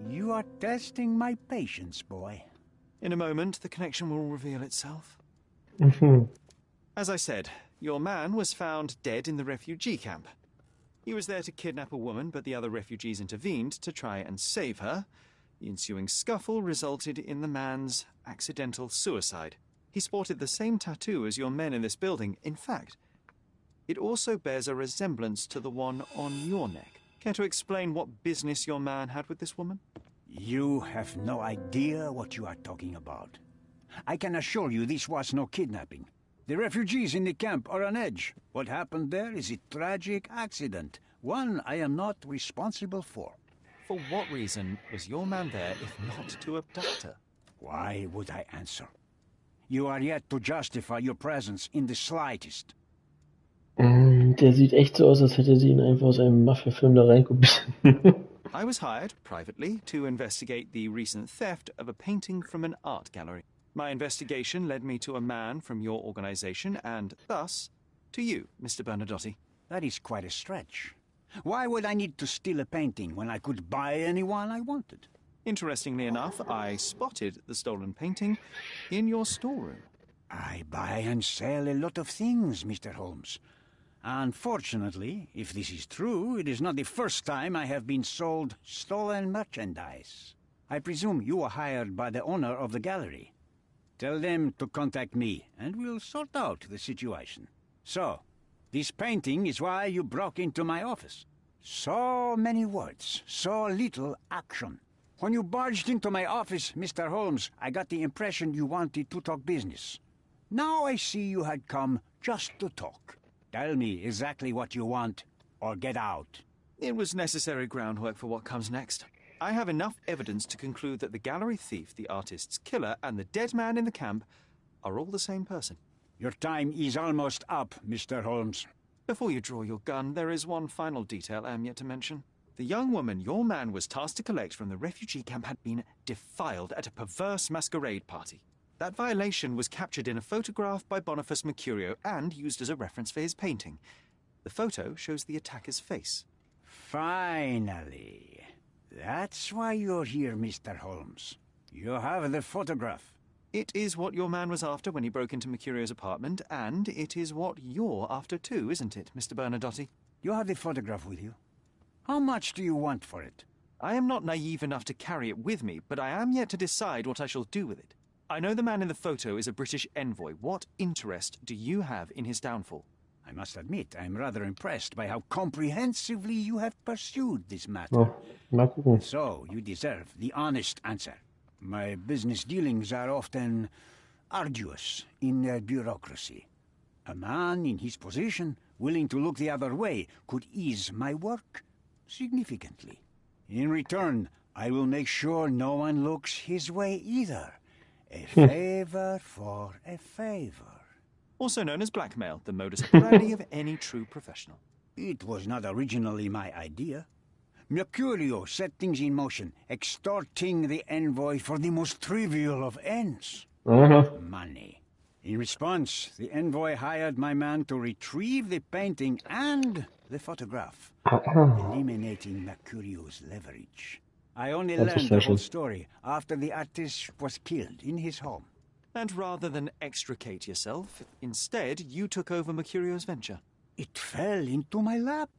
You are testing my patience, boy. In a moment, the connection will reveal itself. As I said, your man was found dead in the refugee camp. He was there to kidnap a woman, but the other refugees intervened to try and save her. The ensuing scuffle resulted in the man's accidental suicide. He sported the same tattoo as your men in this building. In fact, it also bears a resemblance to the one on your neck. Care to explain what business your man had with this woman? You have no idea what you are talking about. I can assure you this was no kidnapping. The refugees in the camp are on edge. What happened there is a tragic accident, one I am not responsible for. For what reason was your man there if not to abduct her? Why would I answer? You are yet to justify your presence in the slightest. Der sieht echt so aus, als hätte sie ihn einfach aus einem Mafia-Film da reinkopiert. I was hired, privately, to investigate the recent theft of a painting from an art gallery. My investigation led me to a man from your organization, and thus, to you, Mr. Bernadotti. That is quite a stretch. Why would I need to steal a painting when I could buy anyone I wanted? Interestingly enough, I spotted the stolen painting in your storeroom. I buy and sell a lot of things, Mr. Holmes. Unfortunately, if this is true, it is not the first time I have been sold stolen merchandise. I presume you were hired by the owner of the gallery. Tell them to contact me, and we'll sort out the situation. So, this painting is why you broke into my office. So many words, so little action. When you barged into my office, Mr. Holmes, I got the impression you wanted to talk business. Now I see you had come just to talk. Tell me exactly what you want, or get out. It was necessary groundwork for what comes next. I have enough evidence to conclude that the gallery thief, the artist's killer, and the dead man in the camp are all the same person. Your time is almost up, Mr. Holmes. Before you draw your gun, there is one final detail I am yet to mention. The young woman your man was tasked to collect from the refugee camp had been defiled at a perverse masquerade party. That violation was captured in a photograph by Boniface Mercurio and used as a reference for his painting. The photo shows the attacker's face. Finally. That's why you're here, Mr. Holmes. You have the photograph. It is what your man was after when he broke into Mercurio's apartment, and it is what you're after too, isn't it, Mr. Bernadotte? You have the photograph with you. How much do you want for it? I am not naive enough to carry it with me, but I am yet to decide what I shall do with it. I know the man in the photo is a British envoy. What interest do you have in his downfall? I must admit, I'm rather impressed by how comprehensively you have pursued this matter. So, you deserve the honest answer. My business dealings are often arduous in their bureaucracy. A man in his position, willing to look the other way, could ease my work significantly. In return, I will make sure no one looks his way either. A favor for a favor. Also known as blackmail, the modus operandi of any true professional. It was not originally my idea. Mercurio set things in motion, extorting the envoy for the most trivial of ends. Money. In response, the envoy hired my man to retrieve the painting and the photograph, eliminating Mercurio's leverage. I only learned the whole story after the artist was killed in his home. And rather than extricate yourself, instead you took over Mercurio's venture. It fell into my lap.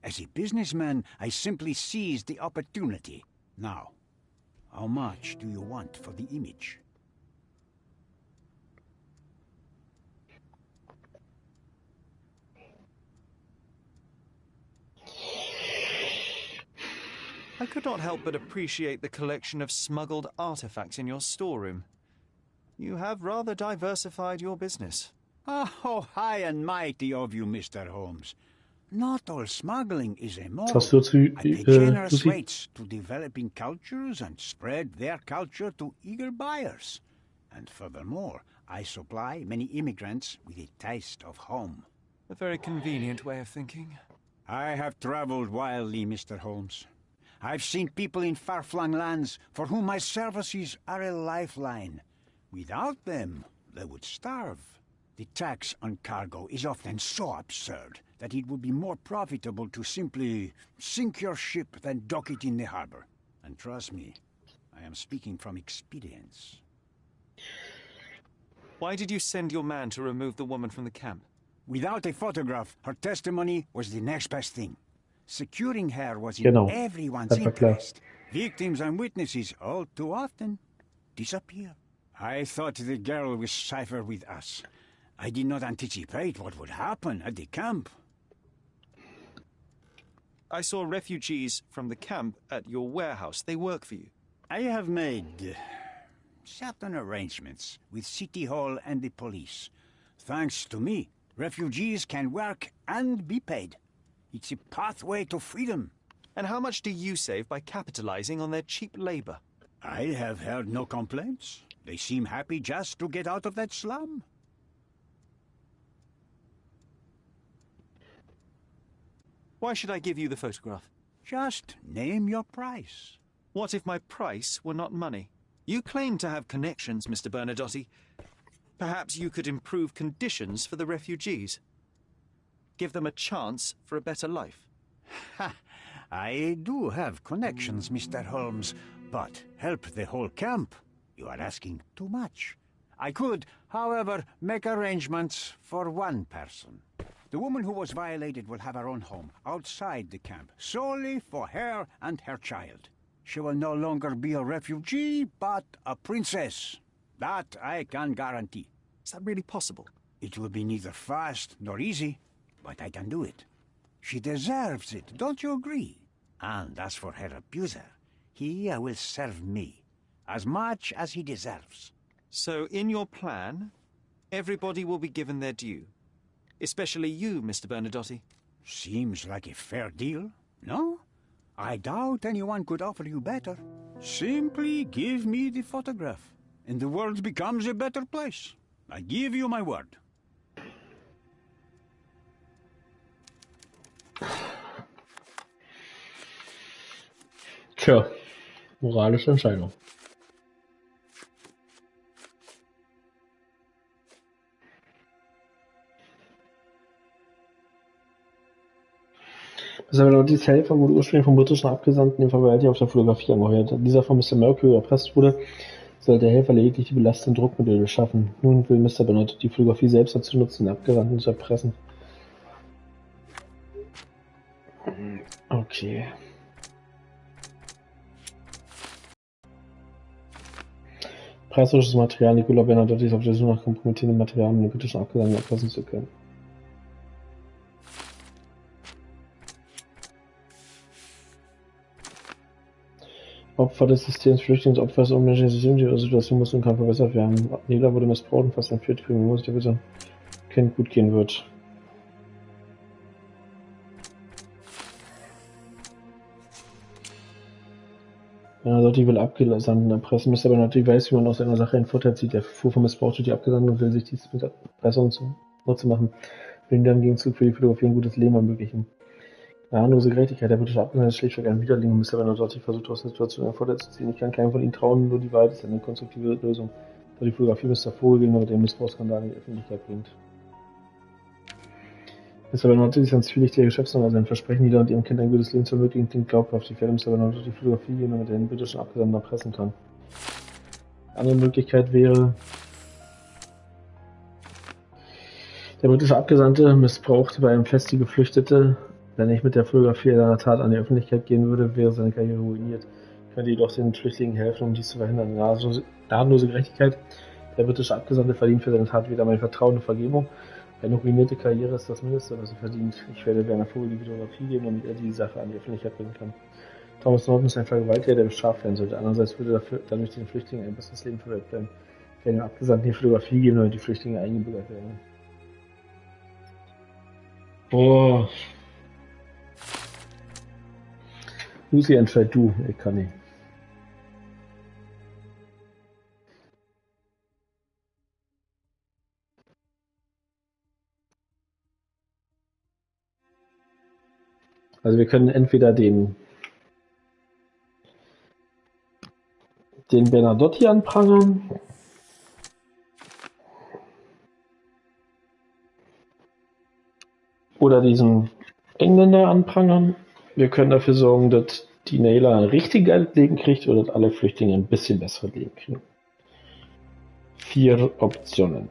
As a businessman, I simply seized the opportunity. Now, how much do you want for the image? I could not help but appreciate the collection of smuggled artifacts in your storeroom. You have rather diversified your business. Oh, high and mighty of you, Mr. Holmes. Not all smuggling is immoral. I pay generous rates to developing cultures and spread their culture to eager buyers. And furthermore, I supply many immigrants with a taste of home. A very convenient way of thinking. I have traveled wildly, Mr. Holmes. I've seen people in far-flung lands for whom my services are a lifeline. Without them, they would starve. The tax on cargo is often so absurd that it would be more profitable to simply sink your ship than dock it in the harbor. And trust me, I am speaking from experience. Why did you send your man to remove the woman from the camp? Without a photograph, her testimony was the next best thing. Securing her was in everyone's interest. Victims and witnesses all too often disappear. I thought the girl was safer with us. I did not anticipate what would happen at the camp. I saw refugees from the camp at your warehouse. They work for you. I have made certain arrangements with City Hall and the police. Thanks to me, refugees can work and be paid. It's a pathway to freedom. And how much do you save by capitalizing on their cheap labor? I have heard no complaints. They seem happy just to get out of that slum. Why should I give you the photograph? Just name your price. What if my price were not money? You claim to have connections, Mr. Bernadotte. Perhaps you could improve conditions for the refugees. Give them a chance for a better life. Ha! I do have connections, Mr. Holmes, but help the whole camp? You are asking too much. I could, however, make arrangements for one person. The woman who was violated will have her own home outside the camp, solely for her and her child. She will no longer be a refugee, but a princess. That I can guarantee. Is that really possible? It will be neither fast nor easy, but I can do it. She deserves it, don't you agree? And as for her abuser, he will serve me as much as he deserves. So, in your plan, everybody will be given their due. Especially you, Mr. Bernadotte. Seems like a fair deal, no? I doubt anyone could offer you better. Simply give me the photograph, and the world becomes a better place. I give you my word. Tja, moralische Entscheidung. Bernadottes Helfer wurde ursprünglich vom britischen Abgesandten den Verwalter auf der Fotografie angeheuert. Dieser von Mr. Mercury erpresst wurde, sollte der Helfer lediglich die belastenden Druckmodelle schaffen. Nun will Mr. Bernadotte die Fotografie selbst dazu nutzen, den Abgesandten zu erpressen. Okay. Preisloses Material. Nicola Bernadotte ist auf der Suche nach kompromittierendem Material, um den britischen Abgesandten erpressen zu können. Opfer des Systems, Flüchtlingsopfer des unmenschlichen Systems, ihre Situation muss und kann verbessert werden. Nela wurde missbraucht und fast entführt, für muss der bitte Kind gut gehen wird. Bernadotte will Abgesandten erpressen. Mr. Bernadotte weiß, wie man aus einer Sache einen Vorteil zieht. Er fuhr vom Missbrauch durch die Abgesandten und will sich dies mit Erpressung zunutze machen. Will ihm dann im Gegenzug für die Fotografie ein gutes Leben ermöglichen. Harmlose Gerechtigkeit. Der britische Abgesandte ist schlichtweg ein Widerling. Mr. Bernadotte versucht aus der Situation einen Vorteil zu ziehen. Ich kann keinem von ihnen trauen, nur die Wahrheit ist eine konstruktive Lösung, da die Fotografie Mr. Vogelgänger mit dem Missbrauchsskandal in die Öffentlichkeit bringt. Mr. Bernadotte ist ein zwielichtiger Geschäftsmann, sein Versprechen, Nila und ihrem Kind ein gutes Leben zu ermöglichen, klingt glaubhaft. Ich werde Mr. Bernadotte die Fotografie geben, damit er den britischen Abgesandten erpressen kann. Eine andere Möglichkeit wäre, der britische Abgesandte missbrauchte bei einem Fest die Geflüchtete. Wenn ich mit der Fotografie seiner Tat an die Öffentlichkeit gehen würde, wäre seine Karriere ruiniert. Ich könnte jedoch den Flüchtlingen helfen, um dies zu verhindern. Gnadenlose Gerechtigkeit. Der britische Abgesandte verdient für seine Tat weder mein Vertrauen noch Vergebung. Eine ruinierte Karriere ist das Mindeste, was er verdient. Ich werde Werner Vogel die Fotografie geben, damit er die Sache an die Öffentlichkeit bringen kann. Thomas Norton ist ein Vergewaltiger, der bestraft werden sollte. Andererseits würde dadurch den Flüchtlingen ein besseres Leben verwehrt bleiben. Ich werde dem Abgesandten die Fotografie geben, damit die Flüchtlinge eingebürgert werden. Oh. Lucy, entscheid du, ich kann nicht. Also wir können entweder den Bernadotte anprangern oder diesen Engländer anprangern. Wir können dafür sorgen, dass die Naila ein richtig geiles Leben kriegt oder dass alle Flüchtlinge ein bisschen besseres Leben kriegen. 4 Optionen.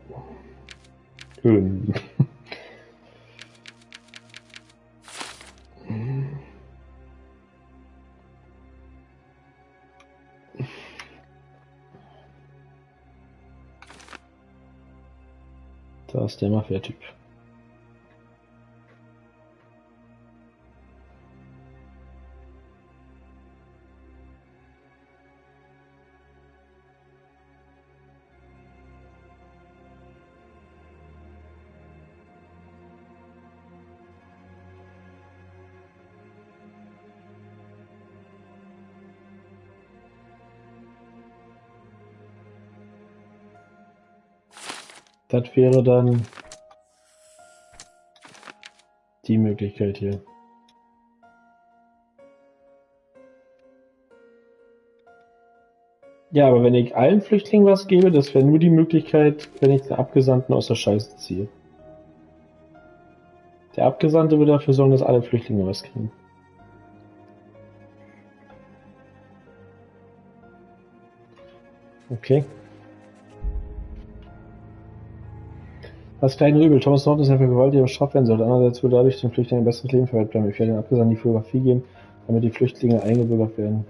Da ist der Mafia-Typ. Das wäre dann die Möglichkeit hier. Ja, aber wenn ich allen Flüchtlingen was gebe, das wäre nur die Möglichkeit, wenn ich den Abgesandten aus der Scheiße ziehe. Der Abgesandte würde dafür sorgen, dass alle Flüchtlinge was kriegen. Okay. Das kleine Übel. Thomas Norton ist ein Vergewaltiger, der bestraft werden sollte. Andererseits würde dadurch den Flüchtlingen ein besseres Leben verwehrt bleiben. Ich werde den Abgesandten die Fotografie geben, damit die Flüchtlinge eingebürgert werden.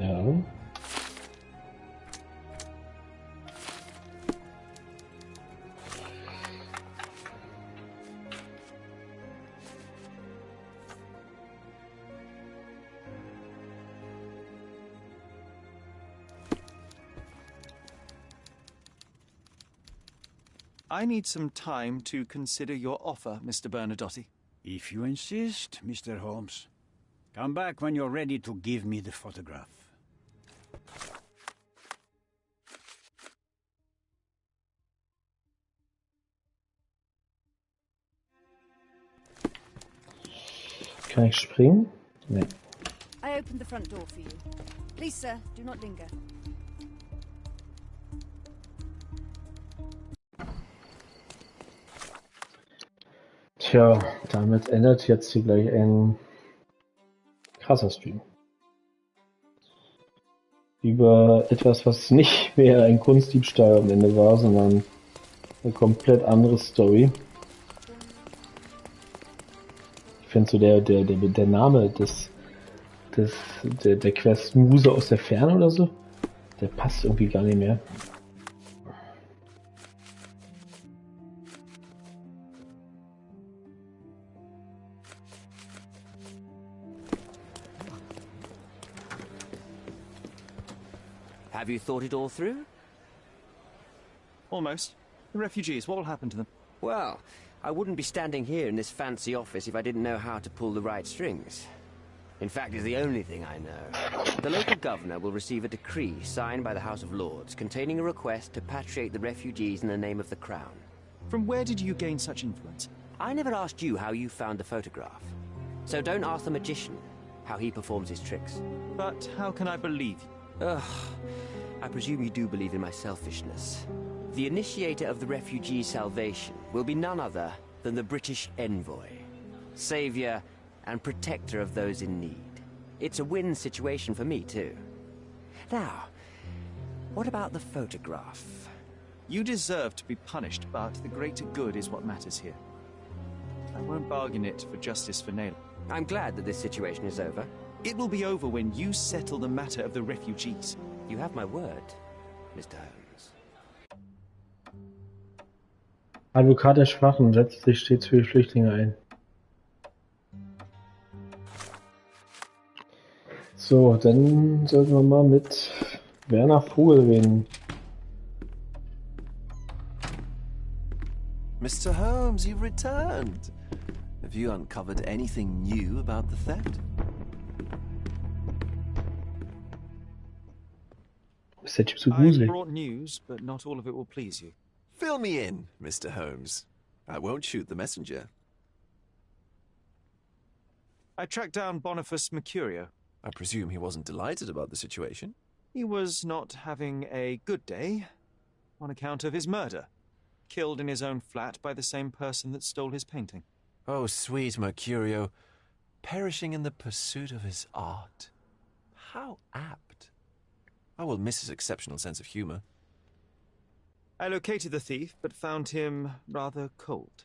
Ja. I need some time to consider your offer, Mr. Bernadotte. If you insist, Mr. Holmes. Come back when you're ready to give me the photograph. Kann ich springen? Nee. I opened the front door for you. Please, sir, do not linger. Tja, damit endet jetzt hier gleich ein krasser Stream. Über etwas, was nicht mehr ein Kunstdiebstahl am Ende war, sondern eine komplett andere Story. Ich finde so der Name der Quest Muse aus der Ferne oder so, der passt irgendwie gar nicht mehr. Have you thought it all through? Almost. The refugees, what will happen to them? Well, I wouldn't be standing here in this fancy office if I didn't know how to pull the right strings. In fact, it's the only thing I know. The local governor will receive a decree signed by the House of Lords containing a request to patriate the refugees in the name of the Crown. From where did you gain such influence? I never asked you how you found the photograph. So don't ask the magician how he performs his tricks. But how can I believe you? Ugh. I presume you do believe in my selfishness. The initiator of the refugee salvation will be none other than the British envoy, savior and protector of those in need. It's a win situation for me, too. Now, what about the photograph? You deserve to be punished, but the greater good is what matters here. I won't bargain it for justice for Naylor. I'm glad that this situation is over. It will be over when you settle the matter of the refugees. You have my word, Mr. Holmes. Advokat der Schwachen setzt sich stets für die Flüchtlinge ein. So, dann sollten wir mal mit Werner Vogel reden. Mr. Holmes, you've returned. Have you uncovered anything new about the theft? Ist der Typ so I gruselig? brought news, but not all of it will please you. Fill me in, Mr. Holmes. I won't shoot the messenger. I tracked down Boniface Mercurio. I presume he wasn't delighted about the situation. He was not having a good day on account of his murder. Killed in his own flat by the same person that stole his painting. Oh, sweet Mercurio. Perishing in the pursuit of his art. How apt. I will miss his exceptional sense of humor. I located the thief, but found him rather cold.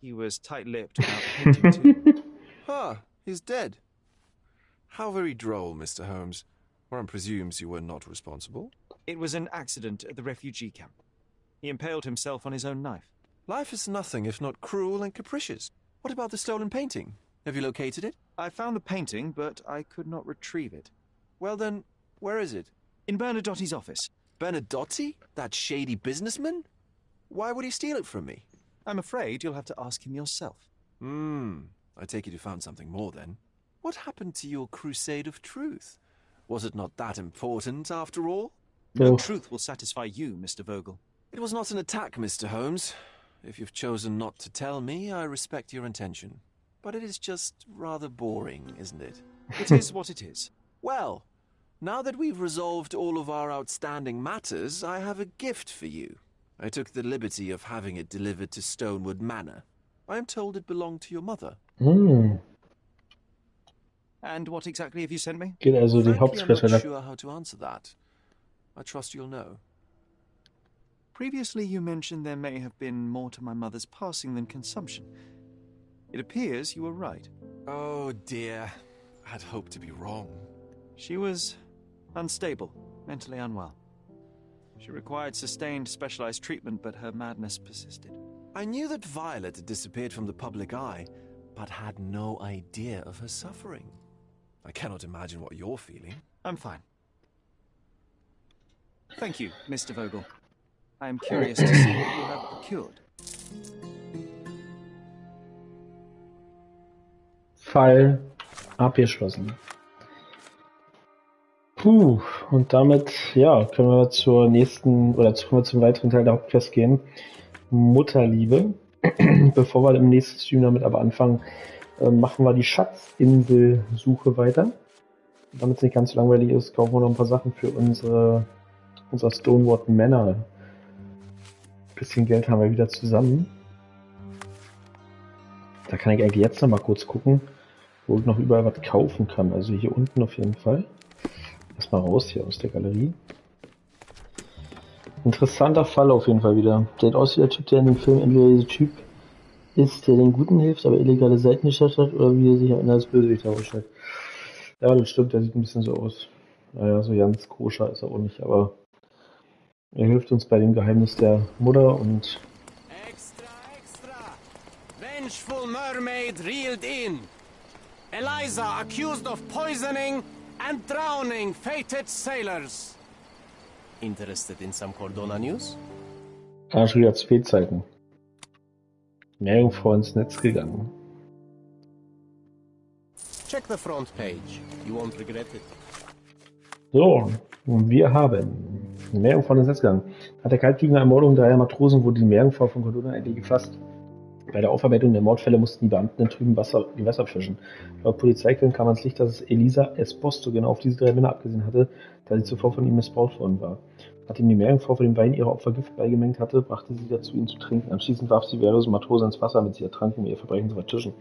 He was tight-lipped without painting too. Ah, he's dead. How very droll, Mr. Holmes. One presumes you were not responsible. It was an accident at the refugee camp. He impaled himself on his own knife. Life is nothing if not cruel and capricious. What about the stolen painting? Have you located it? I found the painting, but I could not retrieve it. Well then, where is it? In Bernadotte's office. Bernadotte? That shady businessman? Why would he steal it from me? I'm afraid you'll have to ask him yourself. I take it you found something more then. What happened to your crusade of truth? Was it not that important after all? No truth will satisfy you, Mr. Vogel. It was not an attack, Mr. Holmes. If you've chosen not to tell me, I respect your intention. But it is just rather boring, isn't it? It is what it is. Well, now that we've resolved all of our outstanding matters, I have a gift for you. I took the liberty of having it delivered to Stonewood Manor. I am told it belonged to your mother. And what exactly have you sent me? Geht also die Frankly, I'm not Hauptquest sure how to answer that. I trust you'll know. Previously you mentioned there may have been more to my mother's passing than consumption. It appears you were right. Oh dear. I'd hoped to be wrong. She was unstable, mentally unwell. She required sustained specialized treatment, but her madness persisted. I knew that Violet had disappeared from the public eye, but had no idea of her suffering. I cannot imagine what you're feeling. I'm fine. Thank you, Mr. Vogel. I am curious to see what you have procured. Fall abgeschlossen. Puh, und damit, ja, können wir zur nächsten, oder zum weiteren Teil der Hauptquest gehen. Mutterliebe. Bevor wir im nächsten Stream damit aber anfangen, machen wir die Schatzinsel-Suche weiter. Damit es nicht ganz so langweilig ist, kaufen wir noch ein paar Sachen für unser Stonewall Manor. Ein bisschen Geld haben wir wieder zusammen. Da kann ich eigentlich jetzt noch mal kurz gucken, wo ich noch überall was kaufen kann. Also hier unten auf jeden Fall. Erstmal raus hier aus der Galerie. Interessanter Fall auf jeden Fall wieder. Sieht aus wie der Typ, der in dem Film entweder dieser Typ ist, der den Guten hilft, aber illegale Seiten gestellt hat, oder wie er sich am Ende als Bösewicht herausstellt. Ja, das stimmt, der sieht ein bisschen so aus. Naja, so ganz koscher ist er auch nicht, aber er hilft uns bei dem Geheimnis der Mutter und... Extra, extra! Vengeful mermaid reeled in! Eliza accused of poisoning and drowning fated sailors! Interested in some Cordona news? schon wieder zu Fehlzeiten. Meerjungfrau ins Netz gegangen. Check the front page. You won't regret it. So, wir haben Meerjungfrau ins Netz gegangen. Nach der kaltblütigen Ermordung dreier Matrosen wurde die Meerjungfrau von Cordona endlich gefasst. Bei der Aufarbeitung der Mordfälle mussten die Beamten in trüben Gewässer fischen. Laut Polizeiquellen kam ans Licht, dass es Elisa Esposto genau auf diese drei Männer abgesehen hatte, da sie zuvor von ihm missbraucht worden war. Nachdem die Meerjungfrau für den Wein ihrer Opfer Gift beigemengt hatte, brachte sie dazu, ihn zu trinken. Anschließend warf sie wehrlose Matrosen ins Wasser, damit sie ertranken, um ihr Verbrechen zu vertuschen.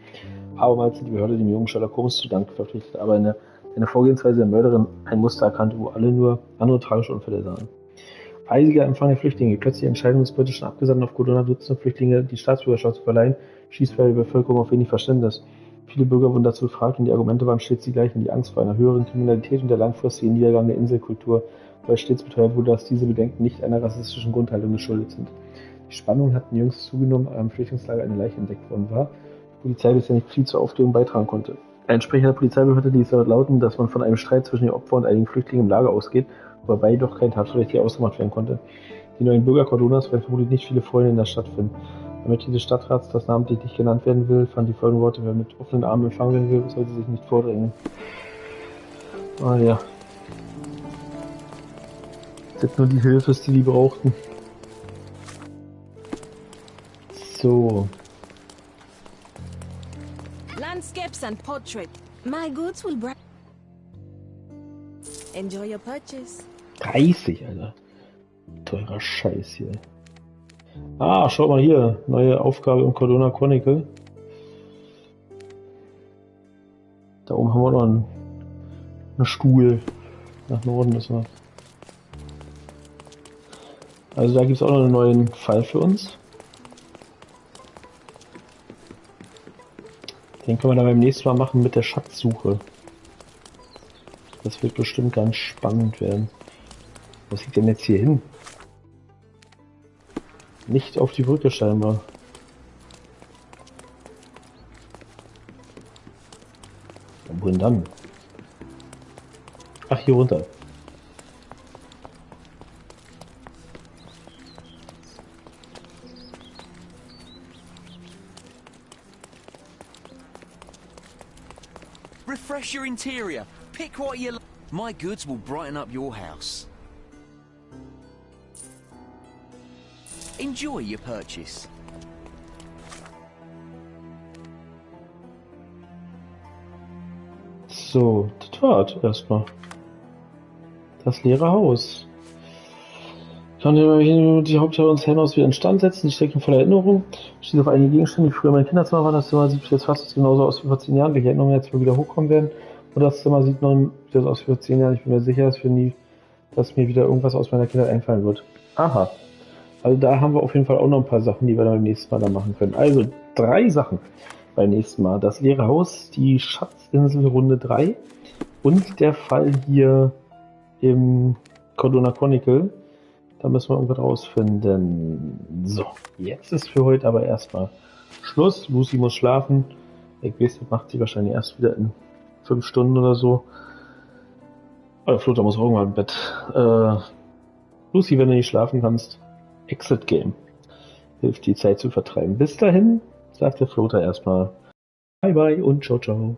Abermals hat die Behörde dem jungen Sherlock Holmes zu Dank verpflichtet, aber eine Vorgehensweise der Mörderin ein Muster erkannte, wo alle nur andere tragische Unfälle sahen. Eisiger Empfang der Flüchtlinge. Plötzliche Entscheidung des britischen Abgesandten auf Cordona, Dutzende Flüchtlinge die Staatsbürgerschaft zu verleihen, schießt bei der Bevölkerung auf wenig Verständnis. Viele Bürger wurden dazu befragt und die Argumente waren stets die gleichen. Die Angst vor einer höheren Kriminalität und der langfristige Niedergang der Inselkultur, weil stets beteuert wurde, dass diese Bedenken nicht einer rassistischen Grundhaltung geschuldet sind. Die Spannungen hatten jüngst zugenommen, als im Flüchtlingslager eine Leiche entdeckt worden war. Die Polizei bisher nicht viel zur Aufklärung beitragen konnte. Ein Sprecher der Polizeibehörde ließ lauten, dass man von einem Streit zwischen den Opfern und einigen Flüchtlingen im Lager ausgeht, wobei jedoch kein Tatverdächtiger ausgemacht werden konnte. Die neuen Bürger Cordonas werden vermutlich nicht viele Freunde in der Stadt finden. Der Mitglied des Stadtrats, das namentlich nicht genannt werden will, fand die folgenden Worte: Wer mit offenen Armen empfangen werden will, sollte sich nicht vordrängen. Ah ja. Das ist nur die Hilfe, die die brauchten. So. Landscapes and portrait. My goods will bring. Enjoy your purchase. 30, Alter. Teurer Scheiß hier. Ah, schau mal hier. Neue Aufgabe im Cordona Chronicle. Da oben haben wir noch einen Stuhl. Nach Norden müssen wir. Also da gibt es auch noch einen neuen Fall für uns. Den können wir dann beim nächsten Mal machen mit der Schatzsuche. Das wird bestimmt ganz spannend werden. Was liegt denn jetzt hier hin? Nicht auf die Brücke scheinbar. Und wohin dann? Ach, hier runter. Refresh your interior. Pick what you like. My goods will brighten up your house. Enjoy your purchase. So, das war's erstmal. Das leere Haus. Ich kann die Hauptteile uns Herrenhaus wieder instand setzen. Die stecken voller Erinnerungen. Steht auf einige Gegenstände, die früher mein Kinderzimmer waren. Das Zimmer sieht jetzt fast genauso aus wie vor 10 Jahren. Welche Erinnerungen jetzt mal wieder hochkommen werden. Und das Zimmer sieht noch wieder aus wie vor 10 Jahren. Ich bin mir sicher, dass mir wieder irgendwas aus meiner Kindheit einfallen wird. Aha. Also da haben wir auf jeden Fall auch noch ein paar Sachen, die wir dann beim nächsten Mal dann machen können. Also 3 Sachen beim nächsten Mal. Das leere Haus, die Schatzinsel Runde 3 und der Fall hier im Cordona Chronicle. Da müssen wir irgendwas rausfinden. So, jetzt ist für heute aber erstmal Schluss. Lucy muss schlafen. Ich weiß, das macht sie wahrscheinlich erst wieder in 5 Stunden oder so. Oder Flotter muss auch irgendwann im Bett. Lucy, wenn du nicht schlafen kannst, Exit Game. Hilft die Zeit zu vertreiben. Bis dahin sagt der Floater erstmal Bye bye und ciao ciao.